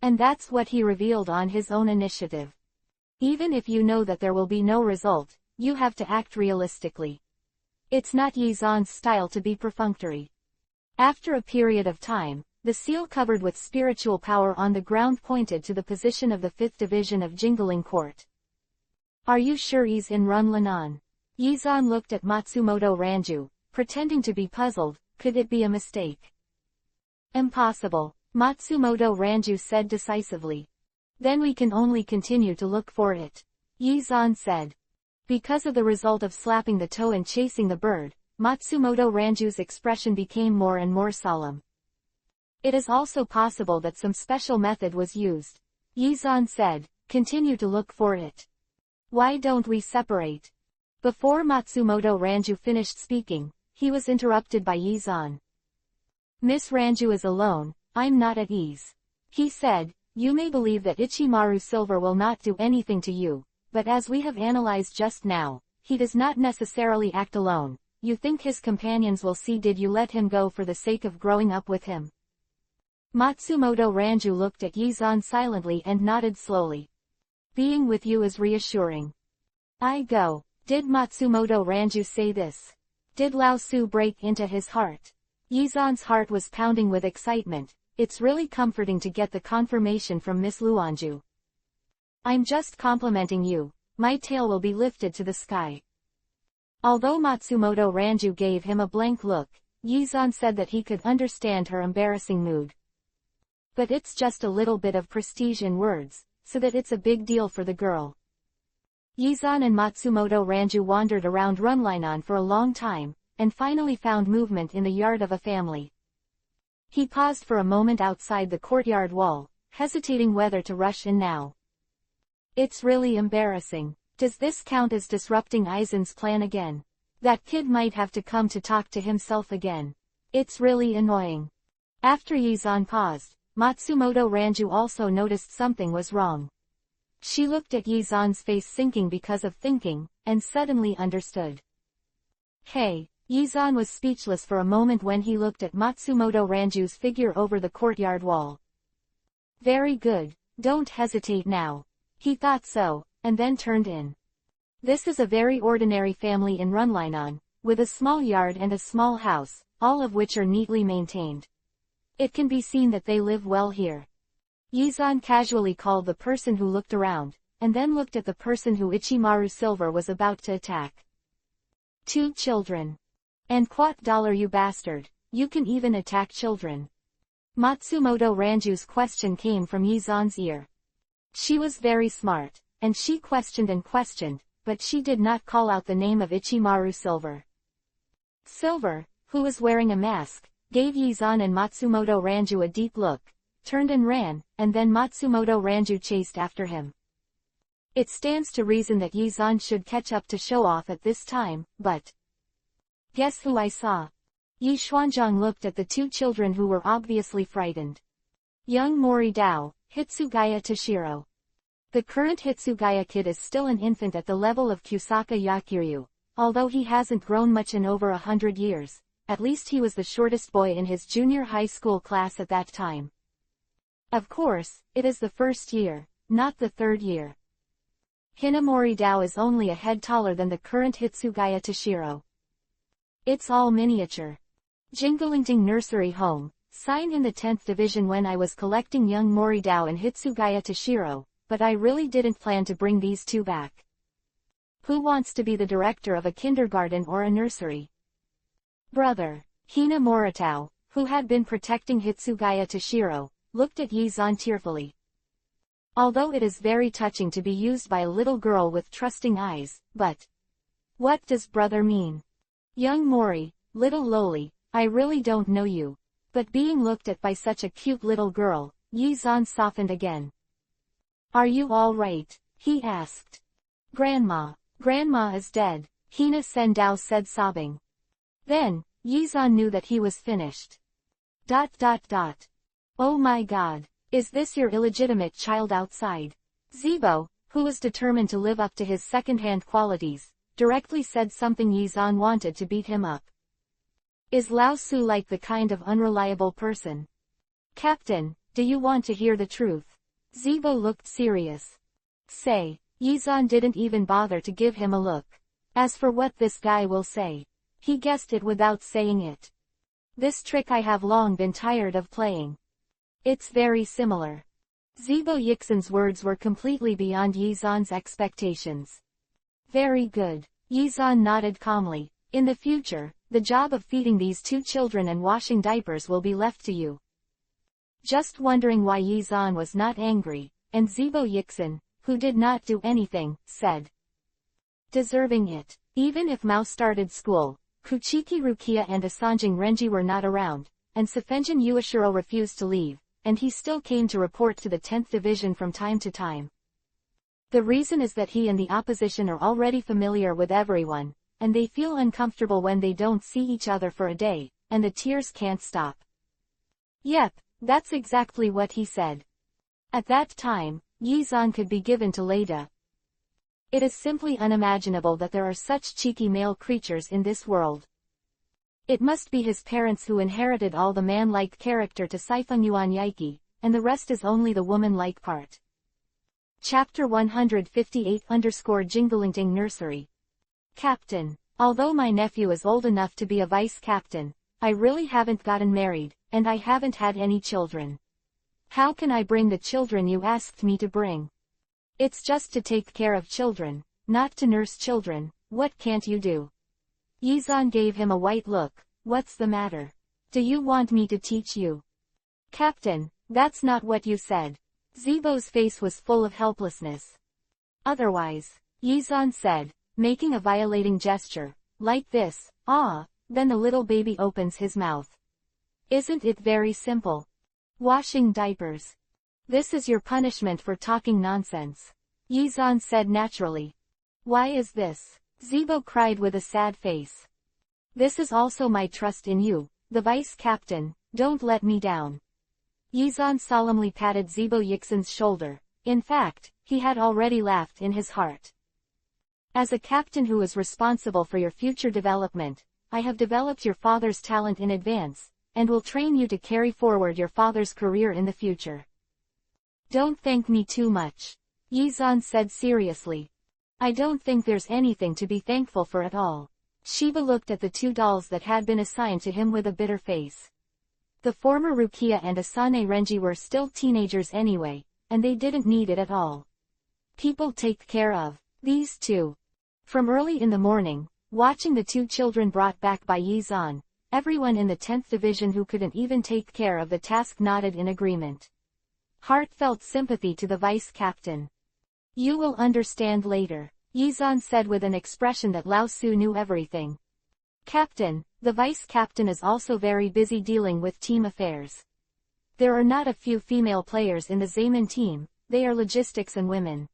S1: And that's what he revealed on his own initiative. Even if you know that there will be no result, you have to act realistically. It's not Yizan's style to be perfunctory. After a period of time, the seal covered with spiritual power on the ground pointed to the position of the 5th division of Jingling Court. Are you sure he's in Runlanan? Yizan looked at Matsumoto Ranju, pretending to be puzzled. Could it be a mistake? Impossible, Matsumoto Ranju said decisively. Then we can only continue to look for it, Yizan said. Because of the result of slapping the toe and chasing the bird, Matsumoto Ranju's expression became more and more solemn. It is also possible that some special method was used, Yizan said. Continue to look for it. Why don't we separate? Before Matsumoto Ranju finished speaking, he was interrupted by Yizan. Miss Ranju is alone, I'm not at ease. He said, you may believe that Ichimaru Silver will not do anything to you, but as we have analyzed just now, he does not necessarily act alone. You think his companions will see? Did you let him go for the sake of growing up with him? Matsumoto Ranju looked at Yizan silently and nodded slowly. Being with you is reassuring. I go. Did Matsumoto Ranju say this? Did Lao Su break into his heart? Yizan's heart was pounding with excitement. It's really comforting to get the confirmation from Miss Luanju. I'm just complimenting you. My tail will be lifted to the sky. Although Matsumoto Ranju gave him a blank look, Yizan said that he could understand her embarrassing mood. But it's just a little bit of prestige in words, so that it's a big deal for the girl. Yizan and Matsumoto Ranju wandered around Runlinan for a long time, and finally found movement in the yard of a family. He paused for a moment outside the courtyard wall, hesitating whether to rush in now. It's really embarrassing. Does this count as disrupting Aizen's plan again? That kid might have to come to talk to himself again. It's really annoying. After Yizan paused, Matsumoto Ranju also noticed something was wrong. She looked at Yizan's face sinking because of thinking, and suddenly understood. Hey, Yizan was speechless for a moment when he looked at Matsumoto Ranju's figure over the courtyard wall. Very good, don't hesitate now. He thought so, and then turned in. This is a very ordinary family in Runlinan, with a small yard and a small house, all of which are neatly maintained. It can be seen that they live well here. Yizan casually called the person who looked around, and then looked at the person who Ichimaru Silver was about to attack. 2 children. And $? You bastard, you can even attack children. Matsumoto Ranju's question came from Yizan's ear. She was very smart, and she questioned and questioned, but she did not call out the name of Ichimaru Silver. Silver, who was wearing a mask, gave Yizan and Matsumoto Ranju a deep look. turned and ran, and then Matsumoto Ranju chased after him. It stands to reason that Yizan should catch up to show off at this time, but... Guess who I saw? Yi Xuanzhang looked at the two children who were obviously frightened. Young Mori Dao, Hitsugaya Toshiro. The current Hitsugaya kid is still an infant at the level of Kusaka Yakiryu, although he hasn't grown much in over 100 years, at least he was the shortest boy in his junior high school class at that time. Of course, it is the first year, not the third year. Hinamori Dao is only a head taller than the current Hitsugaya Toshiro. It's all miniature. Jinglingting Nursery Home, sign in the 10th division when I was collecting young Mori Dao and Hitsugaya Toshiro, but I really didn't plan to bring these two back. Who wants to be the director of a kindergarten or a nursery? Brother. Hina Moritao, who had been protecting Hitsugaya Toshiro, looked at Yizan tearfully. Although it is very touching to be used by a little girl with trusting eyes, but... What does brother mean? Young Mori, little lowly, I really don't know you. But being looked at by such a cute little girl, Yizan softened again. Are you all right? He asked. Grandma is dead, Hina Sendao said sobbing. Then, Yizan knew that he was finished. ... Oh my god, is this your illegitimate child outside? Zibo, who was determined to live up to his second-hand qualities, directly said something Yizan wanted to beat him up. Is Lao Su like the kind of unreliable person? Captain, do you want to hear the truth? Zibo looked serious. Say, Yizan didn't even bother to give him a look. As for what this guy will say, he guessed it without saying it. This trick I have long been tired of playing. It's very similar. Zibo Yixin's words were completely beyond Yizan's expectations. Very good. Yizan nodded calmly. In the future, the job of feeding these two children and washing diapers will be left to you. Just wondering why Yizan was not angry, and Zibo Yixin, who did not do anything, said. Deserving it. Even if Mao started school, Kuchiki Rukia and Asanjing Renji were not around, and Sefenjin Ueshiro refused to leave, and he still came to report to the 10th division from time to time. The reason is that he and the opposition are already familiar with everyone, and they feel uncomfortable when they don't see each other for a day, and the tears can't stop. Yep, that's exactly what he said. At that time, Yizan could be given to Leda. It is simply unimaginable that there are such cheeky male creatures in this world. It must be his parents who inherited all the man-like character to Saifeng-Yuan Yaiki, and the rest is only the woman-like part. Chapter 158_Jinglingting Nursery. Captain, although my nephew is old enough to be a vice-captain, I really haven't gotten married, and I haven't had any children. How can I bring the children you asked me to bring? It's just to take care of children, not to nurse children. What can't you do? Yizan gave him a white look. What's the matter? Do you want me to teach you? Captain, that's not what you said. Zibo's face was full of helplessness. Otherwise, Yizan said, making a violating gesture, like this, then the little baby opens his mouth. Isn't it very simple? Washing diapers. This is your punishment for talking nonsense. Yizan said naturally. Why is this? Zibo cried with a sad face. This is also my trust in you, the vice-captain, don't let me down. Yizan solemnly patted Zibo Yixin's shoulder. In fact, he had already laughed in his heart. As a captain who is responsible for your future development, I have developed your father's talent in advance, and will train you to carry forward your father's career in the future. Don't thank me too much. Yizan said seriously. I don't think there's anything to be thankful for at all. Shiba looked at the two dolls that had been assigned to him with a bitter face. The former Rukia and Asane Renji were still teenagers anyway, and they didn't need it at all. People take care of these two. From early in the morning, watching the two children brought back by Yizan, everyone in the 10th division who couldn't even take care of the task nodded in agreement. Heartfelt sympathy to the vice-captain. You will understand later, Yizan said with an expression that Lao Su knew everything. Captain, the vice-captain is also very busy dealing with team affairs. There are not a few female players in the Zaman team, they are logistics and women.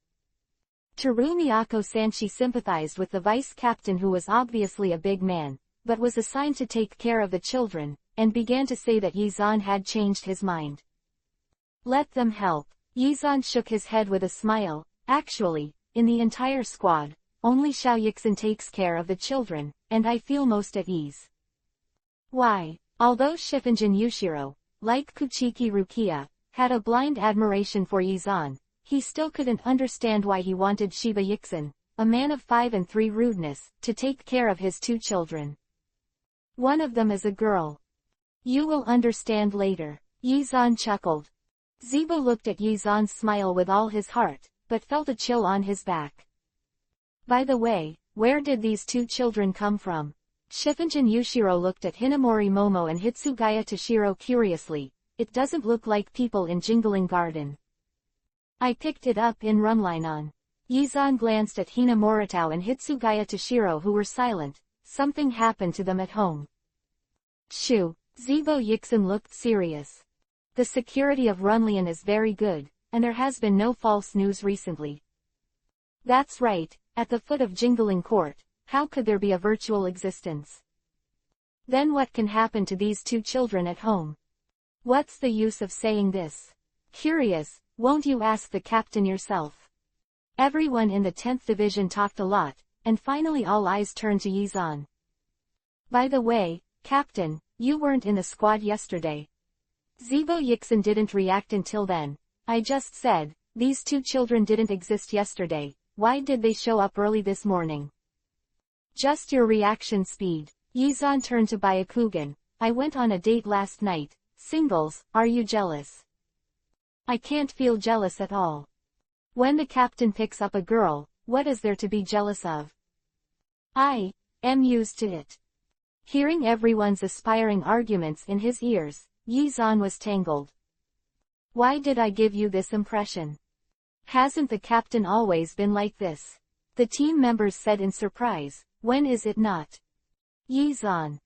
S1: Teru Miyako-san sympathized with the vice captain who was obviously a big man, but was assigned to take care of the children, and began to say that Yizan had changed his mind. Let them help. Yizan shook his head with a smile. Actually, in the entire squad, only Xiao Yixin takes care of the children, and I feel most at ease. Why? Although Shifunjin Yushiro, like Kuchiki Rukia, had a blind admiration for Yizan, he still couldn't understand why he wanted Shiba Yixin, a man of 5 and 3 rudeness, to take care of his 2 children. One of them is a girl. You will understand later. Yizan chuckled. Zibo looked at Yizan's smile with all his heart, but felt a chill on his back. By the way, where did these 2 children come from? Shifunjin Yushiro looked at Hinamori Momo and Hitsugaya Toshiro curiously. It doesn't look like people in Jingling Garden. I picked it up in Runlinon. Yizan glanced at Hina Moritao and Hitsugaya Toshiro who were silent. Something happened to them at home. Shoo. Zibo Yixin looked serious. The security of Runlion is very good, and there has been no false news recently. That's right, at the foot of Jingling Court, how could there be a virtual existence? Then what can happen to these 2 children at home? What's the use of saying this? Curious, won't you ask the captain yourself? Everyone in the 10th division talked a lot, and finally all eyes turned to Yizan. By the way, Captain, you weren't in the squad yesterday. Zibo Yixin didn't react until then. I just said, these 2 children didn't exist yesterday, why did they show up early this morning? Just your reaction speed. Yizan turned to Byakugan. I went on a date last night. Singles, are you jealous? I can't feel jealous at all. When the captain picks up a girl, what is there to be jealous of? I am used to it. Hearing everyone's aspiring arguments in his ears, Yizan was tangled. Why did I give you this impression? Hasn't the captain always been like this? The team members said in surprise, when is it not? Yizan.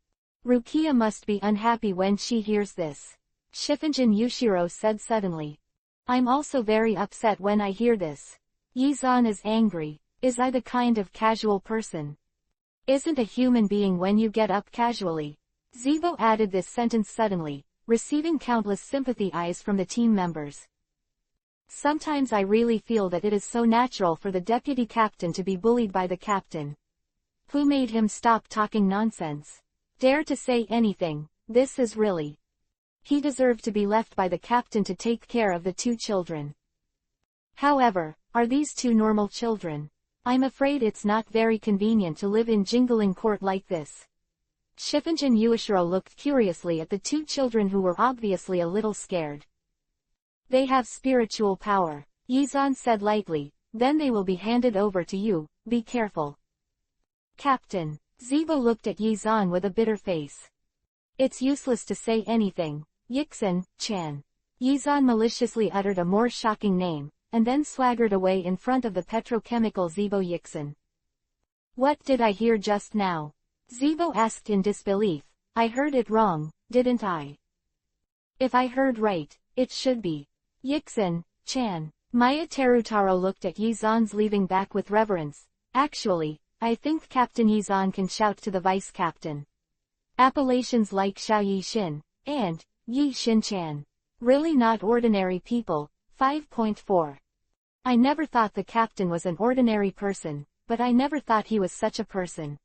S1: Rukia must be unhappy when she hears this. Shifunjin Yushiro said suddenly. I'm also very upset when I hear this. Yizan is angry. Is I the kind of casual person? Isn't a human being when you get up casually. Zibo added this sentence suddenly, receiving countless sympathy eyes from the team members. Sometimes I really feel that it is so natural for the deputy captain to be bullied by the captain. Who made him stop talking nonsense? Dare to say anything, this is really. He deserved to be left by the captain to take care of the 2 children. However, are these 2 normal children? I'm afraid it's not very convenient to live in Jingling Court like this. Shifunjin Yushiro looked curiously at the 2 children who were obviously a little scared. They have spiritual power, Yizan said lightly, then they will be handed over to you, be careful. Captain. Zibo looked at Yizan with a bitter face. It's useless to say anything, Yixin-chan. Yizan maliciously uttered a more shocking name, and then swaggered away in front of the petrochemical Zibo Yixin. What did I hear just now? Zibo asked in disbelief. I heard it wrong, didn't I? If I heard right, it should be Yixin-chan. Maya Terutaro looked at Yizan's leaving back with reverence. Actually, I think Captain Yizan can shout to the vice captain. Appellations like Xiao Yixin and Yi Shin-chan. Really not ordinary people. 5.4. I never thought the captain was an ordinary person, but I never thought he was such a person.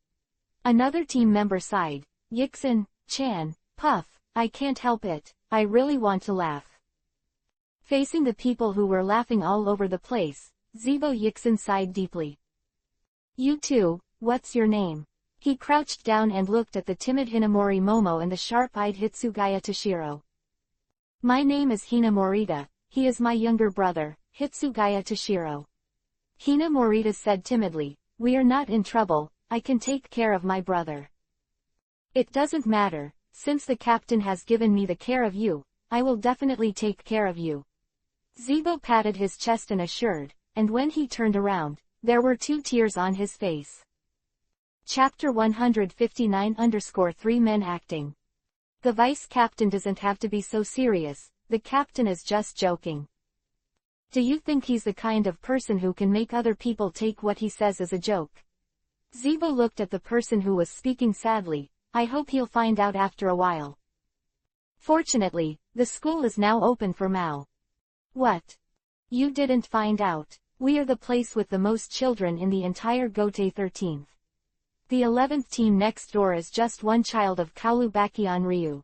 S1: Another team member sighed. Yixin-chan, puff, I can't help it, I really want to laugh. Facing the people who were laughing all over the place, Zibo Yixin sighed deeply. You too, what's your name? He crouched down and looked at the timid Hinamori Momo and the sharp-eyed Hitsugaya Toshiro. My name is Hina Morita, he is my younger brother, Hitsugaya Toshiro. Hina Morita said timidly, we are not in trouble, I can take care of my brother. It doesn't matter, since the captain has given me the care of you, I will definitely take care of you. Zibo patted his chest and assured, and when he turned around, there were 2 tears on his face. Chapter 159 _ 3 Men Acting. The vice captain doesn't have to be so serious, the captain is just joking. Do you think he's the kind of person who can make other people take what he says as a joke? Zeebo looked at the person who was speaking sadly. I hope he'll find out after a while. Fortunately, the school is now open for Mao. What? You didn't find out? We are the place with the most children in the entire Gote 13th. The 11th team next door is just one child of Kaolu Bakyan Ryu.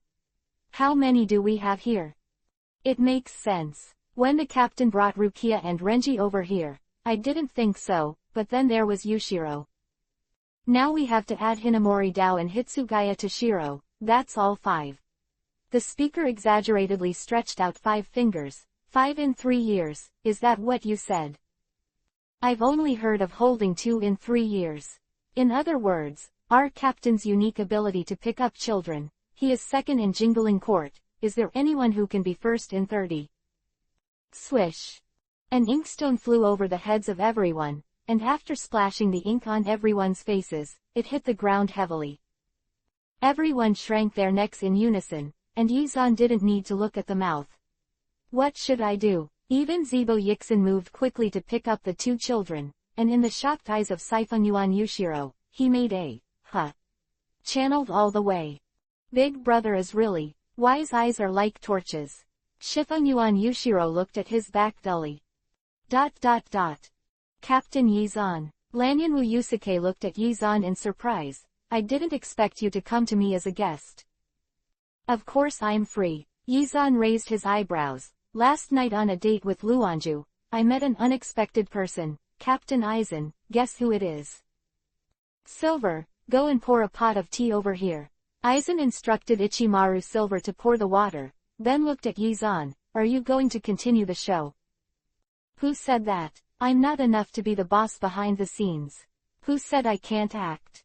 S1: How many do we have here? It makes sense. When the captain brought Rukia and Renji over here, I didn't think so, but then there was Yushiro. Now we have to add Hinamori Dao and Hitsugaya Toshiro, that's all 5. The speaker exaggeratedly stretched out 5 fingers. 5 in 3 years, is that what you said? I've only heard of holding 2 in 3 years. In other words, our captain's unique ability to pick up children, he is second in Jingling Court. Is there anyone who can be first in 30? Swish. An inkstone flew over the heads of everyone, and after splashing the ink on everyone's faces, it hit the ground heavily. Everyone shrank their necks in unison, and Yizan didn't need to look at the mouth. What should I do? Even Zeebo Yixin moved quickly to pick up the 2 children, and in the shocked eyes of Sifeng-Yuan Yushiro, he made a, channeled all the way. Big brother is really, wise eyes are like torches. Shifeng-Yuan Yushiro looked at his back dully. ... Captain Yizan. Lanyanwu Yusuke looked at Yizan in surprise. I didn't expect you to come to me as a guest. Of course I'm free. Yizan raised his eyebrows. Last night on a date with Luanju, I met an unexpected person, Captain Aizen. Guess who it is? Silver, go and pour a pot of tea over here. Aizen instructed Ichimaru Silver to pour the water, then looked at Yizan. Are you going to continue the show? Who said that? I'm not enough to be the boss behind the scenes. Who said I can't act?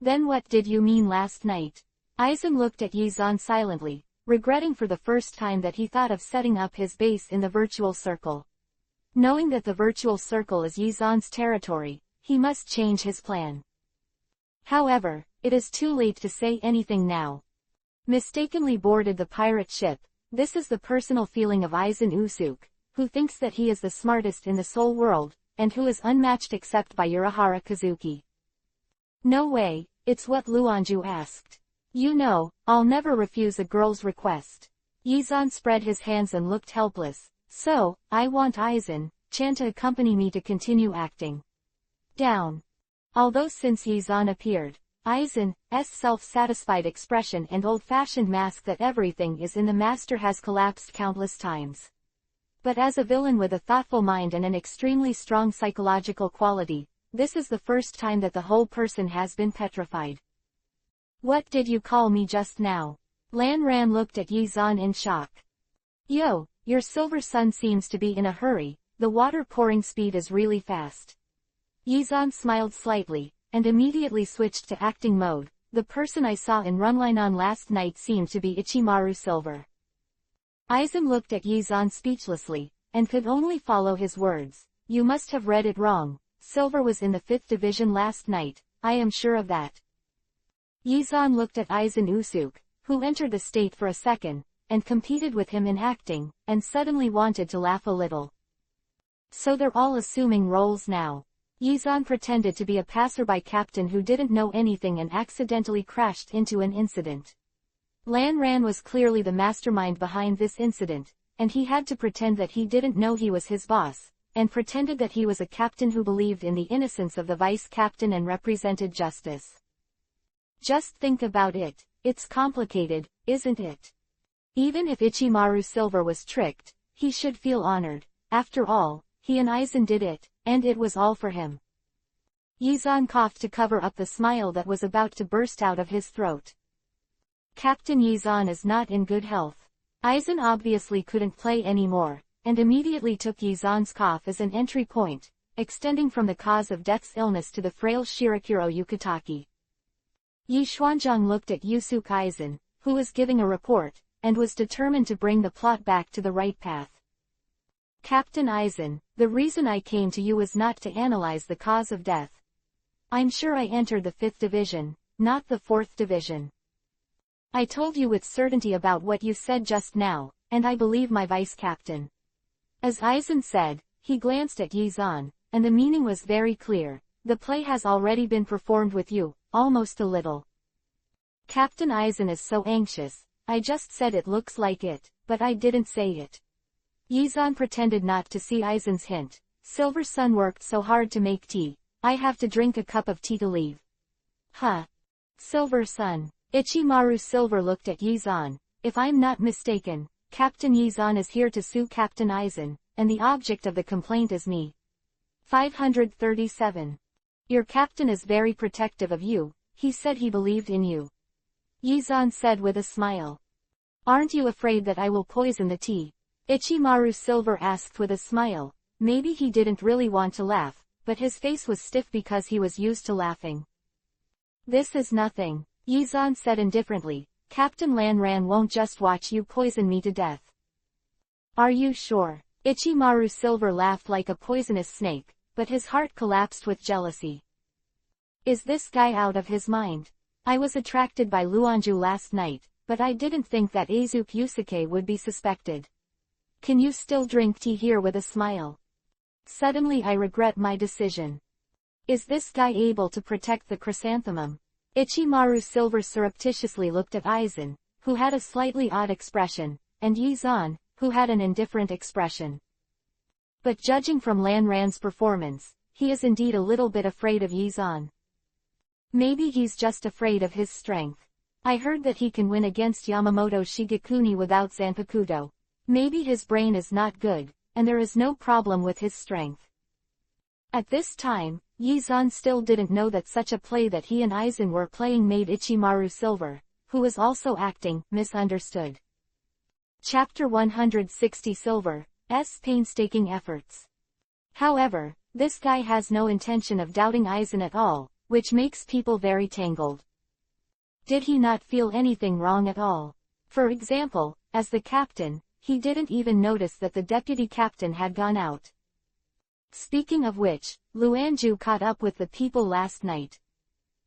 S1: Then what did you mean last night? Aizen looked at Yizan silently, regretting for the first time that he thought of setting up his base in the virtual circle. Knowing that the virtual circle is Yizan's territory, he must change his plan. However, it is too late to say anything now. Mistakenly boarded the pirate ship. This is the personal feeling of Aizen Usuke, who thinks that he is the smartest in the Soul World, and who is unmatched except by Urahara Kazuki. No way, it's what Luanju asked. You know, I'll never refuse a girl's request. Yizan spread his hands and looked helpless. So, I want Aizen-chan to accompany me to continue acting. Down. Although since Yizan appeared, Aizen's self-satisfied expression and old-fashioned mask that everything is in the master has collapsed countless times. But as a villain with a thoughtful mind and an extremely strong psychological quality, this is the first time that the whole person has been petrified. What did you call me just now? Lan Ran looked at Yizan in shock. Yo, your silver sun seems to be in a hurry, the water pouring speed is really fast. Yizan smiled slightly, and immediately switched to acting mode. The person I saw in Runlinon last night seemed to be Ichimaru Silver. Aizen looked at Yizan speechlessly, and could only follow his words. You must have read it wrong. Silver was in the 5th division last night, I am sure of that. Yizan looked at Aizen Usuke, who entered the state for a second, and competed with him in acting, and suddenly wanted to laugh a little. So they're all assuming roles now. Yizan pretended to be a passerby captain who didn't know anything and accidentally crashed into an incident. Lan Ran was clearly the mastermind behind this incident, and he had to pretend that he didn't know he was his boss, and pretended that he was a captain who believed in the innocence of the vice captain and represented justice. Just think about it, it's complicated, isn't it? Even if Ichimaru Silver was tricked, he should feel honored. After all, he and Aizen did it, and it was all for him. Yizan coughed to cover up the smile that was about to burst out of his throat. Captain Yizan is not in good health. Aizen obviously couldn't play anymore, and immediately took Yizan's cough as an entry point, extending from the cause of death's illness to the frail Shirokuro Yukitaki. Yi Xuanzhang looked at Yusuke Aizen, who was giving a report, and was determined to bring the plot back to the right path. Captain Aizen, the reason I came to you was not to analyze the cause of death. I'm sure I entered the 5th division, not the 4th division. I told you with certainty about what you said just now, and I believe my vice-captain. As Aizen said, he glanced at Yizan, and the meaning was very clear. The play has already been performed with you, almost a little. Captain Aizen is so anxious. I just said it looks like it, but I didn't say it. Yizan pretended not to see Aizen's hint. Silver Sun worked so hard to make tea. I have to drink a cup of tea to leave. Huh. Silver Sun. Ichimaru Silver looked at Yizan. If I'm not mistaken, Captain Yizan is here to sue Captain Aizen, and the object of the complaint is me. 537. Your captain is very protective of you. He said he believed in you. Yizan said with a smile. Aren't you afraid that I will poison the tea? Ichimaru Silver asked with a smile. Maybe he didn't really want to laugh, but his face was stiff because he was used to laughing. This is nothing, Yizan said indifferently. Captain Lanran won't just watch you poison me to death. Are you sure? Ichimaru Silver laughed like a poisonous snake, but his heart collapsed with jealousy. Is this guy out of his mind? I was attracted by Luanju last night, but I didn't think that Azuki Yusuke would be suspected. Can you still drink tea here with a smile? Suddenly I regret my decision. Is this guy able to protect the chrysanthemum? Ichimaru Silver surreptitiously looked at Aizen, who had a slightly odd expression, and Yizan, who had an indifferent expression. But judging from Lanran's performance, he is indeed a little bit afraid of Yizan. Maybe he's just afraid of his strength. I heard that he can win against Yamamoto Shigekuni without Zanpakuto. Maybe his brain is not good, and there is no problem with his strength. At this time, Yizan still didn't know that such a play that he and Aizen were playing made Ichimaru Silver, who was also acting, misunderstood. Chapter 160 Silver's painstaking efforts. However, this guy has no intention of doubting Aizen at all, which makes people very tangled. Did he not feel anything wrong at all? For example, as the captain, he didn't even notice that the deputy captain had gone out. Speaking of which, Luanju caught up with the people last night.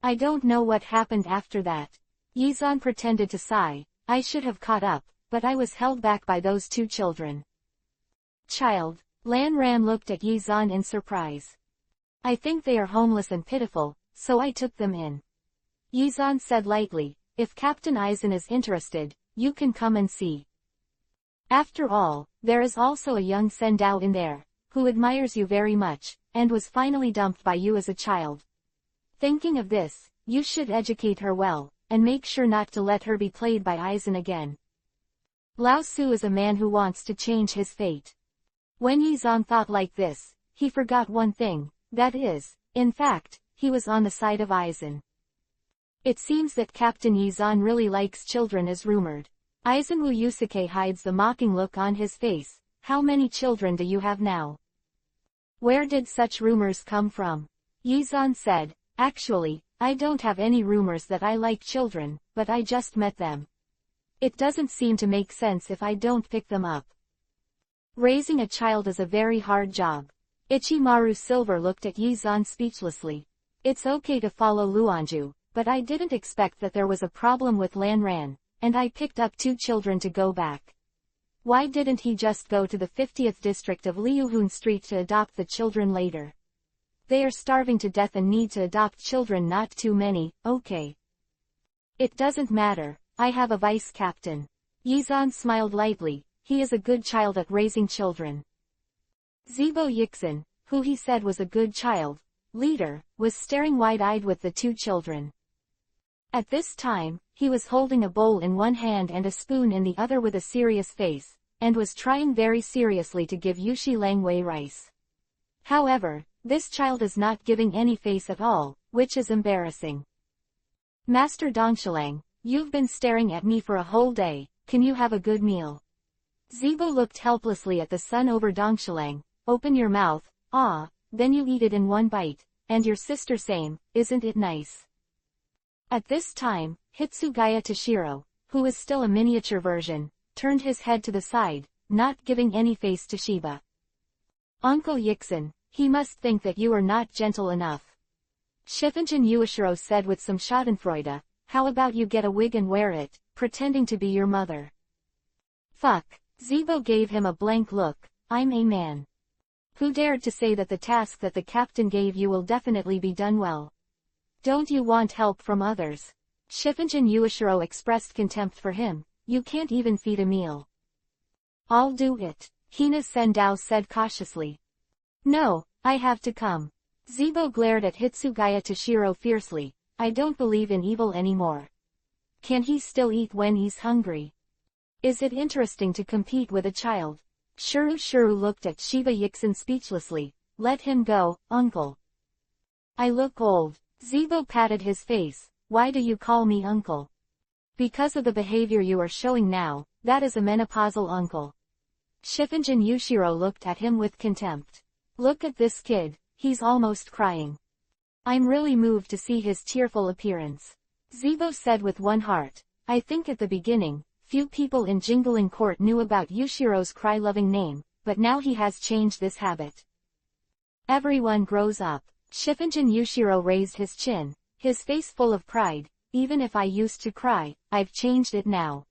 S1: I don't know what happened after that. Yizan pretended to sigh. I should have caught up, but I was held back by those two children. Child. Lanran looked at Yizan in surprise. I think they are homeless and pitiful, so I took them in. Yizan said lightly, if Captain Aizen is interested, you can come and see. After all, there is also a young Sendao in there, who admires you very much, and was finally dumped by you as a child. Thinking of this, you should educate her well, and make sure not to let her be played by Aizen again. Lao Su is a man who wants to change his fate. When Yizan thought like this, he forgot one thing, that is, in fact, he was on the side of Aizen. It seems that Captain Yizan really likes children as rumored. Aizen Wu Yusuke hides the mocking look on his face. How many children do you have now? Where did such rumors come from? Yizan said, actually, I don't have any rumors that I like children, but I just met them. It doesn't seem to make sense if I don't pick them up. Raising a child is a very hard job. Ichimaru Silver looked at Yizan speechlessly. It's okay to follow Luanju, but I didn't expect that there was a problem with Lanran, and I picked up two children to go back. Why didn't he just go to the 50th district of Liuhun Street to adopt the children later? They are starving to death and need to adopt children, not too many, okay. It doesn't matter, I have a vice captain. Yizan smiled lightly, he is a good child at raising children. Zibo Yixin, who he said was a good child, leader, was staring wide-eyed with the two children. At this time, he was holding a bowl in one hand and a spoon in the other with a serious face, and was trying very seriously to give Yushi Langwei rice. However, this child is not giving any face at all, which is embarrassing. Master Dongshilang, you've been staring at me for a whole day, can you have a good meal? Zibo looked helplessly at the son over Dongshilang. Open your mouth, then you eat it in one bite, and your sister same, isn't it nice? At this time, Hitsugaya Toshiro, who is still a miniature version, turned his head to the side, not giving any face to Shiba. Uncle Yixin, he must think that you are not gentle enough. Shiffingen Ueshiro said with some schadenfreude, how about you get a wig and wear it, pretending to be your mother? Fuck, Zibo gave him a blank look. I'm a man. Who dared to say that the task that the captain gave you will definitely be done well? Don't you want help from others? Shippingen Yuichiro expressed contempt for him. You can't even feed a meal. I'll do it, Hina Sendao said cautiously. No, I have to come. Zibo glared at Hitsugaya Toshiro fiercely. I don't believe in evil anymore. Can he still eat when he's hungry? Is it interesting to compete with a child? Shuru looked at Shiba Yixin speechlessly. Let him go, uncle. I look old. Zibo patted his face. Why do you call me uncle? Because of the behavior you are showing now, that is a menopausal uncle. Shippingen Yuichiro looked at him with contempt. Look at this kid, he's almost crying. I'm really moved to see his tearful appearance. Zibo said with one heart. I think at the beginning, few people in Jingling Court knew about Yuichiro's cry-loving name, but now he has changed this habit. Everyone grows up. Shippingen Yuichiro raised his chin, his face full of pride. Even if I used to cry, I've changed it now.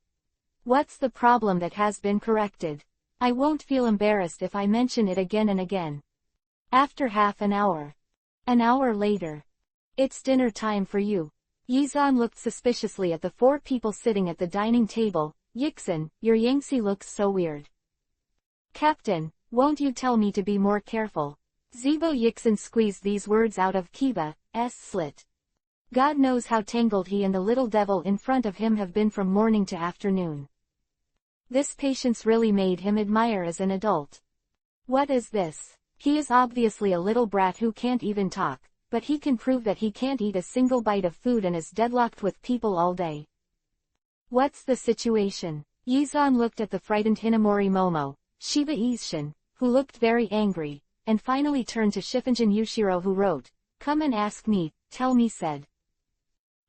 S1: What's the problem that has been corrected? I won't feel embarrassed if I mention it again and again. After half an hour. An hour later. It's dinner time for you. Yizan looked suspiciously at the four people sitting at the dining table. Yixin, your Yangtze looks so weird. Captain, won't you tell me to be more careful? Zibo Yixin squeezed these words out of Kiba's slit. God knows how tangled he and the little devil in front of him have been from morning to afternoon. This patience really made him admire as an adult. What is this? He is obviously a little brat who can't even talk, but he can prove that he can't eat a single bite of food and is deadlocked with people all day. What's the situation? Yizan looked at the frightened Hinamori Momo, Shiba Isshin, who looked very angry, and finally turned to Shippingen Yuichiro who wrote, Come and ask me, tell me said.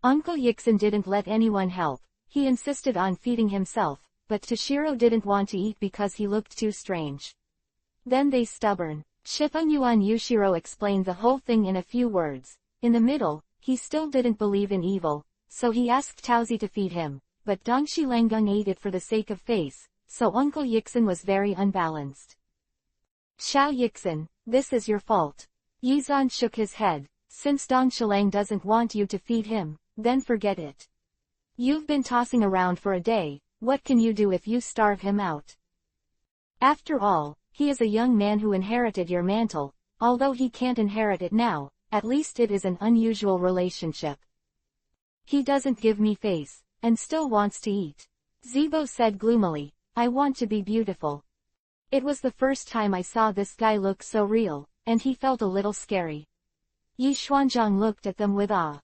S1: Uncle Yixin didn't let anyone help, he insisted on feeding himself, but Toshiro didn't want to eat because he looked too strange. Then they stubborn. Shippingen Yuichiro explained the whole thing in a few words. In the middle, he still didn't believe in evil, so he asked Taozi to feed him, but Dongshi Langung ate it for the sake of face, so Uncle Yixin was very unbalanced. Xiao Yixin, this is your fault. Yizan shook his head. Since Dong Shilang doesn't want you to feed him, then forget it. You've been tossing around for a day, what can you do if you starve him out? After all, he is a young man who inherited your mantle, although he can't inherit it now, at least it is an unusual relationship. He doesn't give me face, and still wants to eat. Zibo said gloomily, I want to be beautiful. It was the first time I saw this guy look so real, and he felt a little scary. Yi Xuanzhang looked at them with awe.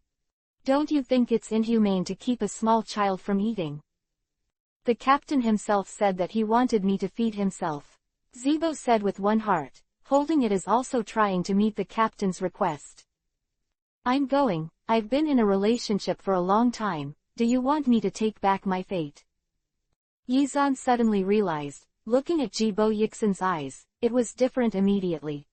S1: Don't you think it's inhumane to keep a small child from eating? The captain himself said that he wanted me to feed himself. Zibo said with one heart, holding it is also trying to meet the captain's request. I'm going, I've been in a relationship for a long time, do you want me to take back my fate? Yizan suddenly realized, looking at Jibo Yixin's eyes, it was different immediately.